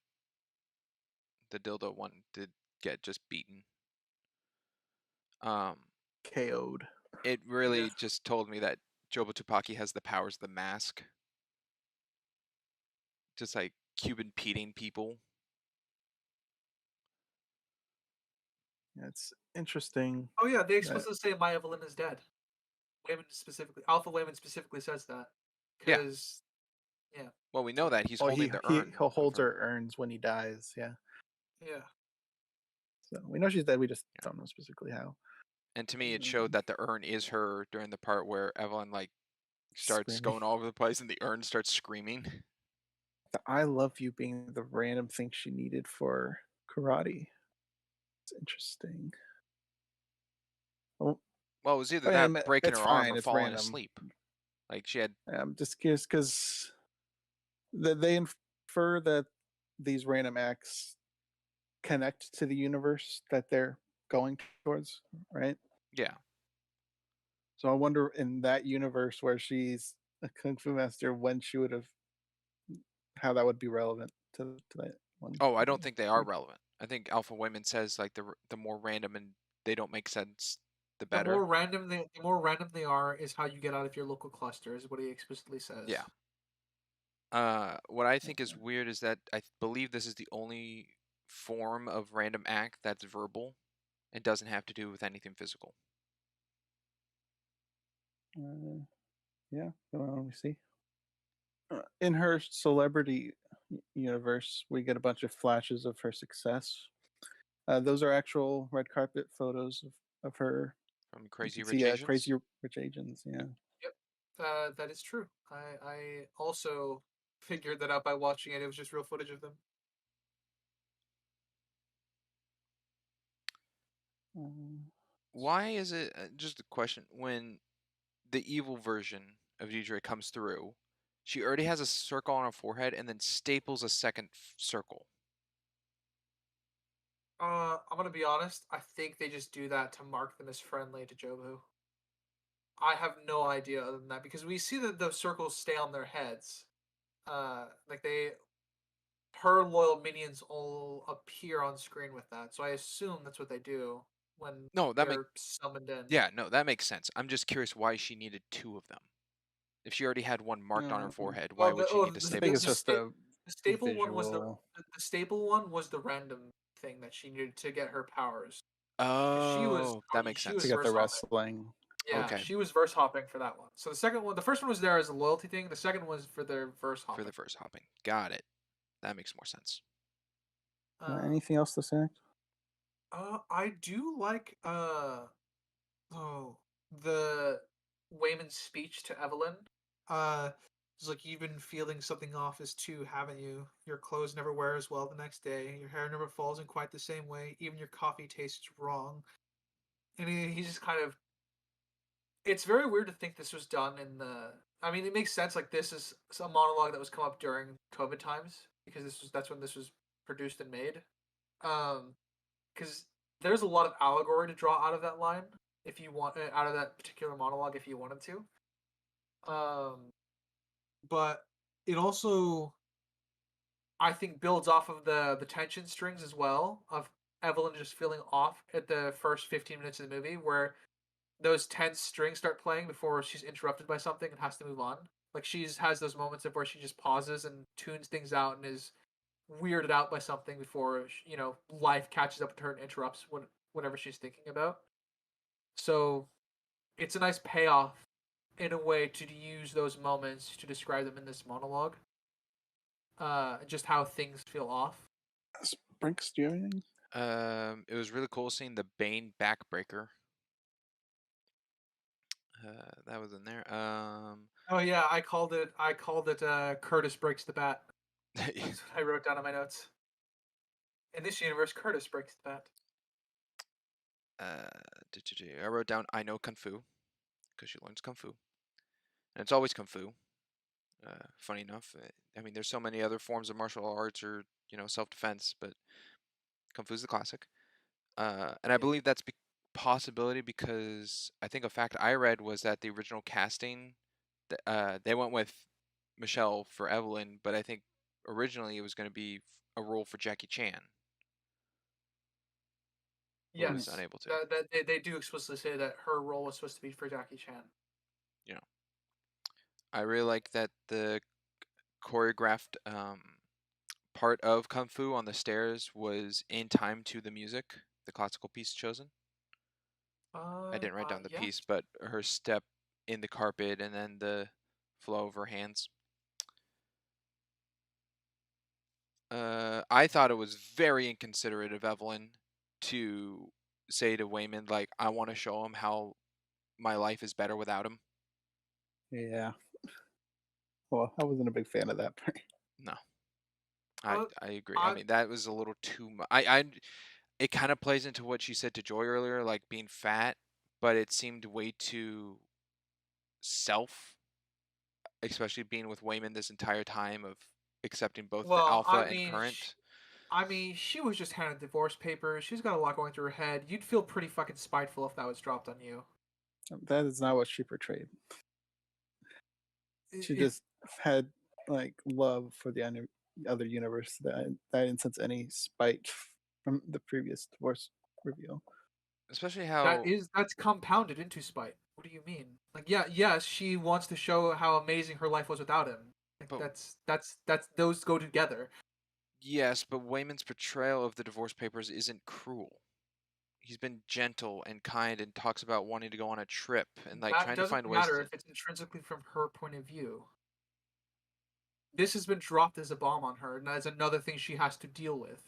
the dildo one did get just beaten. KO'd. It really just told me that Jobotopaki has the powers of the mask. Just like Cuban Peting people. It's interesting. Oh yeah, they explicitly say my Evelyn is dead. Wayman specifically, Alpha Wayman specifically says that. Because, yeah. Well, we know that he's holding the urn. He'll hold her urns when he dies. Yeah. Yeah. So we know she's dead. We just don't know specifically how. And to me, it showed that the urn is her during the part where Evelyn like starts Screaming. going all over the place and the urn starts screaming. the "I love you" being the random thing she needed for karate. It's interesting. Oh, Well, it was either I that mean, breaking it's her arm fine. or It's falling random. asleep. Like she had. I'm just curious because they infer that these random acts connect to the universe that they're going towards, right? Yeah. So I wonder in that universe where she's a kung fu master, when she would have, how that would be relevant to that one. Oh, I don't think they are relevant. I think Alpha Women says like the more random and they don't make sense, the The better. more random they are is how you get out of your local cluster, is what he explicitly says. Yeah. What I think is weird is that I believe this is the only form of random act that's verbal and doesn't have to do with anything physical. Yeah, let me see. In her celebrity universe, we get a bunch of flashes of her success. Those are actual red carpet photos of her. From You Crazy can Rich see Asians? Crazy Rich Asians. Yeah. Yep, that is true. I also figured that out by watching it. It was just real footage of them. Why is it just a question when the evil version of Deidre comes through, she already has a circle on her forehead and then staples a second circle. I'm gonna be honest. I think they just do that to mark them as friendly to Jobu. I have no idea other than that because we see that the circles stay on their heads. Like her loyal minions all appear on screen with that. So I assume that's what they do when No, they're summoned in. that makes sense. I'm just curious why she needed two of them. If she already had one marked on her forehead, why Well, would she need to I staple think the it's second? just a the staple one was visual. the staple one was the random thing that she needed to get her powers. Oh, that makes She to was sense. get the verse hopping. wrestling. Yeah, Okay, she was verse hopping for that one. So the first one was there as a loyalty thing. The second was for their verse for hopping. the verse hopping. Got it. That makes more sense. Anything else to say? I do like the Wayman's speech to Evelyn. It's like you've been feeling something off as too, haven't you? Your clothes never wear as well the next day. Your hair never falls in quite the same way. Even your coffee tastes wrong. And he's just kind of. It's very weird to think this was done in the. I mean, it makes sense. Like this is a monologue that was come up during COVID times because that's when this was produced and made. Because there's a lot of allegory to draw out of that line if you want out of that particular monologue if you wanted to. But it also I think builds off of the tension strings as well of Evelyn just feeling off at the first 15 minutes of the movie where those tense strings start playing before she's interrupted by something and has to move on. Like she's has those moments of where she just pauses and tunes things out and is weirded out by something before life catches up to her and interrupts whatever she's thinking about. So it's a nice payoff in a way to use those moments to describe them in this monologue. Just how things feel off. Brinks, do you have anything? It was really cool seeing the Bane backbreaker. That was in there. Oh yeah, I called it. Curtis breaks the bat. That's what I wrote down on my notes. In this universe, Curtis breaks the bat. I wrote down I know Kung Fu because she learns Kung Fu, and it's always Kung Fu. Funny enough, I mean, there's so many other forms of martial arts or self-defense, but Kung Fu's the classic. And I believe that's possibility because I think a fact I read was that the original casting, they went with Michelle for Evelyn, but I think originally it was going to be a role for Jackie Chan. Who was Yes, unable to. they do explicitly say that her role was supposed to be for Jackie Chan. I really like that the choreographed part of Kung Fu on the stairs was in time to the music, the classical piece chosen. I didn't write down the piece, but her step in the carpet and then the flow of her hands. I thought it was very inconsiderate of Evelyn to say to Wayman, like, I want to show him how my life is better without him. Yeah. Well, I wasn't a big fan of that part. No. I Uh, I agree. I I mean, that was a little too much. It kind of plays into what she said to Joy earlier, like being fat, but it seemed way too self, especially being with Wayman this entire time of accepting both the well, alpha and current. I mean, she was just handed divorce papers. She's got a lot going through her head. You'd feel pretty fucking spiteful if that was dropped on you. That is not what she portrayed. She It, just had like love for the other universe. That I didn't sense any spite from the previous divorce reveal. Especially how, that's compounded into spite. What do you mean? Like, yeah, yes, she wants to show how amazing her life was without him. Like, but that's those go together. yes, but Wayman's portrayal of the divorce papers isn't cruel. He's been gentle and kind and talks about wanting to go on a trip and like That trying to doesn't find ways matter to. if it's intrinsically from her point of view. This has been dropped as a bomb on her, and that's another thing she has to deal with.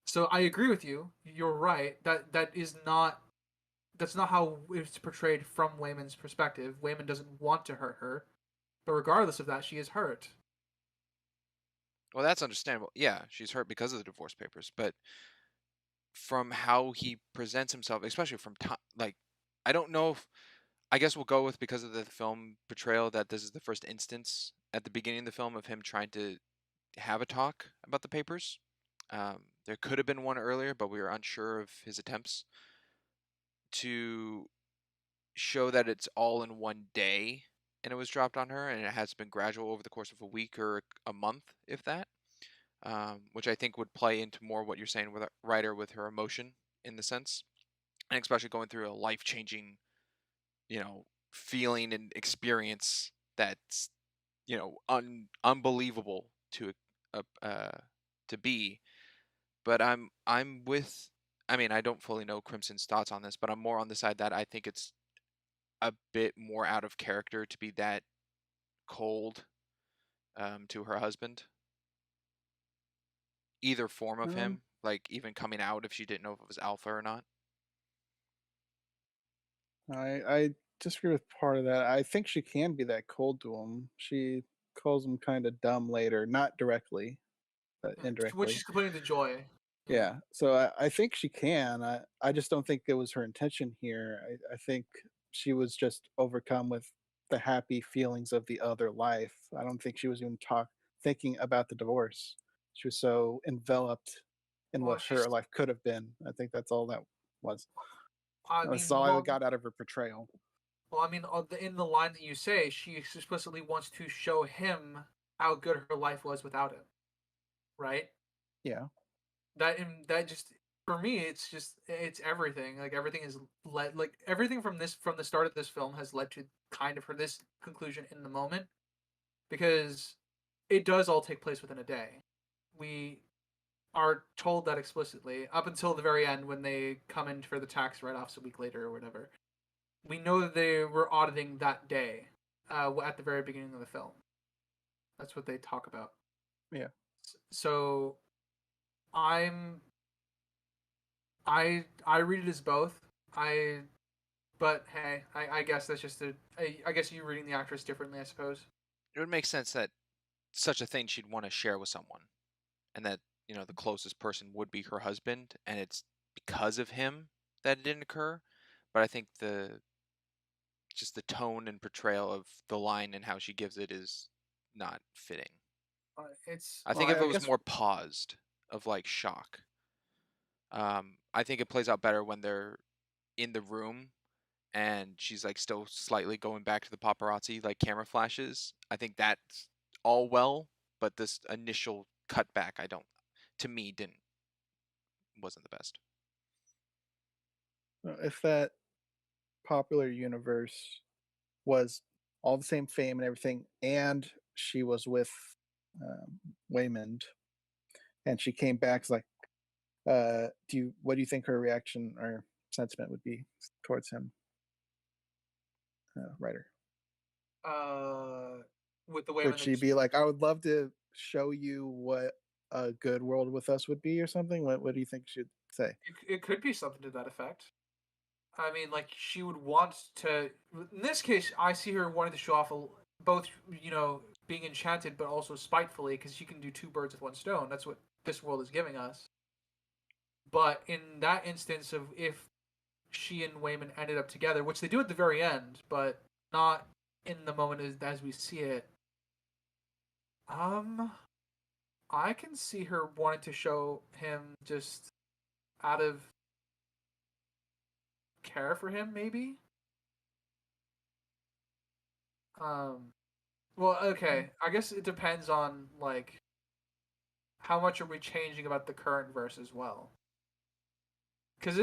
So I agree with you. You're right. That's not how it's portrayed from Wayman's perspective. Wayman doesn't want to hurt her, but regardless of that, she is hurt. Well, that's understandable. Yeah, she's hurt because of the divorce papers, but from how he presents himself, especially from time, like, I don't know if, I guess we'll go with because of the film portrayal that this is the first instance at the beginning of the film of him trying to have a talk about the papers. There could have been one earlier, but we were unsure of his attempts to show that it's all in one day and it was dropped on her and it has been gradual over the course of a week or a month, if that. Which I think would play into more what you're saying with Ryder with her emotion in the sense, and especially going through a life changing, feeling and experience that's unbelievable to be. But I'm with. I mean, I don't fully know Crimson's thoughts on this, but I'm more on the side that I think it's a bit more out of character to be that cold to her husband. Either form of Um, him, like even coming out if she didn't know if it was alpha or not. I disagree with part of that. I think she can be that cold to him. She calls him kind of dumb later, not directly, but When indirectly. she's complaining to Joy. Yeah. Yeah, so I think she can. I just don't think it was her intention here. I think she was just overcome with the happy feelings of the other life. I don't think she was even thinking about the divorce. She was so enveloped in Well, what her life could have been. I think that's all that was. I That's mean, all I got out of her portrayal. in the line that you say, she explicitly wants to show him how good her life was without him, right? Yeah. That just for me, it's everything. Like everything is led, like everything from the start of this film has led to kind of her this conclusion in the moment because it does all take place within a day. We are told that explicitly up until the very end when they come in for the tax write-offs a week later or whatever. We know that they were auditing that day at the very beginning of the film. That's what they talk about. Yeah. So I'm I read it as both. But hey, I guess that's just I guess you reading the actress differently, I suppose. It would make sense that such a thing she'd want to share with someone, and that the closest person would be her husband, and it's because of him that it didn't occur. But I think the tone and portrayal of the line and how she gives it is not fitting. It's I Well, think if it I was guess more paused, of like shock, I think it plays out better when they're in the room and she's like still slightly going back to the paparazzi like camera flashes. I think that's all well, but this initial cutback, I don't, to me, didn't wasn't the best. if that popular universe was all the same fame and everything, and she was with Waymond, and she came back like, what do you think her reaction or sentiment would be towards him, writer? With the way Would when she be like, I would love to show you what a good world with us would be, or something? What do you think she'd say? it could be something to that effect. I mean, like she would want to. In this case, I see her wanting to show off both, being enchanted, but also spitefully, because she can do two birds with one stone. That's what this world is giving us. But in that instance of if she and Wayman ended up together, which they do at the very end, but not in the moment as we see it. I can see her wanting to show him just out of care for him, maybe. Well, okay. I guess it depends on like how much are we changing about the current verse as well. Because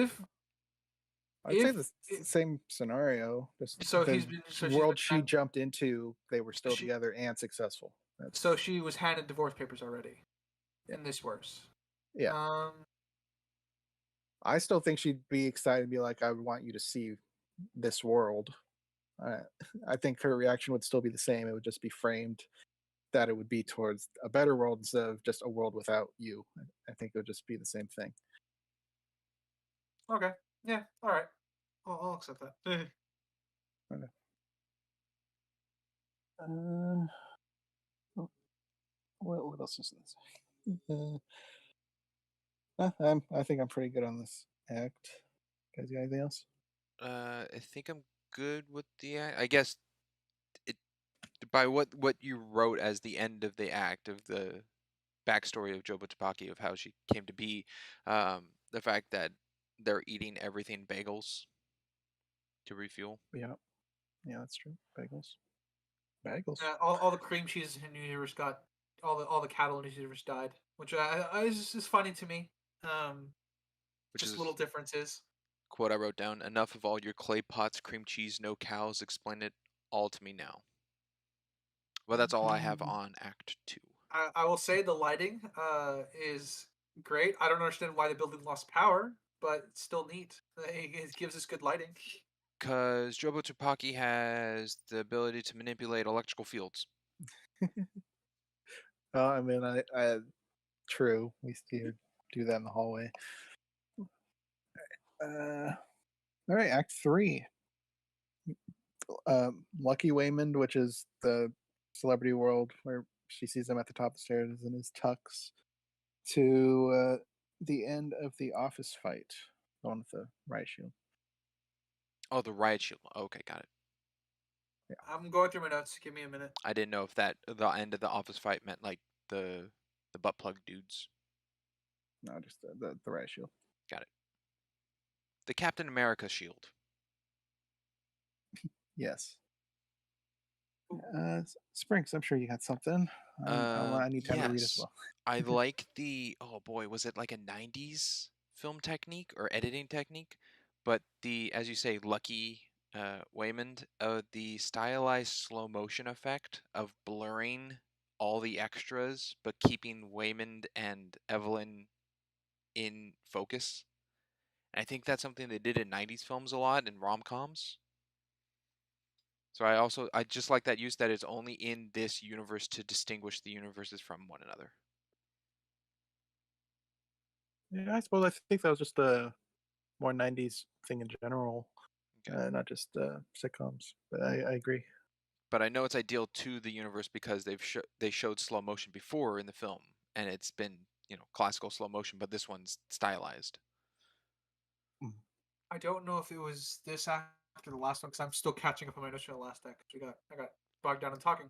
I'd say if the same scenario. Just so the she's world been she jumped into, they were still she together and successful. so she was handed divorce papers already Yeah. in this verse. Yeah. Um, I still think she'd be excited and be like, I want you to see this world. I think her reaction would still be the same. It would just be framed that it would be towards a better world instead of just a world without you. I think it would just be the same thing. okay. Yeah. All right. I'll accept that. Okay. Uh, what else is this? I think I'm pretty good on this act. Guys, got anything else? I think I'm good with the act. I guess it by what you wrote as the end of the act of the backstory of Jobo Tapaki of how she came to be, the fact that they're eating everything bagels to refuel. Yeah, that's true. Bagels. All the cream cheese in New Year's got all the cattle in New Year's died, which is just funny to me. Which Just is little differences. quote I wrote down. Enough of all your clay pots, cream cheese, no cows. Explain it all to me now. Well, that's all I have on Act 2. I will say the lighting is great. I don't understand why the building lost power, but it's still neat. It gives us good lighting. Because Jobo Tapaki has the ability to manipulate electrical fields. I mean, I true. We still do that in the hallway. All right, Act 3. Lucky Waymond, which is the celebrity world where she sees him at the top of the stairs in his tux, to the end of the office fight, the one with the riot shield. Oh, the riot shield. Okay, got it. I'm going through my notes. Give me a minute. I didn't know if that the end of the office fight meant like the butt plug dudes. No, just the riot shield. Got it. The Captain America shield. Yes. Sprinks, I'm sure you got something. I need time to read as Yes. well. I like the oh boy, was it like a 90s film technique or editing technique? But the as you say, Lucky Waymond, the stylized slow motion effect of blurring all the extras but keeping Waymond and Evelyn in focus. And I think that's something they did in 90s films a lot in rom-coms. So I just like that use that it's only in this universe to distinguish the universes from one another. Yeah, I suppose I think that was just a more 90s thing in general, Okay. not just sitcoms. But I agree. But I know it's ideal to the universe because they showed slow motion before in the film, and it's been classical slow motion, but this one's stylized. I don't know if it was this after the last one because I'm still catching up on my notes from the last deck. I got bogged down in talking.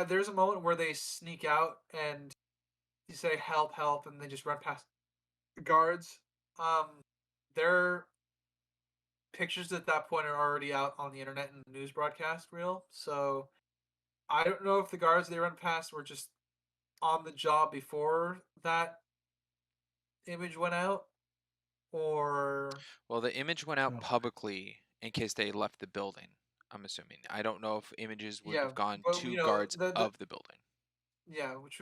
There's a moment where they sneak out and you say help, help, and they just run past the guards. Their pictures at that point are already out on the internet and the news broadcast reel. So I don't know if the guards they run past were just on the job before that image went out, or Well, the image went out Oh. publicly in case they left the building. I'm assuming. I don't know if images would yeah, have gone but to guards of the building. yeah, which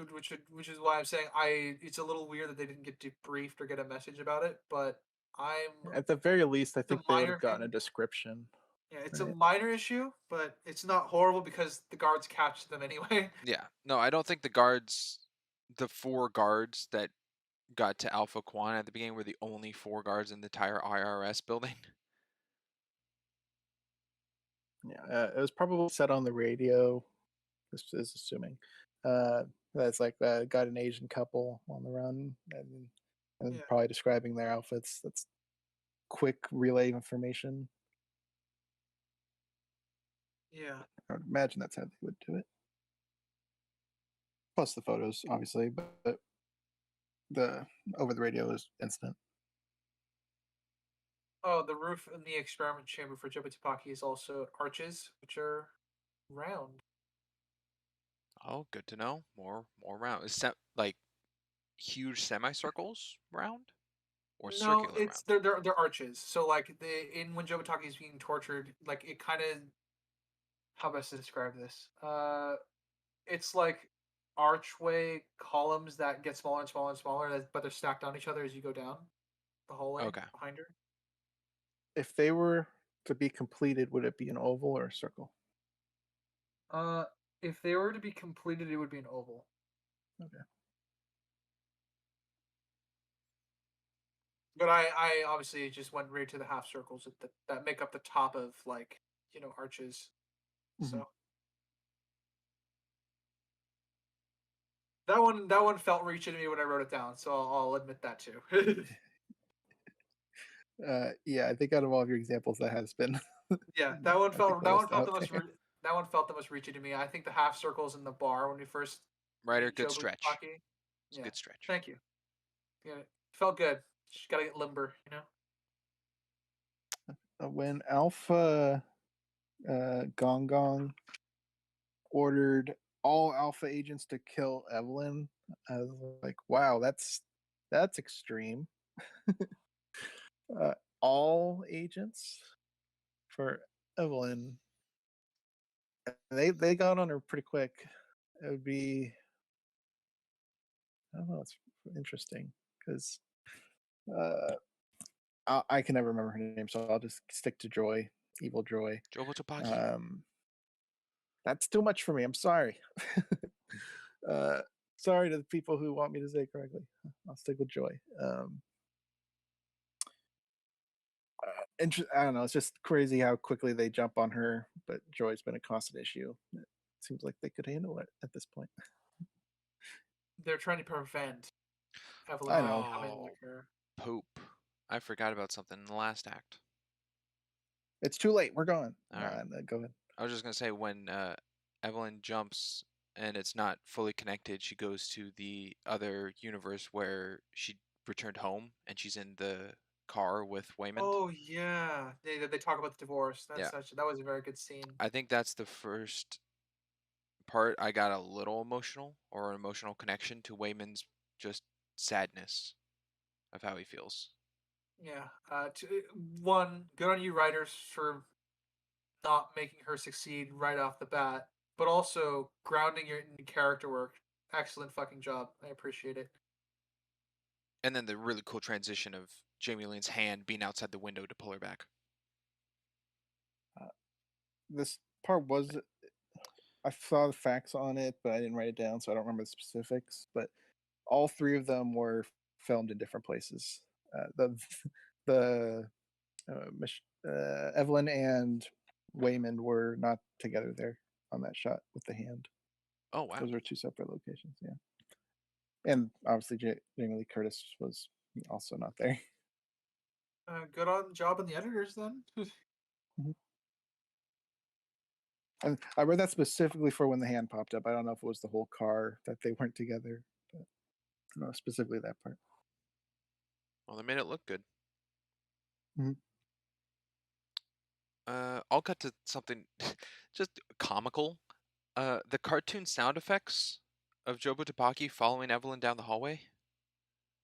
is why I'm saying it's a little weird that they didn't get debriefed or get a message about it. But I'm At the very least, I it's a think they would minor have gotten a thing. description. Yeah, it's a Right. minor issue, but it's not horrible because the guards catch them anyway. Yeah. No, I don't think the 4 guards that got to Alpha Quan at the beginning were the only 4 guards in the entire IRS building. Yeah, it was probably said on the radio This is assuming. That's like got an Asian couple on the run, and Yeah. probably describing their outfits. That's quick relay information. Yeah. I would imagine that's how they would do it. Plus the photos, obviously, but the over the radio is instant. Oh, the roof in the experiment chamber for Jobitipaki is also arches, which are round. Oh, good to know. More round. Is like huge semicircles round or No, circular it's round? they're arches. So like when Jobitaki is being tortured, like it kind of, how best to describe this? It's like archway columns that get smaller and smaller and smaller, but they're stacked on each other as you go down the hallway Okay. behind her. If they were to be completed, would it be an oval or a circle? Uh, if they were to be completed, it would be an oval. Okay. But I obviously just went right to the half circles that make up the top of, like, arches. Mhm. So that one felt reaching to me when I wrote it down. So I'll admit that too. Yeah, I think out of all of your examples, that has been. Yeah, that one I think felt the that one most felt the out most there. that one felt the most reaching to me. I think the half circles in the bar when we first Ryder, meet good Joe stretch. Butaki. It's a Yeah, good stretch. thank you. Yeah, felt good. Just gotta get limber. When Alpha Gong Gong ordered all Alpha agents to kill Evelyn, I was like, "Wow, that's extreme." uh, all agents for Evelyn, they got on her pretty quick. It would be, I don't know, it's interesting because uh, I can never remember her name, so I'll just stick to Joy, Evil Joy. Jobotobaki. That's too much for me. I'm sorry. uh, sorry to the people who want me to say it correctly. I'll stick with Joy. I don't know. It's just crazy how quickly they jump on her, but Joy's been a constant issue. It seems like they could handle it at this point. They're trying to prevent Evelyn I from know. becoming like Oh, her. poop. I forgot about something in the last act. It's too late. We're gone. All right. Go ahead. I was just gonna say when Evelyn jumps and it's not fully connected, she goes to the other universe where she returned home and she's in the car with Waymond. Oh yeah, they talk about the divorce. Yeah. That was a very good scene. I think that's the first part I got a little emotional or an emotional connection to Waymond's just sadness of how he feels. Yeah. One, good on you writers for not making her succeed right off the bat, but also grounding your in character work. Excellent fucking job. I appreciate it. And then the really cool transition of Jamie Lynn's hand being outside the window to pull her back. This part was, I saw the facts on it, but I didn't write it down, so I don't remember the specifics. But all three of them were filmed in different places. The Evelyn and Waymond were not together there on that shot with the hand. Oh wow. Those were two separate locations. Yeah, and obviously Jamie Lee Curtis was also not there. Good on job on the editors then. Mhm. And I read that specifically for when the hand popped up. I don't know if it was the whole car that they weren't together, but no, specifically that part. Well, they made it look good. Mhm. I'll cut to something just comical. The cartoon sound effects of Jobu Tupaki following Evelyn down the hallway,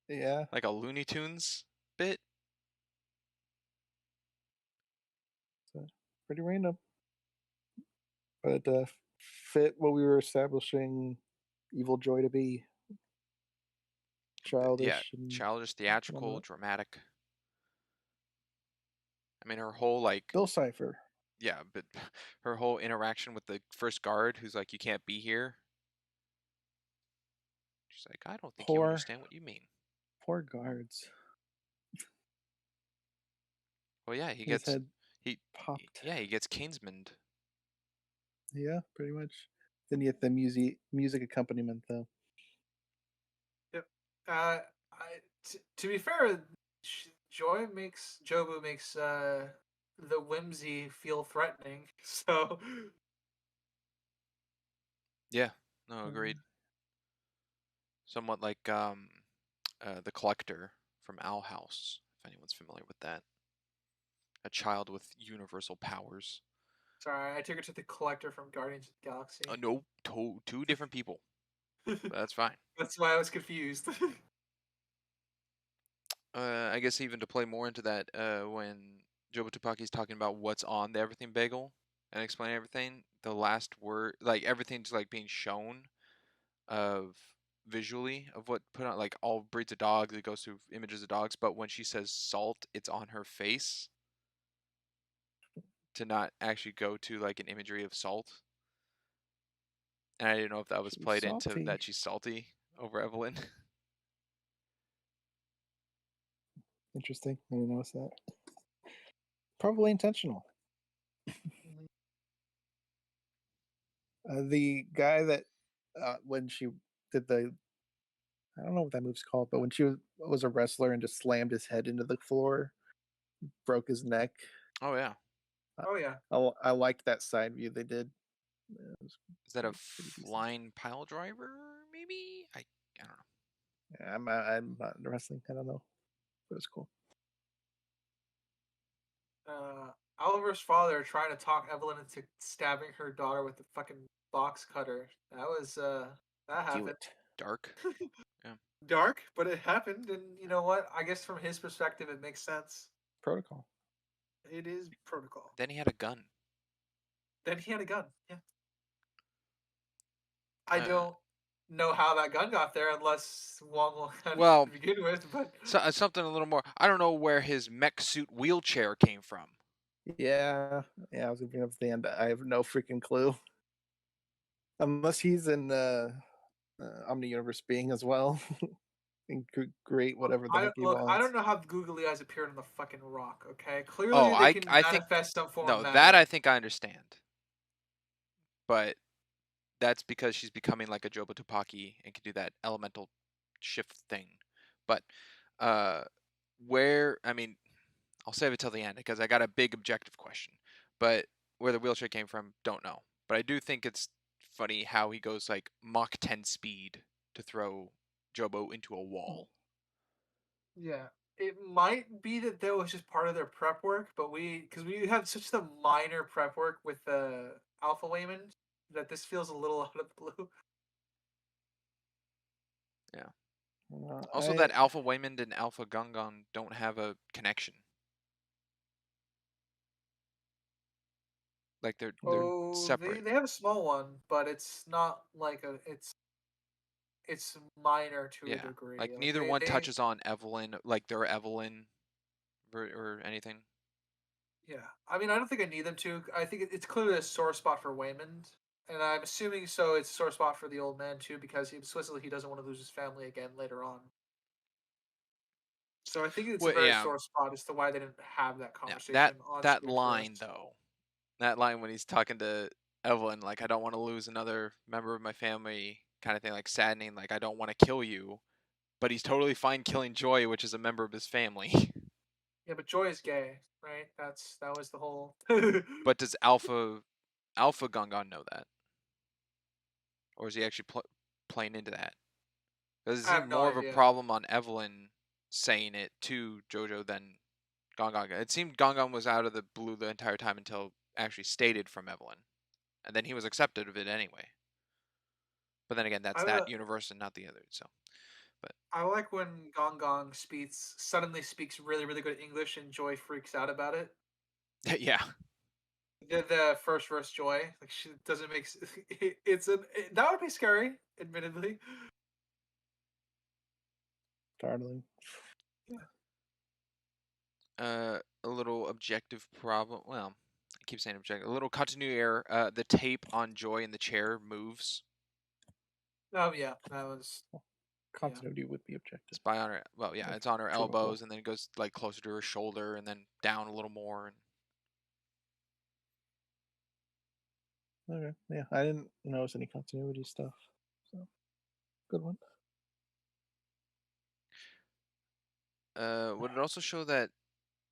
Yeah, like a Looney Tunes bit. so pretty random, but fit what we were establishing Evil Joy to be. Yeah, Childish and childish, theatrical, whatnot. dramatic. I mean, her whole like, Bill Cipher. yeah, but her whole interaction with the first guard, who's like, "You can't be here." She's like, "I don't think you Poor, understand what you mean." poor guards. Well, yeah, His head he popped. yeah, he gets Kingsmaned. Yeah, pretty much. Then you get the music accompaniment though. Yep. To be fair, Jobu makes the whimsy feel threatening. So Yeah. No, agreed. Somewhat like the Collector from Owl House, if anyone's familiar with that. A child with universal powers. sorry, I took it to the Collector from Guardians of the Galaxy. No, two different people. But that's fine. That's why I was confused. I guess even to play more into that, when Jobu Tupaki's talking about what's on the everything bagel and explain everything, the last word, like everything's like being shown of visually of what put on, like all breeds of dogs. It goes through images of dogs, but when she says salt, it's on her face to not actually go to like an imagery of salt. And I didn't know if that was She's played into salty. that she's salty over Evelyn. Interesting. I didn't notice that. Probably intentional. The guy that when she did the, I don't know what that move's called, but when she was a wrestler and just slammed his head into the floor, broke his neck. Oh yeah. Oh yeah. I liked that side view they did. It was Is that a pretty decent. flying pile driver? Maybe I don't know. Yeah, I'm not into wrestling. I don't know, but it was cool. Oliver's father trying to talk Evelyn into stabbing her daughter with the fucking box cutter. That was that Do happened. it. Dark. Dark, but it happened, and you know what? I guess from his perspective, it makes sense. Protocol. It is protocol. Then he had a gun. Then he had a gun. Yeah. I Uh, don't know how that gun got there, unless Wong will Well, to begin with. But So, something a little more. I don't know where his mech suit wheelchair came from. Yeah, I was gonna bring up the end. I have no freaking clue. Unless he's in Omni Universe being as well. And great, whatever the heck he wants. I don't know how the googly eyes appeared on the fucking rock. Okay, clearly Oh, they can I think manifest some form no, of matter. that I think I understand. But that's because she's becoming like a Jobu Tupaki and can do that elemental shift thing. But where, I mean, I'll save it till the end because I got a big objective question. But where the wheelchair came from, don't know. But I do think it's funny how he goes like Mach 10 speed to throw Jobo into a wall. Yeah, it might be that was just part of their prep work, but because we had such the minor prep work with the Alpha Wayman that this feels a little out of the blue. Yeah. Also, that Alpha Waymond and Alpha Gungan don't have a connection. Like they're separate. They have a small one, but it's not like it's minor to a Yeah, degree. like neither one touches on Evelyn, like their Evelyn, or anything. Yeah, I mean, I don't think I need them to. I think it's clearly a sore spot for Waymond, and I'm assuming so. It's a sore spot for the old man too, because explicitly he doesn't want to lose his family again later on. So I think it's a very sore spot as to why they didn't have that conversation. Yeah, that line though, that line when he's talking to Evelyn, like I don't want to lose another member of my family, kind of thing, like saddening, like I don't want to kill you, but he's totally fine killing Joy, which is a member of his family. Yeah, but Joy is gay, right? That was the whole. But does Alpha Gungan know that, or is he actually playing into that? Because it seemed more of a problem on Evelyn saying it to Jojo than Gongon. It seemed Gongon was out of the blue the entire time until actually stated from Evelyn, and then he was accepted of it anyway. But then again, that's that universe and not the other. So, but I like when Gong suddenly speaks really really good English and Joy freaks out about it. Yeah. The first verse Joy, like she doesn't make that would be scary, admittedly. Startling. A little objective problem. Well, I keep saying objective. A little continuity error. The tape on Joy in the chair moves. Oh yeah, that was continuity would be objective. It's by on her. Well, yeah, it's on her elbows, and then it goes like closer to her shoulder, and then down a little more. Okay. Yeah, I didn't notice any continuity stuff. So good one. Would it also show that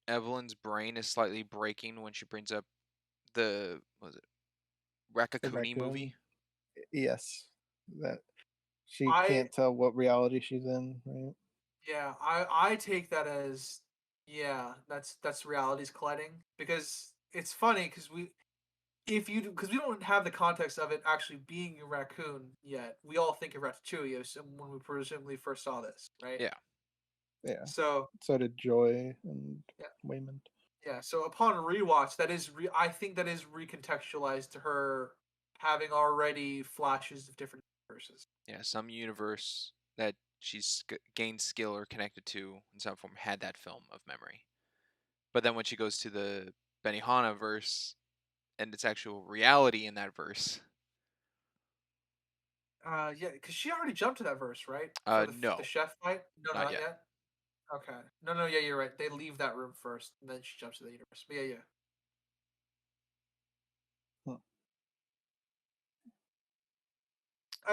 Evelyn's brain is slightly breaking when she brings up the what was it The Rakakuni raccoon. movie? Yes, that she I can't tell what reality she's in. Right. Yeah, I take that as, yeah, that's realities colliding, because it's funny because because we don't have the context of it actually being a raccoon yet. We all think of Ratatouille when we presumably first saw this, right? Yeah. Yeah. So So did Joy and yeah, Wayman. yeah. So upon rewatch, I think that is recontextualized to her having already flashes of different universes. Yeah, some universe that she's gained skill or connected to in some form had that film of memory. But then when she goes to the Benihana verse and it's actual reality in that verse, Yeah, because she already jumped to that verse, right? For the no, chef fight. No, not not yet. yet. Okay. No, no, yeah, you're right. They leave that room first, and then she jumps to the universe. But yeah, yeah. Hmm.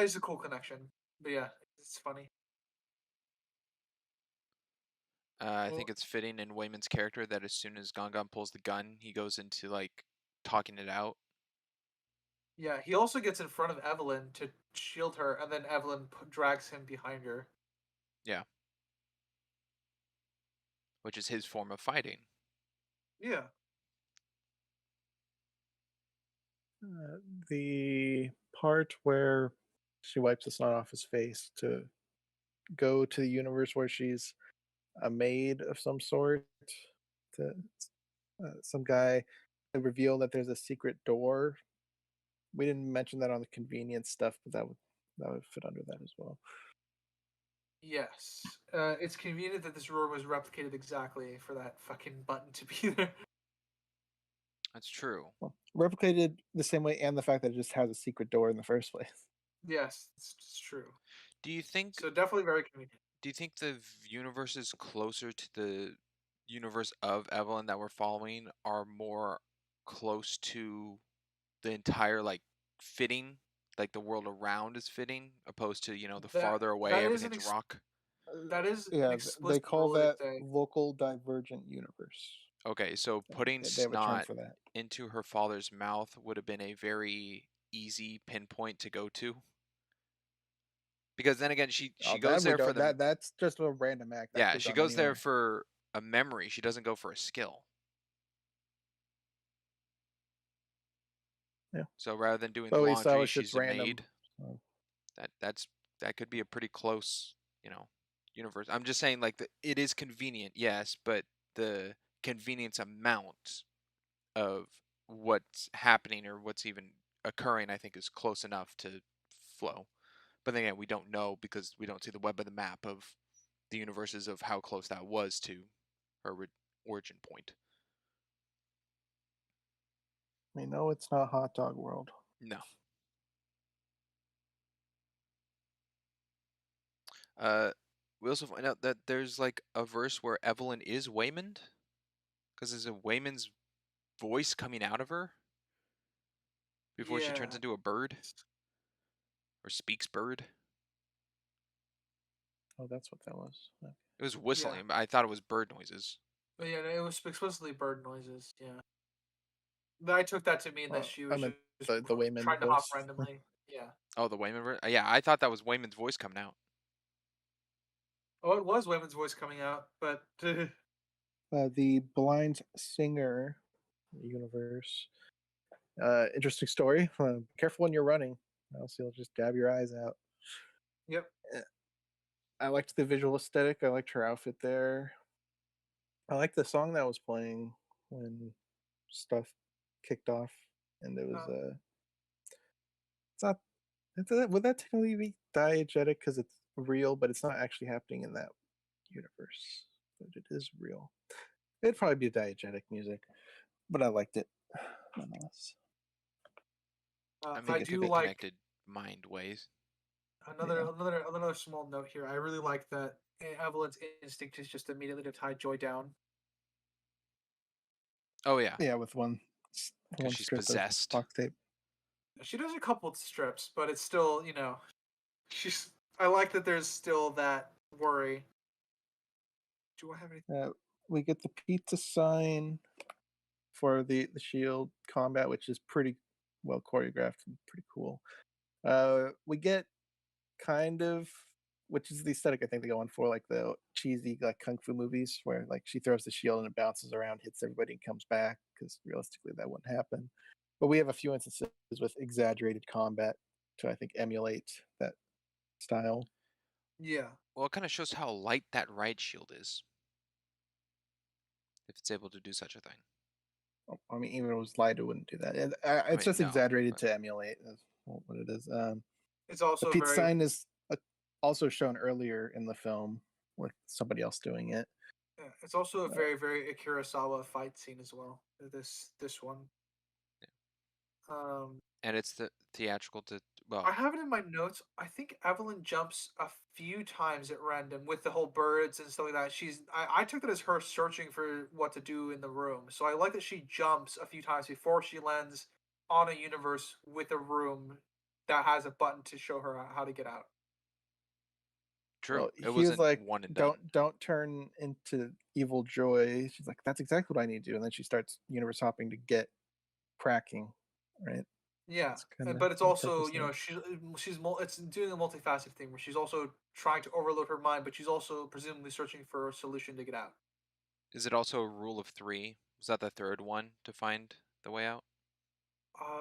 It's a cool connection. But yeah, it's funny. I Well, think it's fitting in Wayman's character that as soon as Gongon pulls the gun, he goes into like talking it out. yeah, he also gets in front of Evelyn to shield her, and then Evelyn drags him behind her. Yeah, which is his form of fighting. Yeah. The part where she wipes the snot off his face to go to the universe where she's a maid of some sort to some guy to reveal that there's a secret door. We didn't mention that on the convenience stuff, but that would fit under that as well. Yes. It's convenient that this room was replicated exactly for that fucking button to be there. That's true. Well, replicated the same way, and the fact that it just has a secret door in the first place. Yes, it's true. Do you think So definitely very convenient. do you think the universe is closer to the universe of Evelyn that we're following are more close to the entire like fitting, like the world around is fitting, opposed to, the That farther away that is everything's rock? that is an Yeah, they explicit call rule they that say. local divergent universe. Okay, so putting They have a term snot for that. into her father's mouth would have been a very easy pinpoint to go to. Because then again, she Oh, goes that we there for don't. the That's just a random act that yeah, could have she gone goes there anywhere. for a memory. She doesn't go for a skill. Yeah, So rather than doing the but we saw laundry, it's just she's a random. maid. So, That could be a pretty close, universe. I'm just saying like it is convenient, yes, but the convenience amount of what's happening or what's even occurring, I think, is close enough to flow. But then again, we don't know because we don't see the web of the map of the universes of how close that was to her origin point. we know it's not hot dog world. No. Uh, we also find out that there's like a verse where Evelyn is Waymond, because there's a Waymond's voice coming out of her before she turns Yeah. into a bird or speaks bird. Oh, that's what that was. Okay. It was Yeah. whistling, but I thought it was bird noises. But yeah, it was explicitly bird noises. Yeah. But I took that to mean that she I was meant just the Wayman trying to hop voice. randomly. Yeah. Oh, the Waymond verse? Yeah, I thought that was Waymond's voice coming out. Oh, it was women's voice coming out, but The blind singer universe. Interesting story. Careful when you're running, else you'll just dab your eyes out. yep. I liked the visual aesthetic. I liked her outfit there. I liked the song that was playing when stuff kicked off, and it was Uh, it's not. Would that technically be diegetic because it's real, but it's not actually happening in that universe. But it is real. It'd probably be diegetic music, but I liked it nonetheless. I I think I mean, it could do be like connected mind ways. yeah. another small note here. I really like that Evelyn's instinct is just immediately to tie Joy down. Oh yeah, Yeah, with one because she's strip of possessed. box tape. She does a couple of strips, but it's still, she's. I like that there's still that worry. Do I have anything? We get the pizza sign for the shield combat, which is pretty well choreographed and pretty cool. We get kind of, which is the aesthetic I think they go on for, like the cheesy like kung fu movies where like she throws the shield and it bounces around, hits everybody, and comes back, because realistically that wouldn't happen. But we have a few instances with exaggerated combat to I think emulate that style. Yeah. Well, it kind of shows how light that right shield is, if it's able to do such a thing. I mean, even if it was light, it wouldn't do that. It's mean, just no, exaggerated but- to emulate. That's what it is. It's The also pizza very. sign is also shown earlier in the film with somebody else doing it. Yeah, it's also a very, very Akira Kurosawa fight scene as well. This one. And it's the theatrical to well. I have it in my notes. I think Evelyn jumps a few times at random with the whole birds and stuff like that. I took that as her searching for what to do in the room. So I like that she jumps a few times before she lands on a universe with a room that has a button to show her how to get out. True, Well, it he was wasn't like, one and done. don't turn into evil Joy. She's like, that's exactly what I need to do. And then she starts universe hopping to get cracking, right? Yeah, Kinda but it's the also purpose it's doing a multifaceted thing where she's also trying to overload her mind, but she's also presumably searching for a solution to get out. Is it also a rule of 3? Was that the third one to find the way out?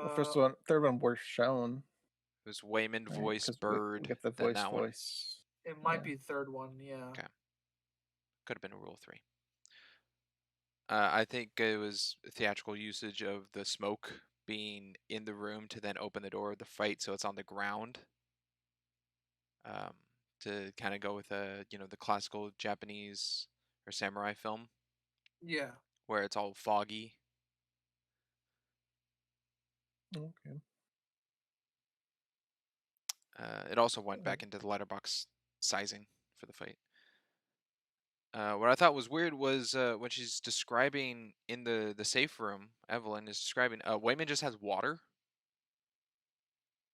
The first one, third one, were shown. It was Wayman, Right? voice, 'Cause bird. we get the then voice that one. voice. It might Yeah. be the third one, yeah. Okay. Could have been a rule of 3. I think it was theatrical usage of the smoke being in the room to then open the door of the fight, so it's on the ground. To kind of go with the classical Japanese or samurai film Yeah. where it's all foggy. Okay. It also went back into the letterbox sizing for the fight. What I thought was weird was when she's describing in the safe room, Evelyn is describing Wayman just has water.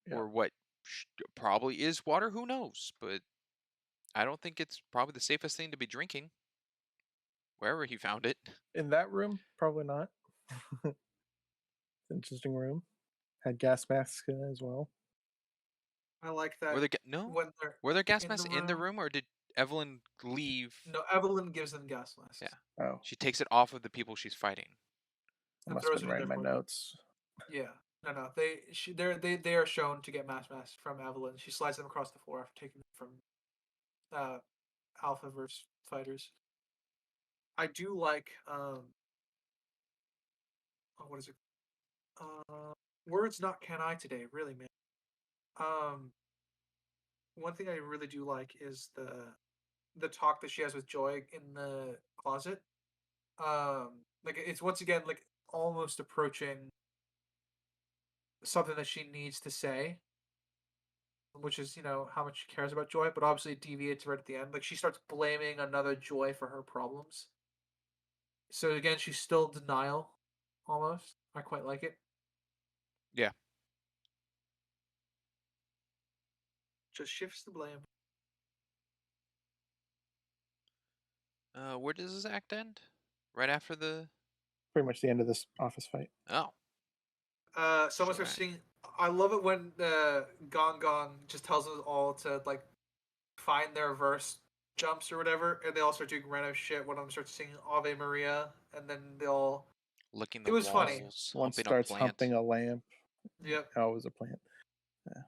Yeah. Or what probably is water, who knows? But I don't think it's probably the safest thing to be drinking. Wherever he found it. In that room, probably not. Interesting room. Had gas masks in it as well. I like that. Were there when they're were there gas in masks in the room, or did Evelyn leave? No, Evelyn gives them gas masks. Yeah. Oh, She takes it off of the people she's fighting. I And must have throws been it in writing their my pocket. notes. Yeah. No. They are shown to get mass from Evelyn. She slides them across the floor after taking them from Alphaverse fighters. I do like what is it? Words not can I today, really, man. One thing I really do like is the talk that she has with Joy in the closet. Like it's once again like almost approaching something that she needs to say, which is how much she cares about Joy, but obviously it deviates right at the end. Like she starts blaming another Joy for her problems. So again, she's still denial, almost. I quite like it. Yeah. Just shifts the blame. Where does this act end? Right after the Pretty much the end of this office fight. Oh. Someone starts singing. I love it when Gong Gong just tells us all to like find their verse jumps or whatever, and they all start doing random shit. One of them starts singing Ave Maria, and then they all licking the It was walls, funny. One humping starts a plant. humping a lamp. Yep. Oh, it was a plant. Yeah.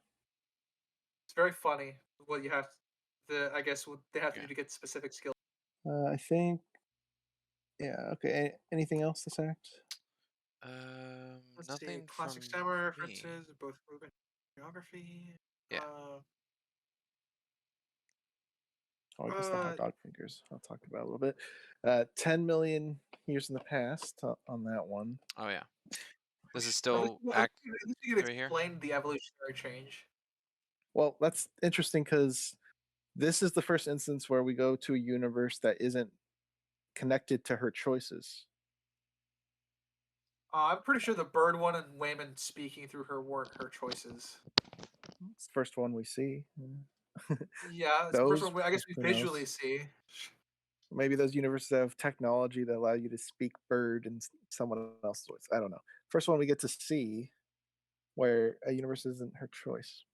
It's very funny what you have I guess what they have to do to get specific skills. I think. Yeah. Okay. Anything else this act? Let's see. Nothing Classic from samurai me. references, both movement and choreography. Yeah. Oh, I guess the hot Uh, dog fingers. I'll talk about a little bit. 10 million years in the past on that one. Oh yeah. This is At still least act you can 3 here. explain the evolutionary change. Well, that's interesting because this is the first instance where we go to a universe that isn't connected to her choices. I'm pretty sure the bird one and Wayman speaking through her weren't her choices. It's the first one we see. Yeah, it's the first Those, one I guess we who visually knows? see. Maybe those universes have technology that allow you to speak bird in someone else's voice. I don't know. First one we get to see where a universe isn't her choice.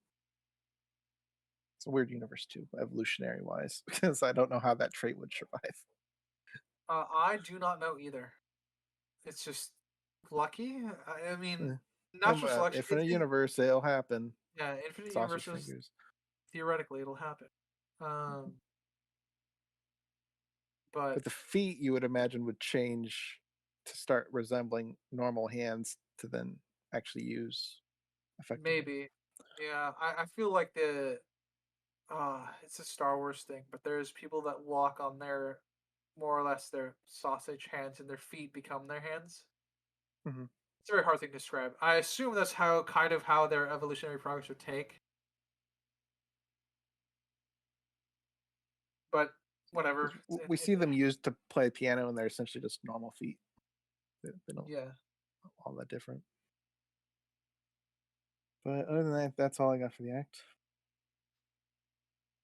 It's a weird universe too, evolutionary wise, because I don't know how that trait would survive. I do not know either. It's just lucky. I mean, Eh. natural selection. If in a universe, it'll happen. Yeah, infinite Sausage universes. fingers. Theoretically, it'll happen. But But the feet you would imagine would change to start resembling normal hands to then actually use effectively. maybe, yeah. I feel like it's a Star Wars thing, but there's people that walk on their more or less their sausage hands, and their feet become their hands. Mm-hmm. It's a very hard thing to describe. I assume that's how their evolutionary progress would take. But whatever. We see them used to play piano, and they're essentially just normal feet. They don't Yeah. all that different. But other than that, that's all I got for the act.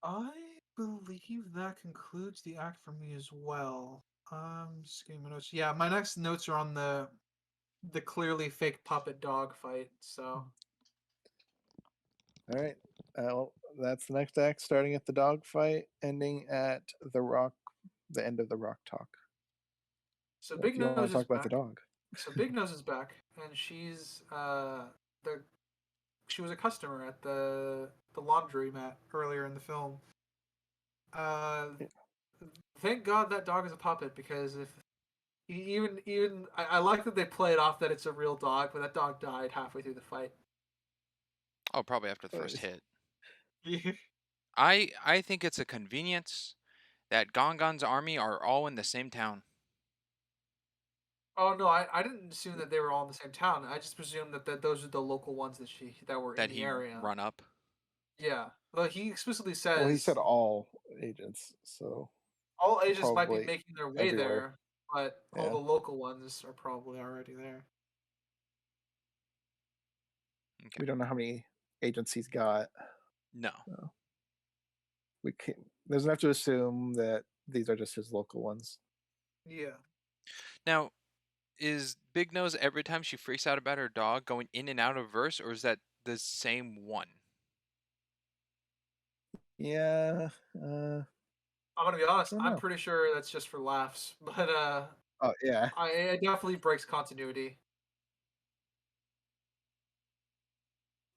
I believe that concludes the act for me as well. Just getting my notes. Yeah, my next notes are on the clearly fake puppet dog fight. So All right. Well, that's the next act, starting at the dog fight, ending at the rock, the end of the rock talk. so If Big you want to Nose is talk about the back. dog. So Big Nose is back, and the she was a customer at the laundromat earlier in the film. Uh, thank God that dog is a puppet, because if even I like that they play it off that it's a real dog, but that dog died halfway through the fight. Oh, probably after the Uh, first hit. I think it's a convenience that Gongon's army are all in the same town. Oh no, I didn't assume that they were all in the same town. I just presumed that those are the local ones that were in That the he area. run up. Yeah. Well, he explicitly well, he says said all agents, so all agents might be probably making their way everywhere. there, but all Yeah. the local ones are probably already there. Okay. We don't know how many agents he's got. No. So we can. There's enough to assume that these are just his local ones. Yeah. Now, is Big Nose every time she freaks out about her dog going in and out of verse, or is that the same one? Yeah. I'm gonna be honest. Don't I'm know. pretty sure that's just for laughs, but Oh yeah. it definitely breaks continuity.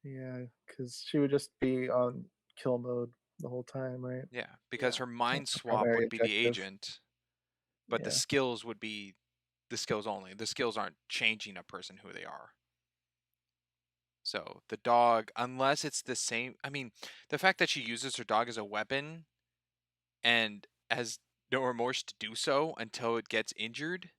Yeah, because she would just be on kill mode the whole time, right? Yeah, because Yeah. her mind That's her swap primary would be the objective. agent, but the Yeah. skills would be the skills only. The skills aren't changing a person who they are. So the dog, unless it's the same, I mean, the fact that she uses her dog as a weapon and has no remorse to do so until it gets injured,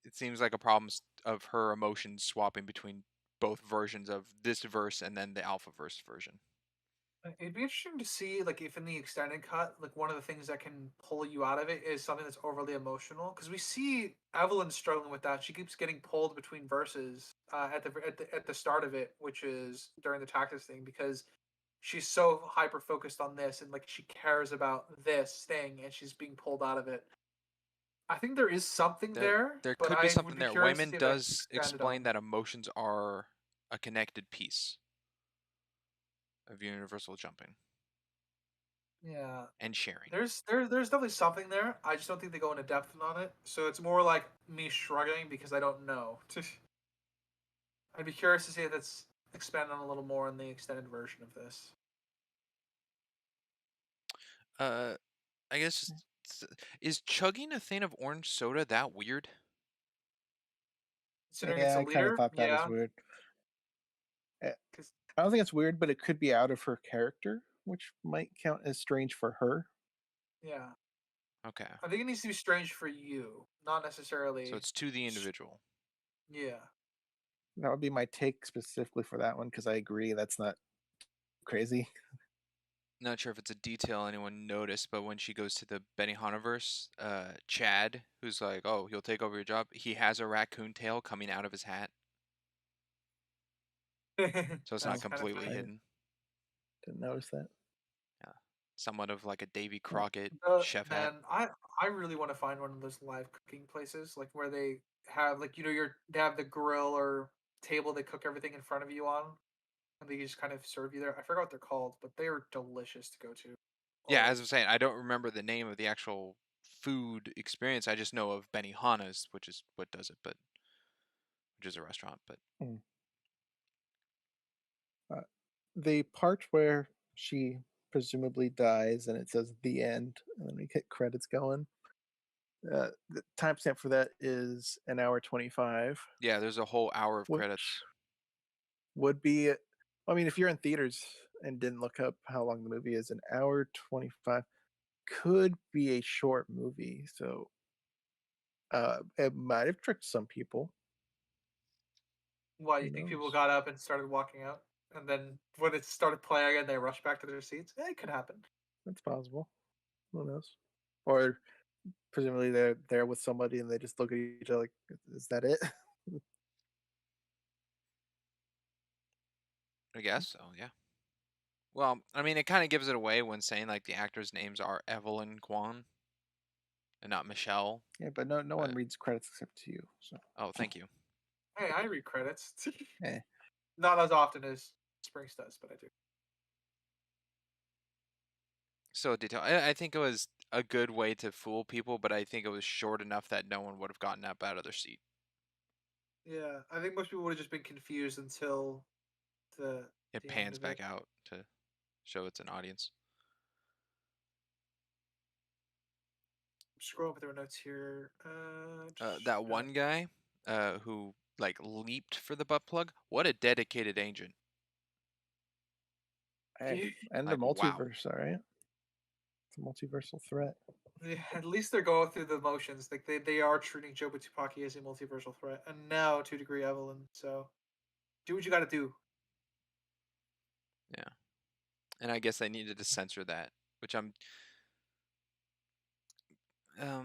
it seems like a problem of her emotions swapping between both versions of this verse and then the alpha verse version. It'd be interesting to see, like, if in the extended cut, like, one of the things that can pull you out of it is something that's overly emotional. Because we see Evelyn struggling with that. She keeps getting pulled between verses at the start of it, which is during the tactics thing, because she's so hyper focused on this, and like she cares about this thing, and she's being pulled out of it. I think there is something That there, there but could be I would something be there. curious to Wayman see if that's does expanded explain on. that emotions are a connected piece of universal jumping Yeah. and sharing. There's definitely something there. I just don't think they go into depth on it. So it's more like me shrugging because I don't know. I'd be curious to see if it's expanded on a little more in the extended version of this. Uh, I guess is chugging a thing of orange soda that weird? Considering it's Yeah, a I kind of leader, thought that was yeah. weird. Eh, 'Cause- I don't think it's weird, but it could be out of her character, which might count as strange for her. yeah. Okay, I think it needs to be strange for you, not so necessarily. it's to the individual. Yeah. That would be my take specifically for that one because I agree that's not crazy. not sure if it's a detail anyone noticed, but when she goes to the Benihanaverse, Chad, who's like, "Oh, he'll take over your job," he has a raccoon tail coming out of his hat, so it's not That's kind of completely funny. I hidden. didn't notice that. Yeah, somewhat of like a Davy Yeah. Crockett chef hat. Man, I really want to find one of those live cooking places, like where they have like they have the grill or table they cook everything in front of you on, and they just kind of serve you there. I forgot what they're called, but they are delicious to go to. Yeah, as I'm Always. saying, I don't remember the name of the actual food experience. I just know of Benihana's, which is what does it, but which is a restaurant. But Mm. The part where she presumably dies and it says the end, and then we get credits going. The timestamp for that is an hour 25, yeah, there's a whole hour of which credits. would be, I mean, if you're in theaters and didn't look up how long the movie is, an hour 25 could be a short movie. So it might have tricked some people. Why Who you think people knows? got up and started walking out, and then when it started playing again, they rushed back to their seats? It could happen. That's possible. Who knows? Or presumably they're there with somebody and they just look at each other like, "Is that it?" I guess so. Yeah. Well, I mean, it kind of gives it away when saying like the actors' names are Evelyn Kwan and not Michelle. Yeah, but no one But reads credits except you. So oh, thank you. Hey, I read credits. eh. Not as often as Springs does, but I do. So detail. I think it was a good way to fool people, but I think it was short enough that no one would have gotten up out of their seat. Yeah, I think most people would have just been confused until the It the end pans of it. back out to show it's an audience. Scroll up their notes here. That one guy, who like leaped for the butt plug. What a dedicated agent! Hey, and the Like wow. multiverse, all right? It's a multiversal threat. Yeah, at least they're going through the motions. Like they are treating Joe Tupaki as a multiversal threat, and now 2 Degree Evelyn. So do what you got to do. Yeah, and I guess they needed to censor that, which um I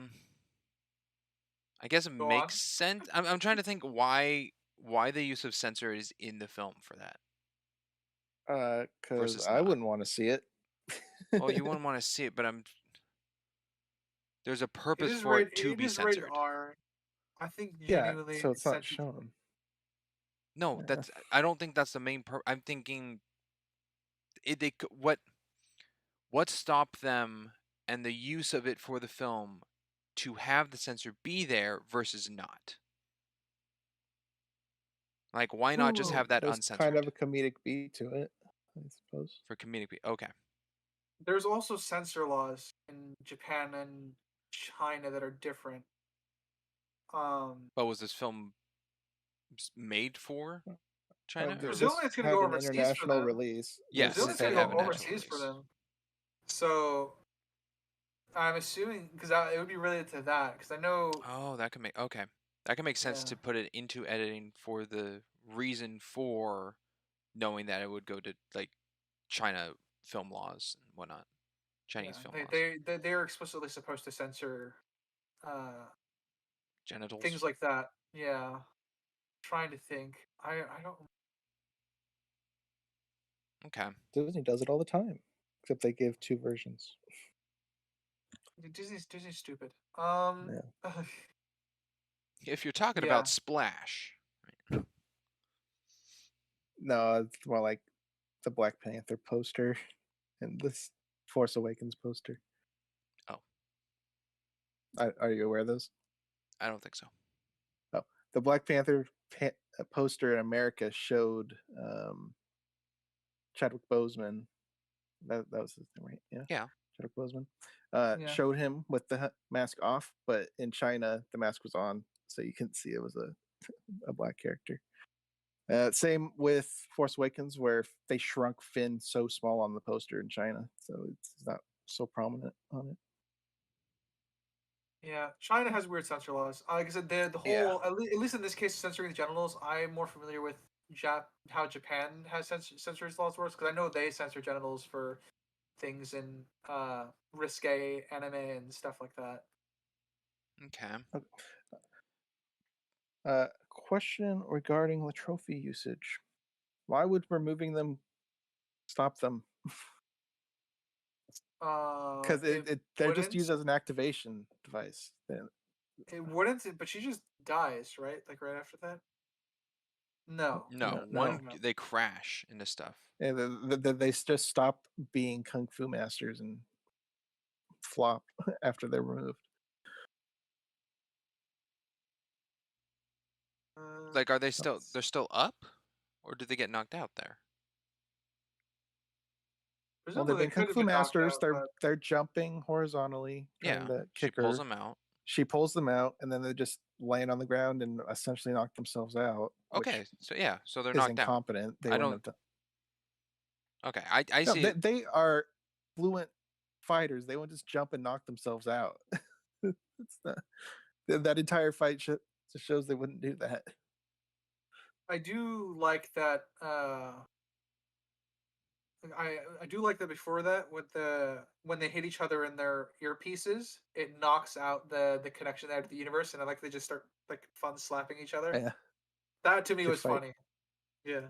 guess it Go on. makes sense. I'm trying to think why the use of censor is in the film for that Because versus I not. wouldn't want to see it. Well, you wouldn't want to see it, but there's a It purpose is for it to It be is rated censored. R. I think Yeah, genuinely so it's it's not censored. shown. No, Yeah. I don't think that's the main I'm thinking what stopped them and the use of it for the film to have the censor be there versus not. Like why not just have that There's kind of uncensored a comedic beat to it, I suppose. for comedic? Okay. There's also censor laws in Japan and China that are different. But was this film made for China or This Presumably it's going to had go an overseas for international them. release. yes, Presumably it it's This going did had to have go a national overseas for release. them. So I'm assuming because it would be related to that because I know. Oh, that could make okay. That can make sense Yeah, to put it into editing for the reason for knowing that it would go to like China film laws and whatnot, yeah. Chinese film They laws, they they they're explicitly supposed to censor things genitals. like that. Yeah. Trying to think. I don't. Okay. Disney does it all the time, except they give two versions. Disney's stupid. Yeah. If you're talking Yeah. about Splash, No, it's more like the Black Panther poster and this Force Awakens poster. oh, Are you aware of those? I don't think so. Oh, the Black Panther poster in America showed Chadwick Boseman. That was his name, right? Yeah, Yeah. Chadwick Boseman. Yeah. Showed him with the mask off, but in China the mask was on, so you couldn't see it was a black character. Same with Force Awakens, where they shrunk Finn so small on the poster in China, so it's not so prominent on it. Yeah, China has weird censor laws. Like I said, the Yeah. whole at least in this case, censoring the genitals. I'm more familiar with how Japan has censors laws works because I know they censor genitals for things in risque anime and stuff like that. Okay. Question regarding the trophy usage. Why would removing them stop them? Because they're just used as an activation device. It wouldn't, but she just dies, right? Like right after that. No. No, No. they crash into stuff. Yeah, they just stop being kung fu masters and flop after they're removed. Like, are they still? They're still up, or did they get knocked out there? Well, they've been kung fu masters. Out, they're jumping horizontally, trying to kick she pulls her. them out. She pulls them out, and then they're just laying on the ground and essentially knock themselves out. Okay, so so they're is knocked out. incompetent. They I wouldn't don't. have done. Okay, I see. They are fluent fighters. They won't just jump and knock themselves out. It's not, that entire fight just shows they wouldn't do that. I do like that. I do like that before that with when they hit each other in their earpieces, it knocks out the connection there to the universe, and I like they just start like fun slapping each other. Yeah, that to me was funny. Yeah.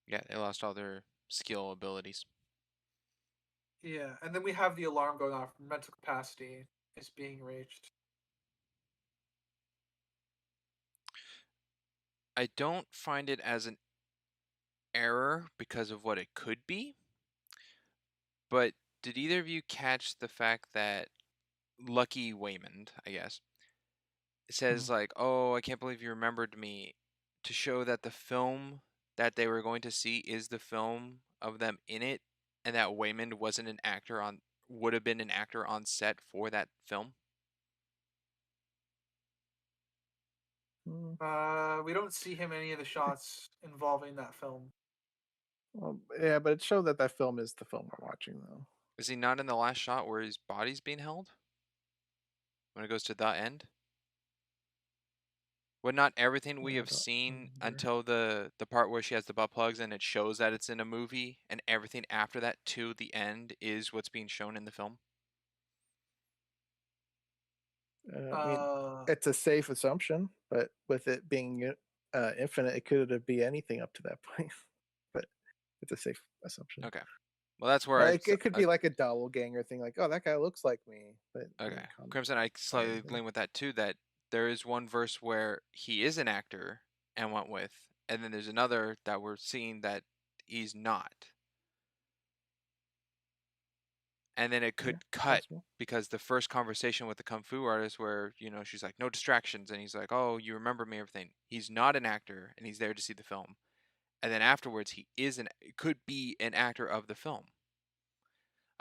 Yeah, they lost all their skill abilities. Yeah, and then we have the alarm going off. Mental capacity is being reached. I don't find it as an error because of what it could be. But did either of you catch the fact that Lucky Waymond, I guess, says like, "Oh, I can't believe you remembered me," to show that the film that they were going to see is the film of them in it, and that Waymond wasn't an actor would have been an actor on set for that film? We don't see him in any of the shots involving that film. Well, yeah, but it showed that film is the film we're watching, though. Is he not in the last shot where his body's being held? When it goes to the end? Would not everything we have seen until the part where she has the butt plugs and it shows that it's in a movie, and everything after that to the end is what's being shown in the film? I mean, it's a safe assumption, but with it being infinite, it could be anything up to that point. But it's a safe assumption. Okay. Well, that's where it could be like a doppelganger thing, like, oh, that guy looks like me. But okay, Crimson, I slightly lean with that too. That there is one verse where he is an actor and went with, and then there's another that we're seeing that he's not. And then it could cut because the first conversation with the kung fu artist, where she's like, "No distractions," and he's like, "Oh, you remember me?" Everything. He's not an actor, and he's there to see the film. And then afterwards, he could be an actor of the film.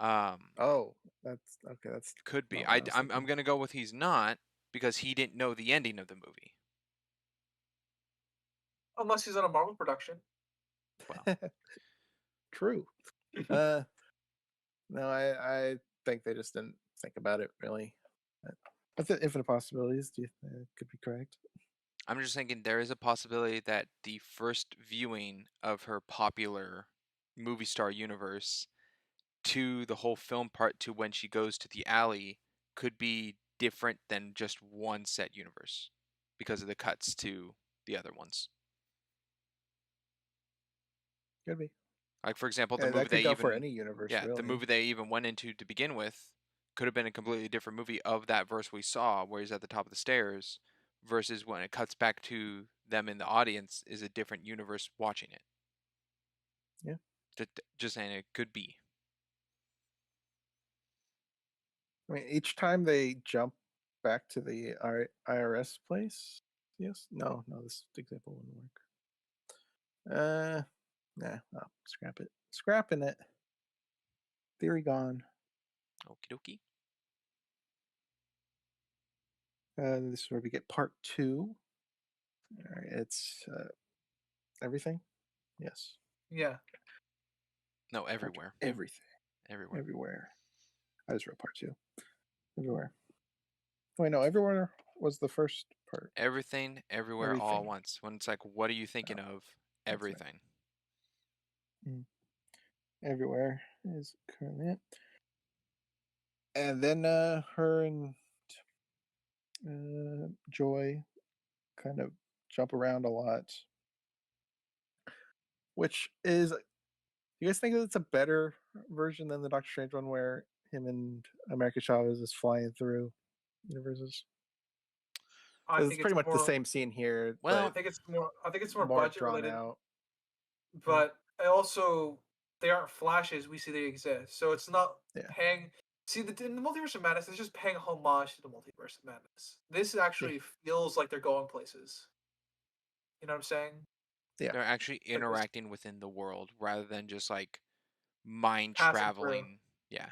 Oh, that's okay. That's could be. I'm gonna go with he's not, because he didn't know the ending of the movie. Unless he's on a Marvel production. Well, true. No, I think they just didn't think about it really. That's infinite possibilities. Do you think it could be correct? I'm just thinking there is a possibility that the first viewing of her popular movie star universe to the whole film part to when she goes to the alley could be different than just one set universe because of the cuts to the other ones. Could be. Like, for example, the movie they even for any universe. Yeah, really. The movie they even went into to begin with could have been a completely different movie of that verse we saw, where he's at the top of the stairs, versus when it cuts back to them in the audience is a different universe watching it. Yeah. Just saying, it could be. I mean, each time they jump back to the IRS place. Yes. No. This example wouldn't work. Nah. Oh, scrap it. Scrapping it. Theory gone. Okie dokie. This is where we get part 2. All right, it's everything. Yes. Yeah. No, everywhere. Everything. Everywhere. Everywhere. I just wrote part 2. Everywhere. Wait, no. Everywhere was the first part. Everything, everywhere, all at once. When it's like, what are you thinking of? Everything. Mm. Everywhere is currently it. And then her and Joy kind of jump around a lot, which is. You guys think that it's a better version than the Doctor Strange one, where him and America Chavez is flying through universes? I Because it's think it's pretty much the more. same scene here, I Well, but think it's more. I think it's more more budget drawn related, out. but I also they aren't flashes. We see they exist, so it's not Yeah, paying. See, in the Multiverse of Madness, it's just paying homage to the Multiverse of Madness. This yeah, actually feels like they're going places. You know what I'm saying? yeah. they're actually Like this interacting within the world rather than just like mind passing through. traveling. Yeah.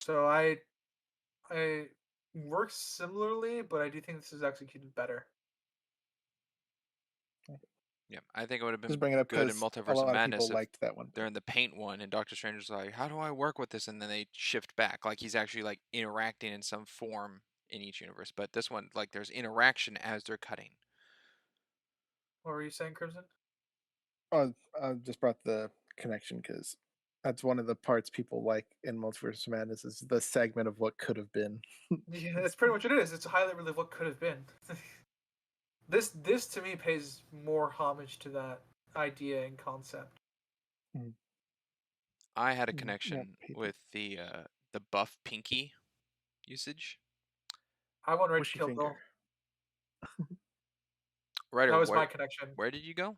So I work similarly, but I do think this is executed better. Yeah. I think it would have Just been bring it up good in because a Multiverse of lot of people Madness if liked that one they're better. in the paint one and Doctor Strange is like, how do I work with this? And then they shift back. Like he's actually like interacting in some form in each universe. But this one, like there's interaction as they're cutting. What were you saying, Crimson? Oh, I just brought the connection because that's one of the parts people like in Multiverse of Madness is the segment of what could have been. Yeah, that's pretty much what it is. It's a highlight reel of what could have been. This to me pays more homage to that idea and concept. Mm, I had a yeah, connection paper. with the buff pinky usage. I went right to Bushy Kill finger. Bill. Writer, That was where my connection. where did you go?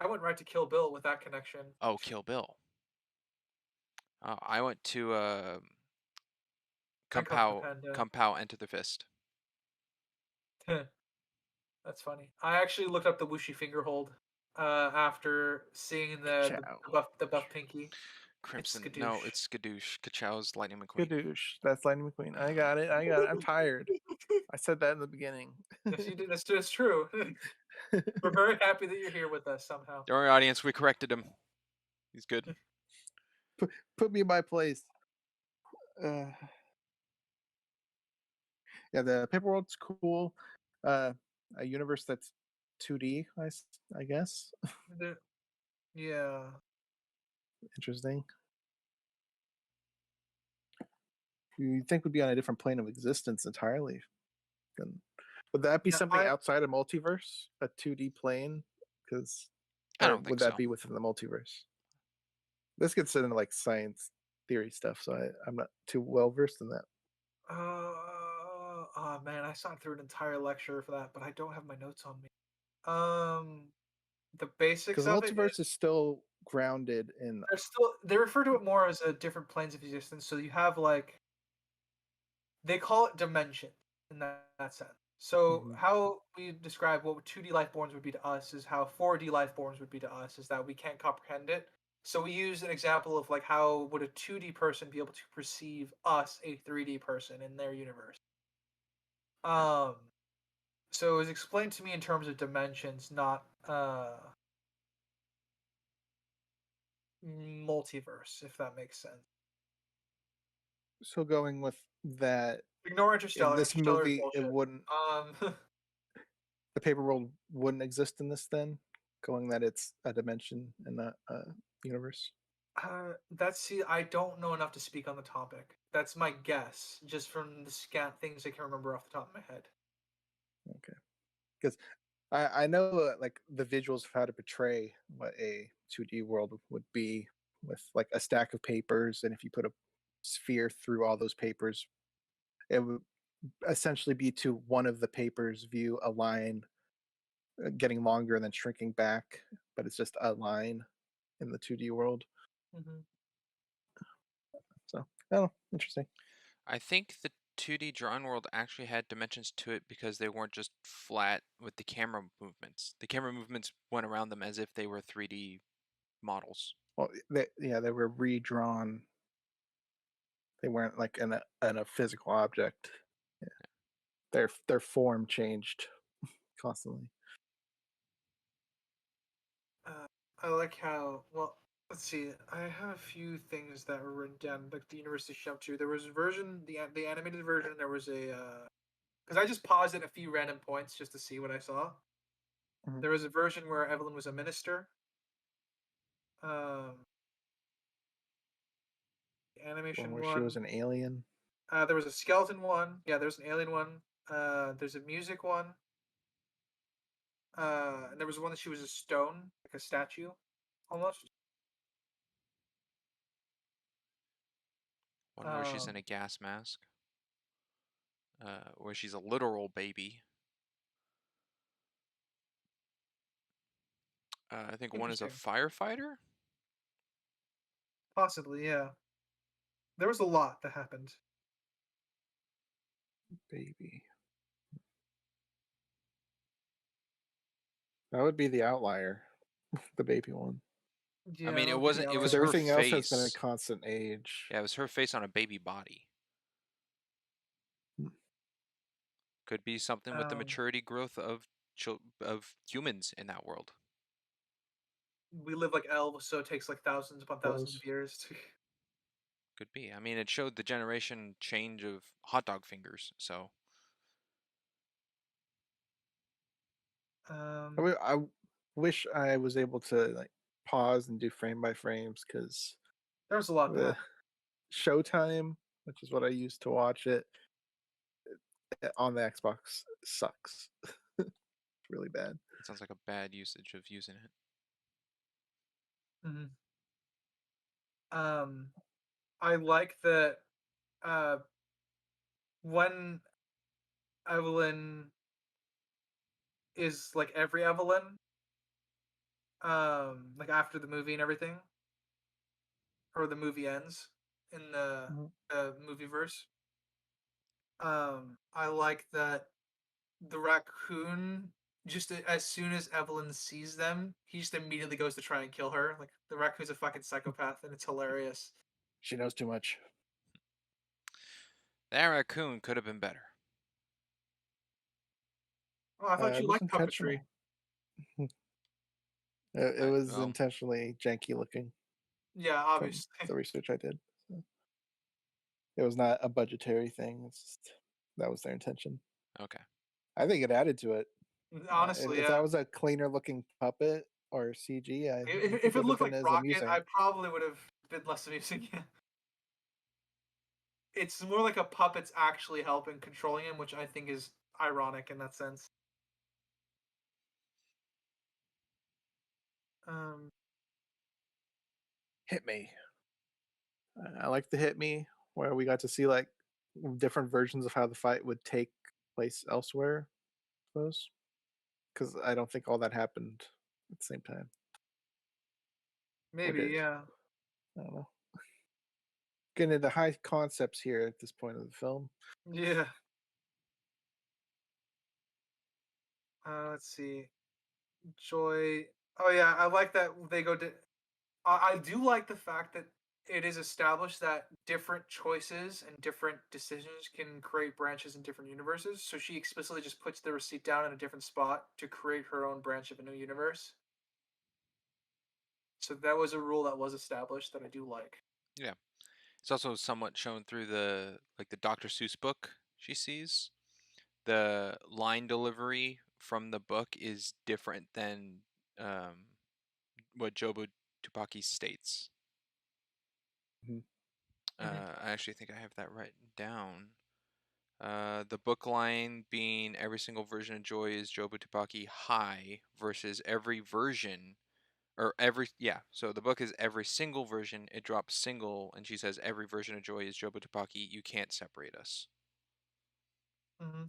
I went right to Kill Bill with that connection. Oh, Kill Bill. I went to And Kung Fu Kung Panda. Kung Pao Enter the Fist. That's funny. I actually looked up the Wuxi finger hold after seeing Ciao. the buff pinky. It's Crimson. No, skadoosh. it's Skadoosh. Kachow's Lightning McQueen. Skadoosh. That's Lightning McQueen. I got it. I got it. I'm tired. I said that in the beginning. Yes, you did. That's true. We're very happy that you're here with us somehow. Don't worry, audience. We corrected him. He's good. Put me in my place. Uh, yeah, the paper world's cool. A universe that's 2D, I guess. Yeah. Interesting. You'd think would be on a different plane of existence entirely. Then would that be Yeah, something outside of multiverse, a 2D plane? Because, I or don't would think that so. be within the multiverse? This gets into like science theory stuff, so I'm not too well versed in that. Oh man, I sat through an entire lecture for that, but I don't have my notes on me. The Because basics the of it multiverse is still grounded in. they refer to it more as a different planes of existence. So you have like they call it dimension in that sense. So Mhm. how we describe what 2D life forms would be to us is how 4D life forms would be to us is that we can't comprehend it. So we use an example of like how would a 2D person be able to perceive us, a 3D person in their universe. Um so it was explained to me in terms of dimensions, not multiverse, if that makes sense. So going with that, Ignore in Interstellar. this Interstellar is movie, it bullshit. wouldn't. The paper world wouldn't exist in this then, going that it's a dimension and not a universe. See, I don't know enough to speak on the topic. That's my guess, just from the scant things I can remember off the top of my head. Okay, because I know like the visuals of how to portray what a 2D world would be with like a stack of papers, and if you put a sphere through all those papers, it would essentially be to one of the papers view a line getting longer and then shrinking back, but it's just a line in the 2D world. Hmm. So, oh, interesting. I think the 2D drawing world actually had dimensions to it because they weren't just flat with the camera movements. The camera movements went around them as if they were 3D models. Well, they were redrawn. They weren't like in a physical object. Yeah. Their form changed constantly. I like how well. Let's see. I have a few things that were written down, like the university jump to. There was a version, the animated version. There was a because I just paused at a few random points just to see what I saw. Mhm. There was a version where Evelyn was a minister. Animation One where she was an alien. There was a skeleton one. Yeah, there's an alien one. There's a music one. And there was one that she was a stone, like a statue, almost. One where she's in a gas mask. Where she's a literal baby. I think one is a Interesting. firefighter. Possibly, yeah. There was a lot that happened. Baby. That would be the outlier, the baby one. Yeah, I mean, that it would be the wasn't. It was Because outlier. her everything else has been a face. constant age. Yeah, it was her face on a baby body. Hmm. Could be something with the Um, maturity growth of humans in that world. we live like elves, so it takes like thousands upon thousands Close. of years to. Could be. I mean, it showed the generation change of hot dog fingers. So I wish I was able to like pause and do frame by frames because There was a lot that the happened. Showtime, which is what I used to watch it on the Xbox, sucks. It's really bad. it sounds like a bad usage of using it. Mhm. I like that when Evelyn is like every Evelyn, like after the movie and everything, or the movie ends in the Mhm. movie verse. I like that the raccoon just as soon as Evelyn sees them, he just immediately goes to try and kill her. Like the raccoon's a fucking psychopath, and it's hilarious. She knows too much. That raccoon could have been better. Oh, I thought It you was liked puppetry. intentional. It was Well, intentionally janky looking Yeah, from obviously. the research I did. So it was not a budgetary thing. It's just, that was their intention. okay. I think it added to it. Honestly, If yeah. that was a cleaner looking puppet or CG, I think If it it would have looked been like as Rocket, amusing. I probably would have been less amusing. Yeah. It's more like a puppet's actually helping controlling him, which I think is ironic in that sense. Um, Hit me. I like the hit me where we got to see like different versions of how the fight would take place elsewhere. I suppose because I don't think all that happened at the same time. Or maybe, did yeah. I don't know. Getting into high concepts here at this point of the film. Yeah. Let's see. Joy. Oh yeah, I like that they go to. I do like the fact that it is established that different choices and different decisions can create branches in different universes. So she explicitly just puts the receipt down in a different spot to create her own branch of a new universe. So that was a rule that was established that I do like. Yeah. It's also somewhat shown through the Dr. Seuss book she sees. The line delivery from the book is different than what Jobu Tupaki states. Mhm. I actually think I have that written down. The book line being every single version of Joy is Jobu Tupaki high versus every version or every so the book is every single version, it drops single, and she says every version of Joy is Jobu Tupaki, you can't separate us. Mm-hmm.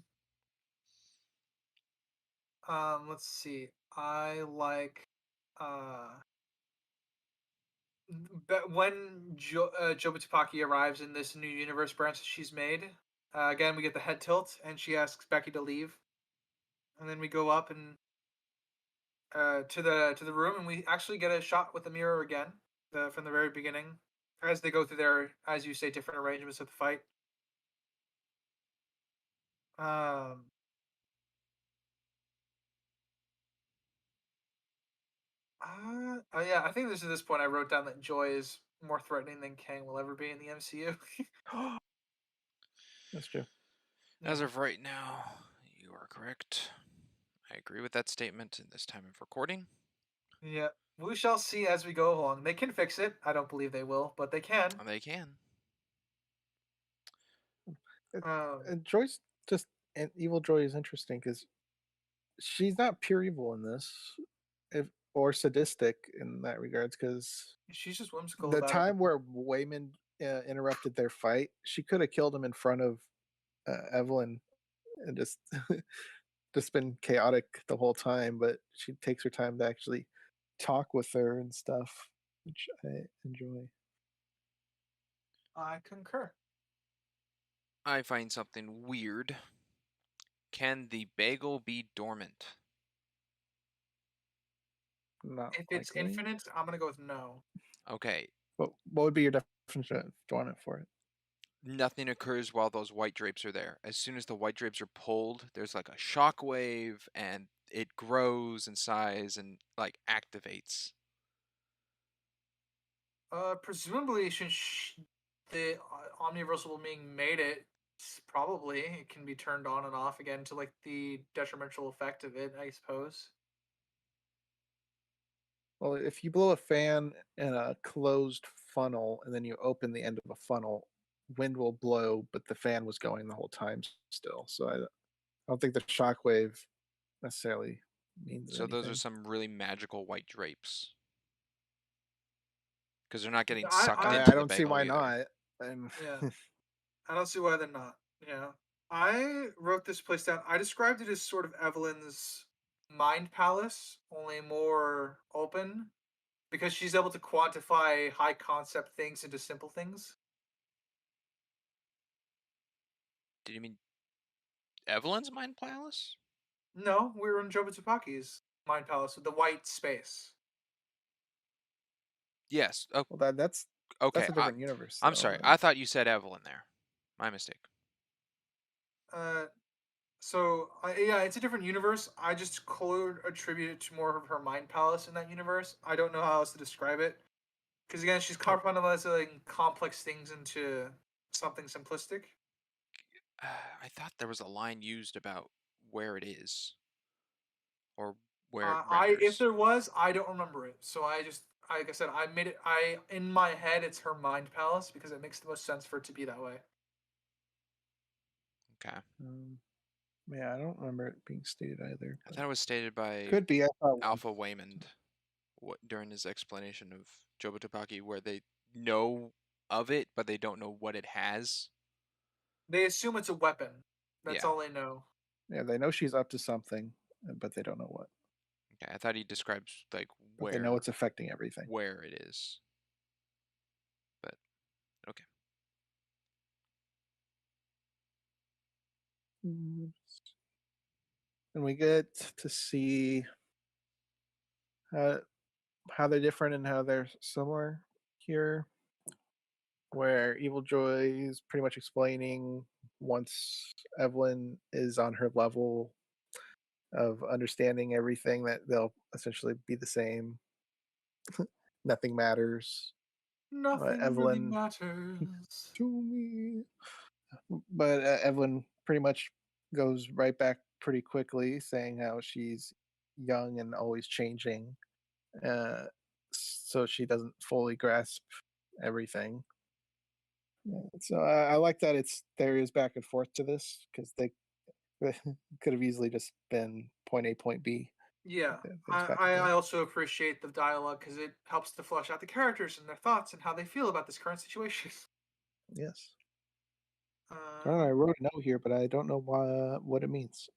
Let's see. I like but when Jobutupaki arrives in this new universe branch that she's made, again we get the head tilt, and she asks Becky to leave, and then we go up and to the room, and we actually get a shot with the mirror again, from the very beginning, as they go through their, as you say, different arrangements of the fight. Um, oh yeah, I think this is this point I wrote down that Joy is more threatening than Kang will ever be in the MCU. That's true. As Yeah. of right now, you are correct. I agree with that statement in this time of recording. Yeah. We shall see as we go along. They can fix it. I don't believe they will, but they can. They can. And Joy's just and Evil Joy is interesting because she's not pure evil in this, if or sadistic in that regards. Because She's just whimsical the about it. time where Wayman interrupted their fight, she could have killed him in front of Evelyn and just been chaotic the whole time. But she takes her time to actually talk with her and stuff, which I enjoy. I concur. I find something weird. Can the bagel be dormant? Not If it's likely. infinite, I'm gonna go with no. Okay. What would be your definition of dormant for it? Nothing occurs while those white drapes are there. As soon as the white drapes are pulled, there's like a shock wave and it grows in size and like activates. Presumably, since the omniversal being made it, probably it can be turned on and off again to like the detrimental effect of it, I suppose. Well, if you blow a fan in a closed funnel and then you open the end of a funnel, wind will blow, but the fan was going the whole time still. So I don't think the shockwave necessarily means So those are anything. some really magical white drapes. Because they're not getting I, sucked I I into the don't see bagel why either. not. And yeah, I don't see why they're not. Yeah, I wrote this place down. I described it as sort of Evelyn's mind palace, only more open, because she's able to quantify high concept things into simple things. Did you mean Evelyn's Mind Palace? No, we were in Joba Tsupaki's mind palace with the white space. Yes. Oh, well, that's okay. a different universe, I'm though. sorry. I thought you said Evelyn there. My mistake. Uh, So yeah, it's a different universe. I just could attribute it to more of her mind palace in that universe. I don't know how else to describe it because again, she's compartmentalizing complex things into something simplistic. I thought there was a line used about where it is or where it If renders. there was, I don't remember it. So I just like I said, I made it. I in my head, it's her mind palace because it makes the most sense for it to be that way. Okay. Yeah, I don't remember it being stated either. I thought it was stated by Could be. I thought Alpha Waymond during his explanation of Jobotopaki, where they know of it, but they don't know what it has. They assume it's a weapon. That's Yeah. all they know. yeah, they know she's up to something, but they don't know what. Okay. I thought he describes like But they know it's affecting everything. where it is. But okay. And we get to see how they're different and how they're similar here, where Evil Joy is pretty much explaining once Evelyn is on her level of understanding everything that they'll essentially be the same. Nothing matters. Nothing really Evelyn matters. to me. But Evelyn pretty much goes right back pretty quickly, saying how she's young and always changing, so she doesn't fully grasp everything. So I like that there is back and forth to this because they could have easily just been point A, point B. Yeah, There's back and I forth. also appreciate the dialogue because it helps to flesh out the characters and their thoughts and how they feel about this current situation. Yes. I Um, wrote a note here, but I don't know what it means.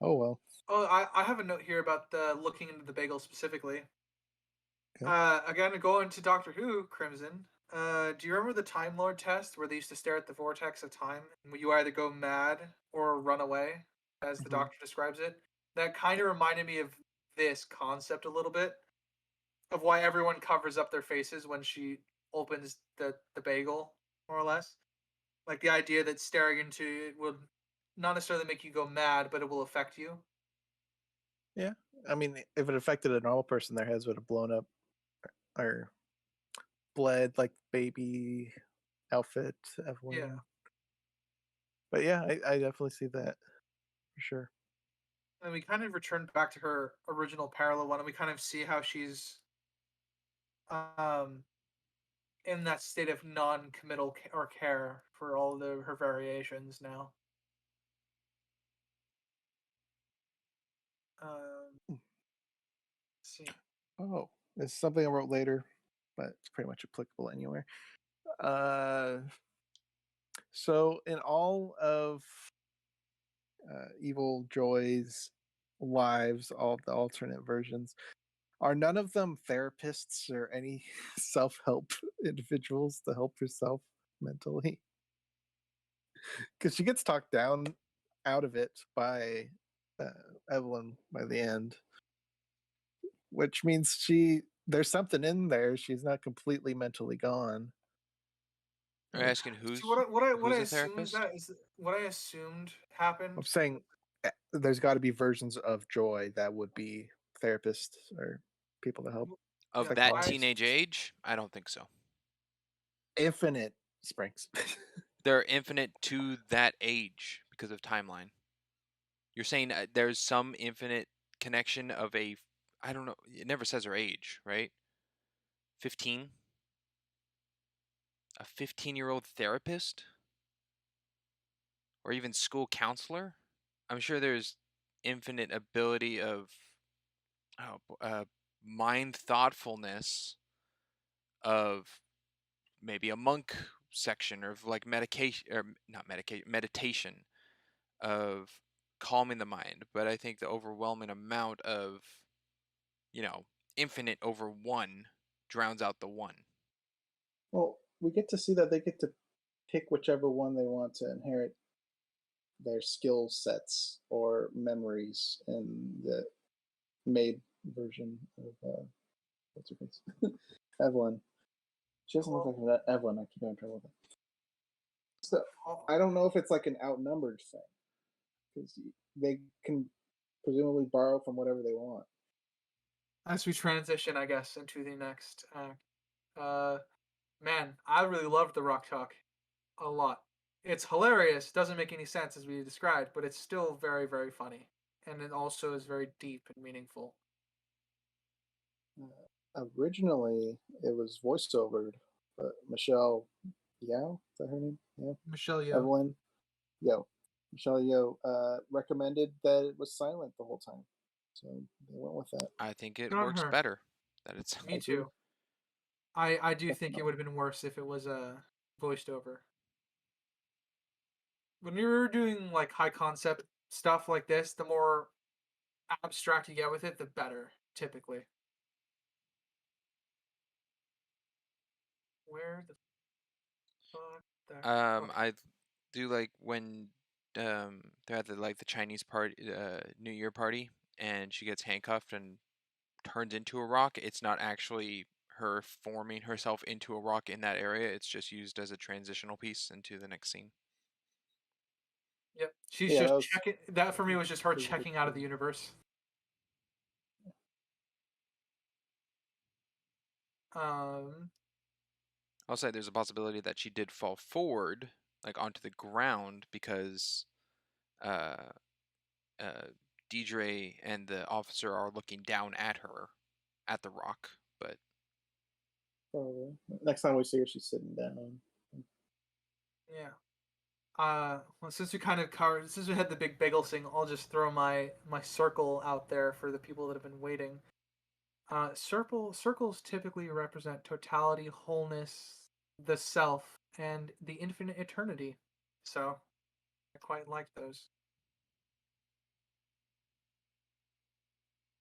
Oh well. oh, I have a note here about the looking into the bagel specifically. Okay. Again, going to Doctor Who, Crimson. Do you remember the Time Lord test where they used to stare at the vortex of time and you either go mad or run away, as the Mhm. Doctor describes it? That kind of reminded me of this concept a little bit of why everyone covers up their faces when she opens the bagel, more or less. Like the idea that staring into it would not necessarily make you go mad, but it will affect you. Yeah. I mean, if it affected a normal person, their heads would have blown up or bled like baby outfit, Yeah. Evelyn. But yeah, I definitely see that for sure. And we kind of return back to her original parallel one, and we kind of see how she's um, in that state of non-committal or care for all her variations now. Hmm. Let's see. Oh, it's something I wrote later, but it's pretty much applicable anywhere. Uh, so in all of Evil Joy's lives, all the alternate versions, are none of them therapists or any self-help individuals to help herself mentally? Because she gets talked down out of it by uh, Evelyn by the end, which means there's something in there. She's not completely mentally gone. Are you asking See, what I who's a assumed therapist? that is what I assumed happened. I'm saying there's got to be versions of Joy that would be therapists or people to help. Of Yeah, that Psychologists. teenage age? I don't think so. Infinite Springs. They're infinite to that age because of timeline. You're saying there's some infinite connection of I don't know, it never says her age, right? 15? A 15-year-old therapist? Or even school counselor? I'm sure there's infinite ability of mind thoughtfulness of maybe a monk section or of like medication or not medication meditation of calming the mind, but I think the overwhelming amount of infinite over one drowns out the one. Well, we get to see that they get to pick whichever one they want to inherit their skill sets or memories in the maid version of what's her face? Evelyn. She doesn't look like Evelyn. I keep having trouble with it. So I don't know if it's like an outnumbered thing because they can presumably borrow from whatever they want. As we transition, I guess, into the next act. Man, I really loved the Rock Talk a lot. It's hilarious, doesn't make any sense as we described, but it's still very, very funny. And it also is very deep and meaningful. Originally, it was voiceovered, but Michelle Yao, is that her name? Yeah. Michelle Yeoh. Evelyn Yo. Michelle Yeoh recommended that it was silent the whole time. So they went with that. I think it Good on works her. better that it's Me too. I do think it would have been worse if it was voiced over. When you're doing like high concept stuff like this, the more abstract you get with it, the better, typically. Where the fuck that okay. I do like when they're at the Chinese party New Year party and she gets handcuffed and turns into a rock. It's not actually her forming herself into a rock in that area. It's just used as a transitional piece into the next scene. Yep. She's Yeah, just that was checking that for me was just her pretty good. checking out of the universe. I'll say there's a possibility that she did fall forward, like onto the ground, because uh, Deidre and the officer are looking down at her, at the rock. But Probably. Next time we see her, she's sitting down. Yeah. Well, since we kind of covered, since we had the big bagel thing, I'll just throw my circle out there for the people that have been waiting. Circles typically represent totality, wholeness, the self, and the infinite eternity. So, I quite like those.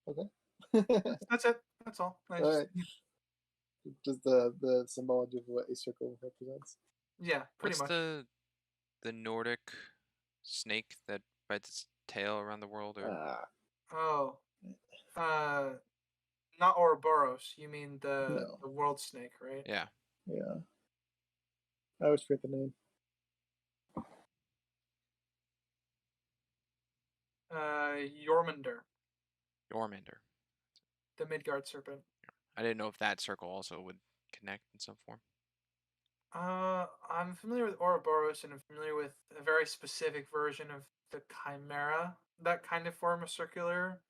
Okay. That's it. That's all. All right. Just the symbology of what a circle represents. Yeah, pretty what's much. the Nordic snake that bites its tail around the world? Or Oh, not Ouroboros. You mean No. the world snake, right? yeah, Yeah. I always forget the name. Jormungandr, Jormungandr. the Midgard serpent. I didn't know if that circle also would connect in some form. I'm familiar with Ouroboros, and I'm familiar with a very specific version of the Chimera that kind of form a circular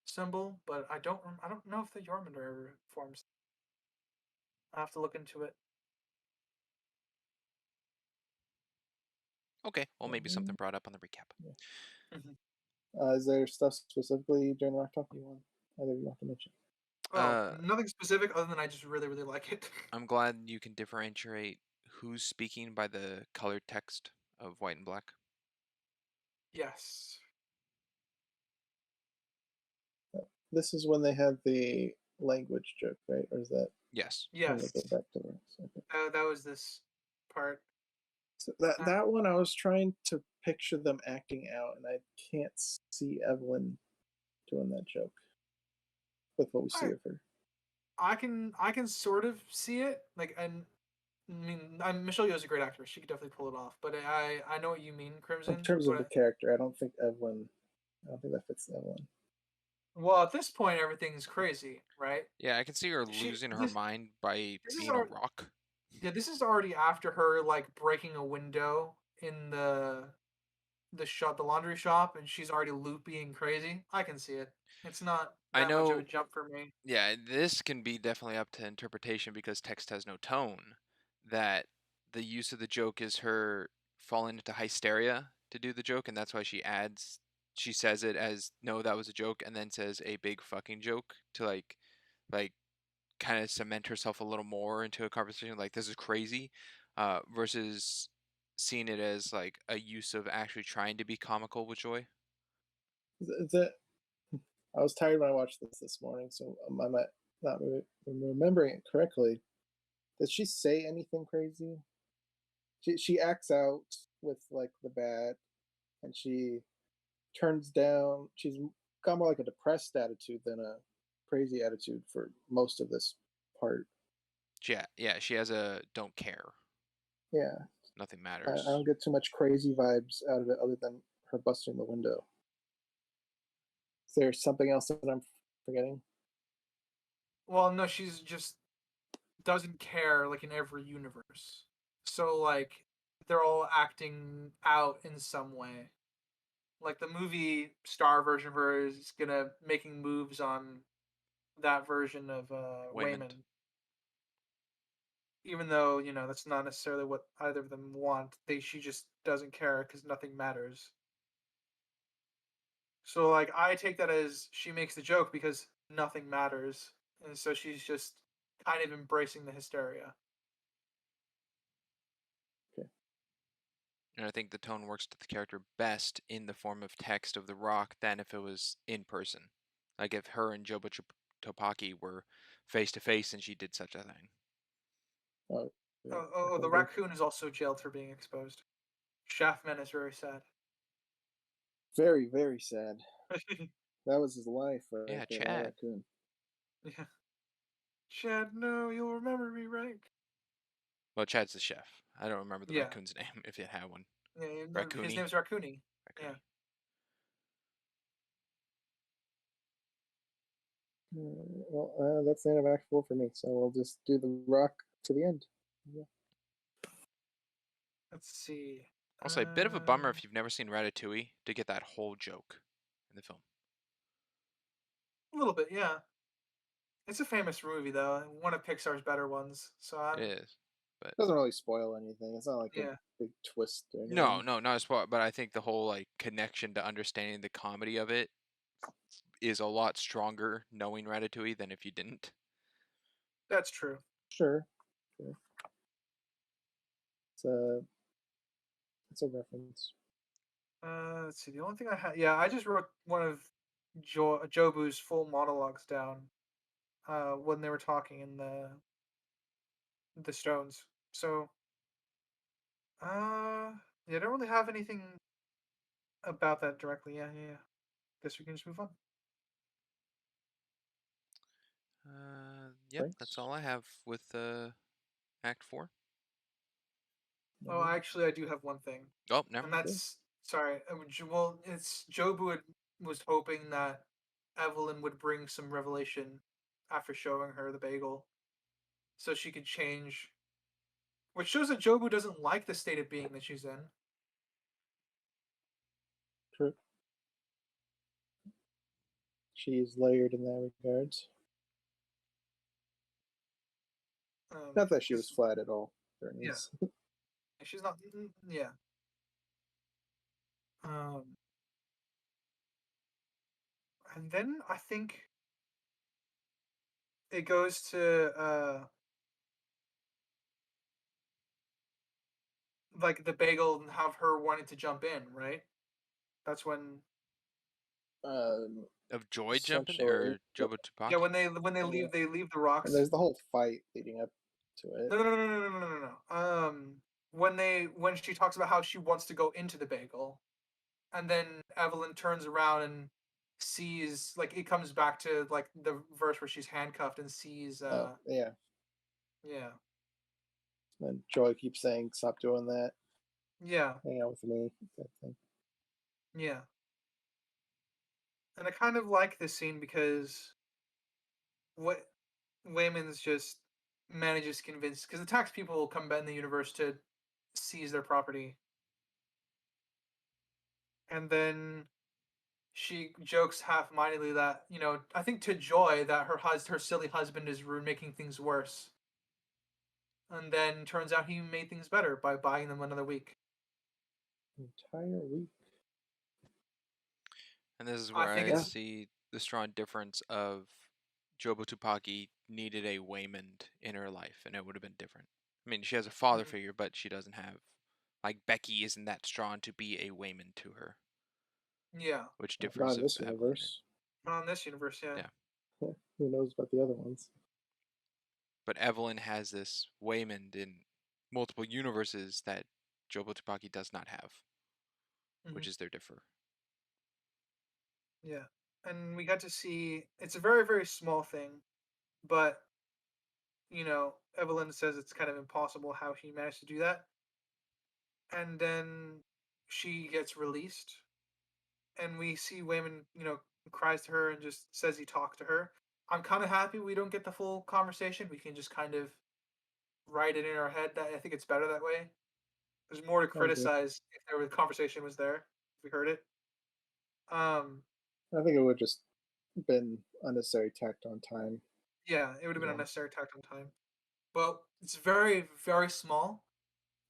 symbol, but I don't know if the Jormungandr ever forms. I have to look into it. Okay, well, maybe something brought up on the recap. Is there stuff specifically during the Rock Talk you want either of you want to mention? Well, nothing specific other than I just really, really like it. I'm glad you can differentiate who's speaking by the colored text of white and black. Yes. This is when they had the language joke, right? Or is that Yes. when they Yes. go back to the rocks? Okay. That was this part. So that one, I was trying to picture them acting out, and I can't see Evelyn doing that joke with what we see of her. I can sort of see it. Like, and I mean, Michelle Yeoh's a great actress. She could definitely pull it off. But I know what you mean, Crimson. In terms of the but character, I don't think that fits Evelyn. well, at this point, everything's crazy, right? Yeah, I can see her losing her mind by being a rock. Yeah, this is already after her like breaking a window in the laundry shop, and she's already loopy and crazy. I can see it. It's not that much of a jump for me. Yeah, this can be definitely up to interpretation because text has no tone. That the use of the joke is her falling into hysteria to do the joke, and that's why she says it as no, that was a joke, and then says a big fucking joke to like kind of cement herself a little more into a conversation like this is crazy, versus seeing it as like a use of actually trying to be comical with joy. I was tired when I watched this morning, so I might not remembering it correctly. Did she say anything crazy? She acts out with like the bat, and she turns down. She's got more like a depressed attitude than a crazy attitude for most of this part. Yeah, she has a don't care. Yeah, nothing I matters. don't get too much crazy vibes out of it other than her busting the window. Is there something else that I'm forgetting? Well, no, she's just doesn't care like in every universe. So like they're all acting out in some way. Like the movie star version of her is gonna making moves on that version of Waymond. Even though, you know, that's not necessarily what either of them want. She just doesn't care because nothing matters. So like I take that as she makes the joke because nothing matters. And so she's just kind of embracing the hysteria. Okay. And I think the tone works to the character best in the form of text of The Rock than if it was in person. Like if her and Joba Topaki were face to face and she did such a thing. Oh, yeah. The raccoon is also jailed for being exposed. Shaftman is very sad. Very, very sad. That was his life, right? Yeah, there, Chad. Raccoon. Yeah. Chad, no, you'll remember me, right? Well, Chad's the chef. I don't remember the raccoon's name if it had one. Yeah, Raccoony. his name's Raccoony. Yeah. Well, that's the end of Act 4 for me, so we'll just do the rock to the end. Yeah. Let's see. Also, a bit of a bummer if you've never seen Ratatouille to get that whole joke in the film. A little bit, yeah. It's a famous movie, though. One of Pixar's better ones. So it is, but it doesn't really spoil anything. It's not like a big twist or anything. No, not a spoil. But I think the whole like connection to understanding the comedy of it is a lot stronger knowing Ratatouille than if you didn't. That's true. Sure. It's a reference. Let's see. The only thing I had, I just wrote one of Jobu's full monologues down. When they were talking in the Stones. So, I don't really have anything about that directly. Yeah. Guess we can just move on. Yep, that's all I have with Act 4. Oh, actually, I do have one thing. Oh, no. And that's sorry. Well, it's Jobu was hoping that Evelyn would bring some revelation after showing her the bagel, so she could change. Which shows that Jobu doesn't like the state of being that she's in. True. She's layered in that regards. Not that she 'cause- was flat at all during Yeah. this. She's not. Yeah. And then I think it goes to like the bagel and have her wanting to jump in, right? That's when Um, Of Joy jumping essentially, or Jobo yeah, Tupaki? when they Yeah. leave the and rocks. there's the whole fight leading up to it. No. When she talks about how she wants to go into the bagel, and then Evelyn turns around and sees, like, it comes back to like the verse where she's handcuffed and sees Oh, yeah. yeah. And Joy keeps saying, "Stop doing that. Yeah. Hang out with me." That thing. Yeah. And I kind of like this scene because what Wayman's just manages to convince, because the tax people will come back in the universe to seize their property, and then she jokes half-mindedly that, I think to Joy, that her silly husband is making things worse, and then turns out he made things better by buying them another week. Entire week. And this is I where think I Yeah. it's see the strong difference of Jobo Tupaki needed a Waymond in her life, and it would have been different. I mean, she has a father Mhm. figure, but she doesn't have, like, Becky isn't that strong to be a Waymond to her, Yeah, which Not differs in of this Evelyn. universe. not in this universe, yeah. Yeah. Who knows about the other ones? But Evelyn has this Waymond in multiple universes that Jobo Tupaki does not have, which Mhm. is their differ. Yeah, and we got to see, it's a very very small thing, but Evelyn says it's kind of impossible how he managed to do that, and then she gets released, and we see Wayman, cries to her and just says he talked to her. I'm kind of happy we don't get the full conversation. We can just kind of write it in our head. That I think it's better that way. There's more to I agree. criticize if there was conversation was there. If we heard it. Um, I think it would just been unnecessary tacked on time. yeah, it would have been Yeah. unnecessary tact on time. But it's very, very small.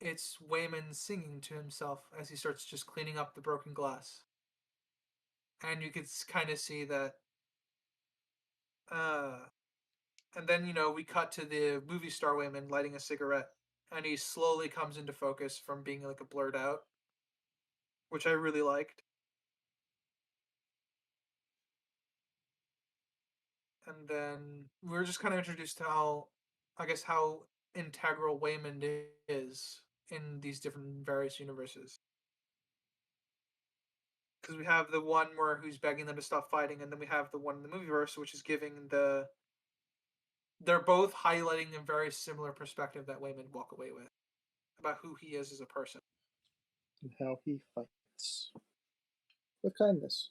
It's Wayman singing to himself as he starts just cleaning up the broken glass. And you could kind of see that. Uh, and then, we cut to the movie star Wayman lighting a cigarette. And he slowly comes into focus from being like a blurred out, which I really liked. And then we're just kind of introduced to how integral Wayman is in these different various universes. Because we have the one where who's begging them to stop fighting, and then we have the one in the movieverse, which is giving they're both highlighting a very similar perspective that Wayman walk away with about who he is as a person. And how he fights with kindness.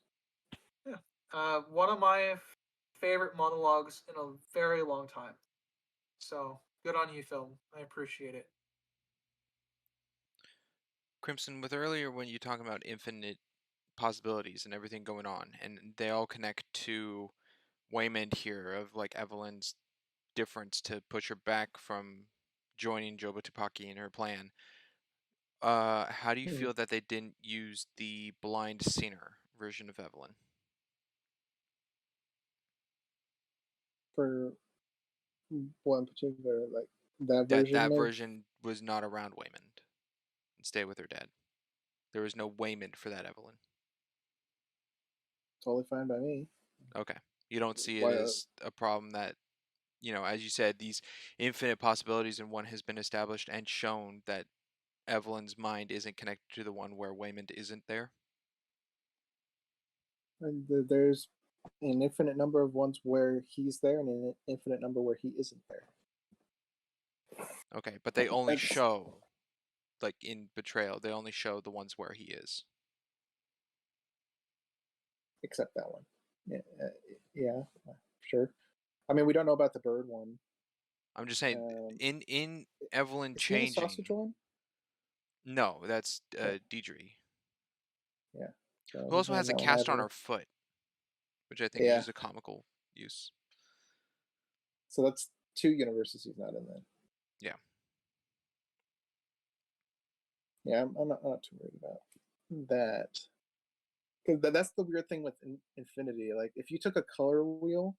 Yeah. One of my favorite monologues in a very long time. So good on you, film. I appreciate it. Crimson, with earlier when you talk about infinite possibilities and everything going on, and they all connect to Waymond here of like Evelyn's difference to push her back from joining Joba Tupaki in her plan. How do you Hmm. feel that they didn't use the blind singer version of Evelyn? For one particular, like that That version that of. version was not around Waymond and stay with her dad. There was no Waymond for that Evelyn. Totally fine by me. Okay. You don't see it Why? as a problem that, as you said, these infinite possibilities and one has been established and shown that Evelyn's mind isn't connected to the one where Waymond isn't there. There's an infinite number of ones where he's there, and an infinite number where he isn't there. Okay, but they only That's show, like in Betrayal, they only show the ones where he is. except that one. Yeah, sure. I mean, we don't know about the bird one. I'm just saying, in Evelyn Is he in the sausage changing. one? No, that's Oh, Deidre. yeah. So Who he's also not in has a that one cast on either. her foot, which I think is Yeah. just a comical use. So that's two universes he's not in then. Yeah. Yeah, I'm not too worried about that. Because that's the weird thing with Infinity. Like, if you took a color wheel,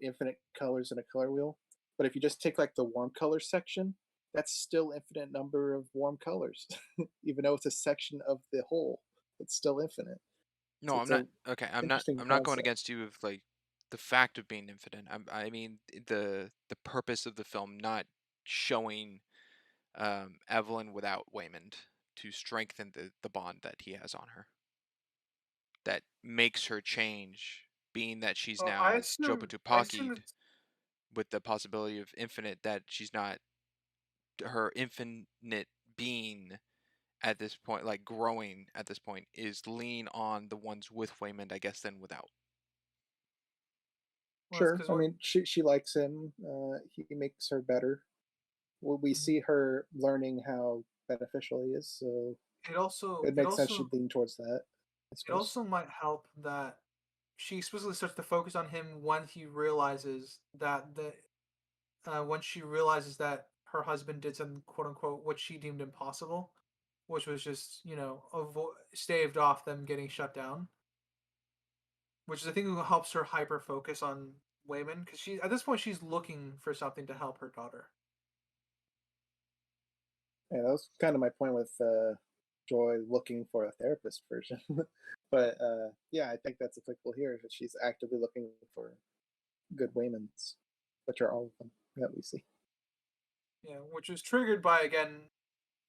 infinite colors in a color wheel, but if you just take like the warm color section, that's still infinite number of warm colors, even though it's a section of the whole. It's still infinite. No, So I'm it's not. a Okay, interesting I'm not going concept. against you of like the fact of being infinite. I mean the purpose of the film not showing Evelyn without Waymond to strengthen the bond that he has on her. That makes her change, being that she's Well, now I assume Jopa it's with the possibility of infinite, that she's not her infinite being at this point, like growing at this point, is lean on the ones with Waymond, I guess, than without. well, it's Sure. because I what mean, she likes him. He makes her better. We Mhm. see her learning how beneficial he is, so it also it makes sense she'd lean towards that, I it suppose. also might help that she explicitly starts to focus on him when he realizes that when she realizes that her husband did something quote unquote what she deemed impossible, which was just staved off them getting shut down, which is I think helps her hyper focus on Wayman because she at this point she's looking for something to help her daughter. Yeah, that was kind of my point with Joy looking for a therapist version. But yeah, I think that's applicable here. That she's actively looking for good Waymans, which are all of them that we see. Yeah, which was triggered by again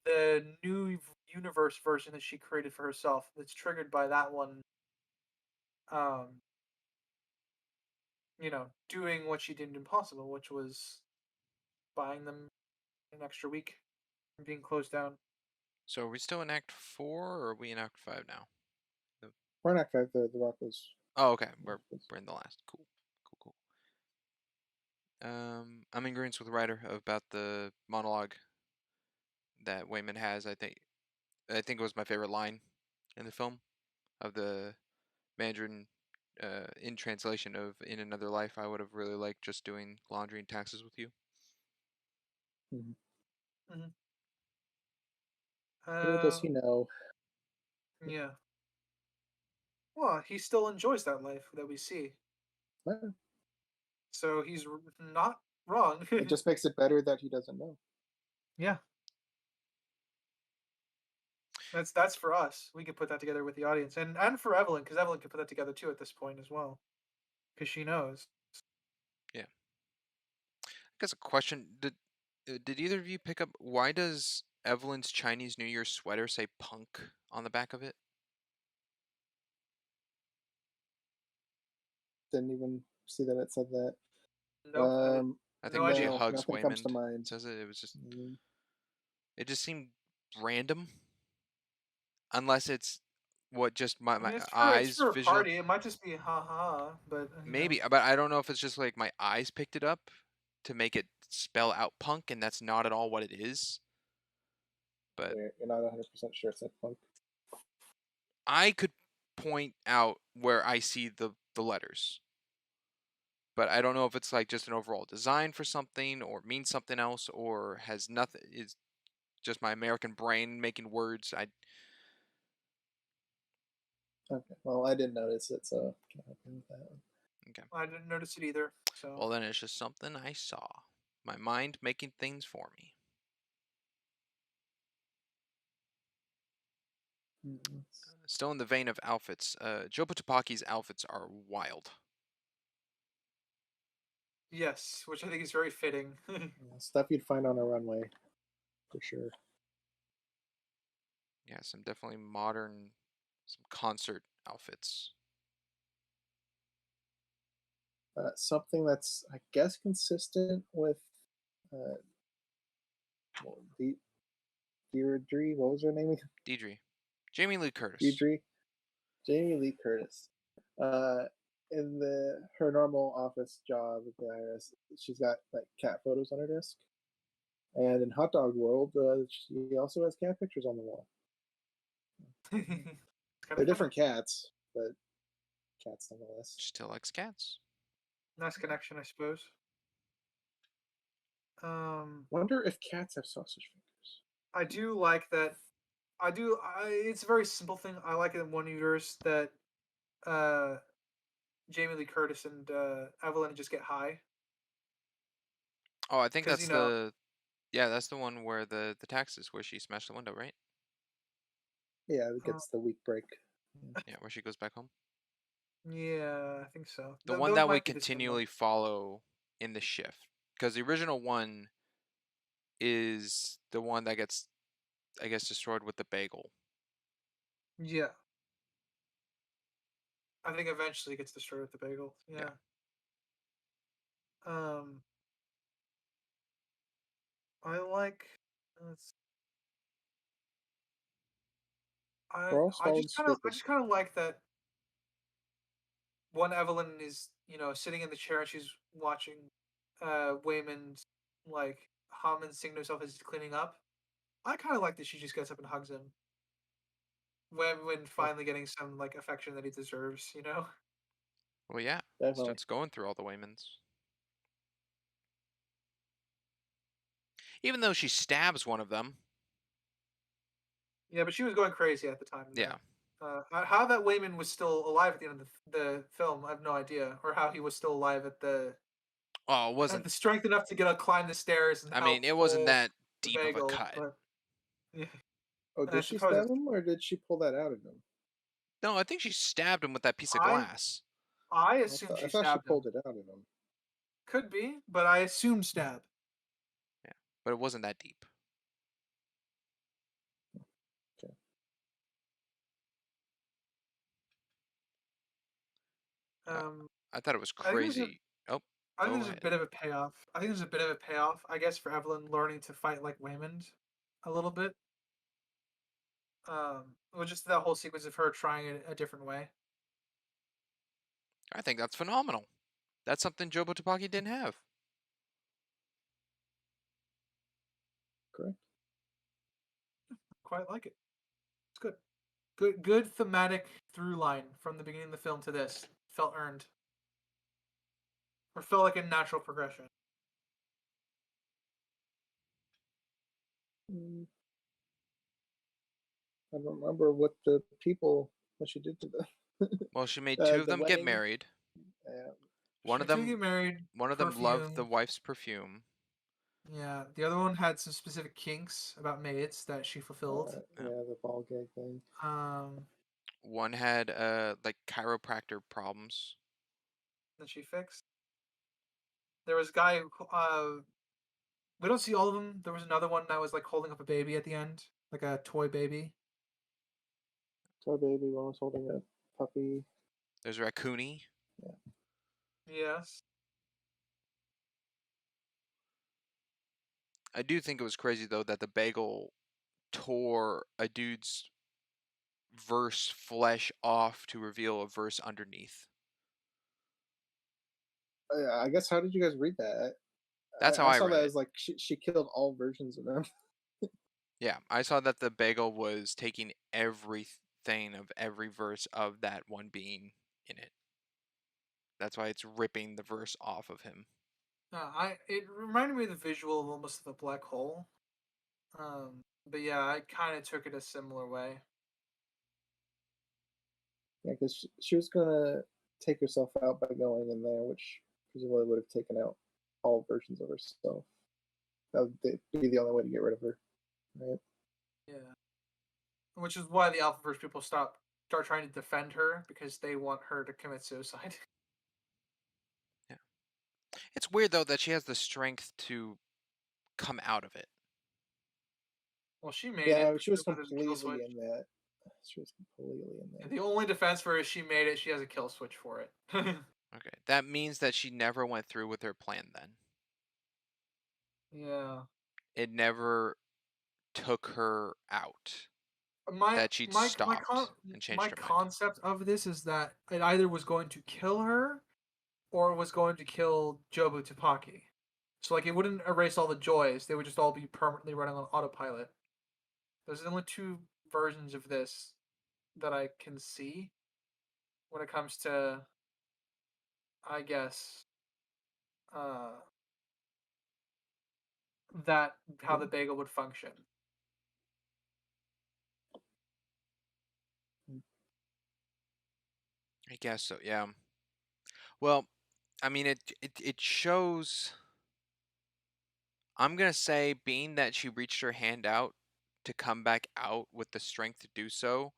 the new universe version that she created for herself. That's triggered by that one. Um, doing what she deemed impossible, which was buying them an extra week and being closed down. So are we still in Act 4, or are we in Act 5 now? We're in Act 5, the Rock was. Oh, okay. We're in the last. Cool. Cool. I'm in agreement with the writer about the monologue that Waymond has. I think it was my favorite line in the film, of the Mandarin in translation of "In another life, I would have really liked just doing laundry and taxes with you." Mhm. Mm-hmm. Little does he know. Yeah. Well, he still enjoys that life that we see, Well, so he's not wrong. it just makes it better that he doesn't know. Yeah, that's for us. We can put that together with the audience, and for Evelyn, because Evelyn can put that together too at this point as well, because she knows. Yeah. I guess a question: did either of you pick up, why does Evelyn's Chinese New Year sweater say "punk" on the back of it? Didn't even see that it said that. Nope, I had I think no when she idea. No, hugs nothing comes to Waymond, mind. says it. It was just, Mm, it just seemed random, unless it's what just my I mean, it's eyes for a visual. party. It might just be ha, but Maybe, but I don't know if it's just like my eyes picked it up to make it spell out punk, and that's not at all what it is. But you're not 100% sure it said punk. I could point out where I see the letters, but I don't know if it's like just an overall design for something, or means something else, or has nothing, is just my American brain making words. Okay, well, I didn't notice it, so I can't help you with that one. Okay. I didn't notice it either. So Well, then it's just something I saw. My mind making things for me. Still in the vein of outfits, Joe Tapaki's outfits are wild. yes, which I think is very fitting. Yeah, stuff you'd find on a runway, for sure. Yeah, some definitely modern, some concert outfits. Something that's, I guess, consistent with uh, Deirdre. What was her name again? Deidre. Jamie Lee Curtis. Deirdre. Jamie Lee Curtis. Uh, in her normal office job at the IRS, she's got like cat photos on her desk, and in Hot Dog World, she also has cat pictures on the wall. It's kind They're of funny. different cats, but cats nonetheless. Still likes cats. Nice connection, I suppose. Wonder if cats have sausage fingers. I do like that. It's a very simple thing. I like it in one universe that uh, Jamie Lee Curtis and Evelyn just get high Oh, I think because that's that's the one where the taxes where she smashed the window, right? Yeah, it uh, gets the week break. Yeah, where she goes back home. yeah, I think so. The one Those that we might be the same one. continually follow in the shift, because the original one is the one that gets, I guess, destroyed with the bagel. Yeah, I think eventually it gets destroyed with the bagel. Yeah. Yeah. Um, I like. let's- We're all solid I stupid. just kind of like that one Evelyn is sitting in the chair and she's watching Wayman like hum and sing to himself as he's cleaning up. I kind of like that she just gets up and hugs him when Yeah, finally getting some like affection that he deserves. Well, yeah, definitely. starts going through all the Waymans. Even though she stabs one of them. Yeah, but she was going crazy at the time. Yeah. How that Wayman was still alive at the end of the film, I have no idea, or how he was still alive Oh, it at wasn't. the strength enough to get up, climb the stairs, and I mean, help it wasn't pull that the deep of a bagel. cut. But yeah, Oh, I did she suppose stab him, or did she pull that out of him? No, I think she stabbed him with that piece of I glass. I I assume thought I she thought she stabbed him. pulled it out of him. Could be, but I assume stab. Yeah, but it wasn't that deep. Okay. I thought it was I think there's a crazy. Oh, I think go there's a ahead. bit of a payoff. I think there's a bit of a payoff, I guess, for Evelyn learning to fight like Waymond a little bit. With just that whole sequence of her trying it a different way. I think that's phenomenal. That's something Jobo Tupaki didn't have. Correct. Quite like it. It's good. Good thematic through line from the beginning of the film to this. Felt earned. Or felt like a natural progression. Mm, I don't remember what she did to Well, she made two of the them get wedding. married. Uh, One She of made two get them, married, one of them loved the perfume. wife's perfume. Yeah. The other one had some specific kinks about maids that she fulfilled. Yeah. yeah, the ball gag thing. One had like chiropractor problems. That she fixed. There was a guy who, we don't see all of them. There was another one that was like holding up a baby at the end, like a toy baby. Toy baby, one was holding a puppy. There's Raccoony. Yeah. Yes. I do think it was crazy though that the bagel tore a dude's verse flesh off to reveal a verse underneath. I guess, how did you guys read that? That's how I I saw read that it. as like she killed all versions of them. Yeah, I saw that the bagel was taking everything of every verse of that one being in it. That's why it's ripping the verse off of him. It reminded me of the visual of almost the black hole. But yeah, I kind of took it a similar way. Yeah, because she was gonna take herself out by going in there, which presumably would have taken out all versions of herself. That would be the only way to get rid of her, right? Yeah, which is why the Alphaverse people start trying to defend her because they want her to commit suicide. Yeah. It's weird though that she has the strength to come out of it. Well, she made it Yeah, she was because there's a kill switch. completely in that. She was completely in there. The only defense for her is she made it. She has a kill switch for it. Okay. That means that she never went through with her plan then. Yeah. It never took her out. My That she'd my my con stopped and my changed her mind. concept of this is that it either was going to kill her or was going to kill Jobu Tupaki. So like it wouldn't erase all the joys; they would just all be permanently running on autopilot. There's only two versions of this that I can see when it comes to, I guess, uh, how the bagel would function. I guess so. Yeah. Well, I mean, it shows. I'm gonna say, being that she reached her hand out to come back out with the strength to do so,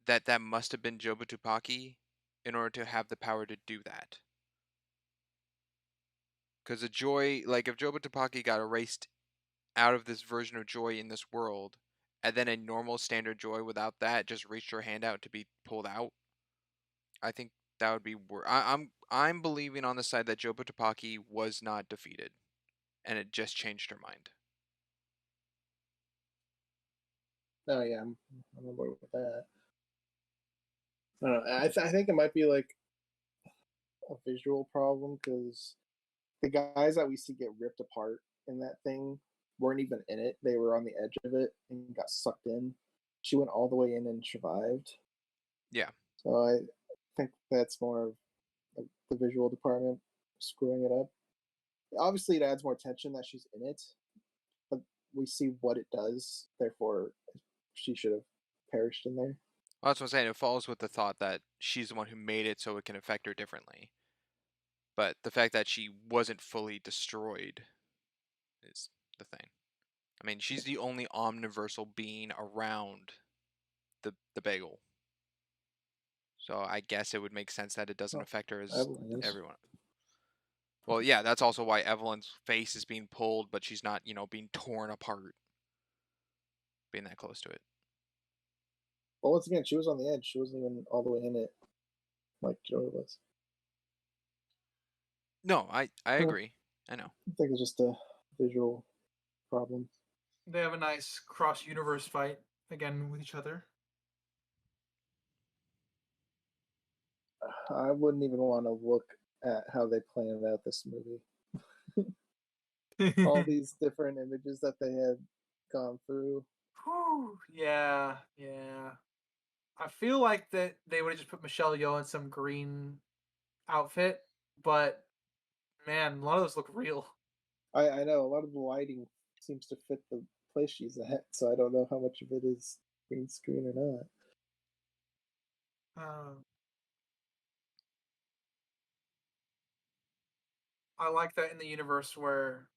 that must have been Jobu Tupaki in order to have the power to do that. Because a joy, like if Jobu Tupaki got erased out of this version of joy in this world, and then a normal standard joy without that just reached her hand out to be pulled out, I think that would be I'm believing on the side that Jobu Tupaki was not defeated, and it just changed her mind. Oh yeah, I'm on board with that. I don't know. I think it might be like a visual problem because the guys that we see get ripped apart in that thing weren't even in it. They were on the edge of it and got sucked in. She went all the way in and survived. Yeah. So I think that's more of the visual department screwing it up. Obviously, it adds more tension that she's in it, but we see what it does. Therefore, she should have perished in there. Well, that's what I'm saying. It falls with the thought that she's the one who made it, so it can affect her differently. But the fact that she wasn't fully destroyed is the thing. I mean, she's the only omniversal being around the bagel. So I guess it would make sense that it doesn't affect her as Evelyn is. everyone. Well, yeah, that's also why Evelyn's face is being pulled, but she's not, being torn apart. Being that close to it. Well, once again, she was on the edge. She wasn't even all the way in it like Joey was. No, I agree. I know. I think it's just a visual problem. They have a nice cross-universe fight again with each other. I wouldn't even want to look at how they planned out this movie. All these different images that they had gone through. Whew, yeah. I feel like that they would have just put Michelle Yeoh in some green outfit, but man, a lot of those look real. I know a lot of the lighting seems to fit the place she's at, so I don't know how much of it is green screen or not. I like that in the universe where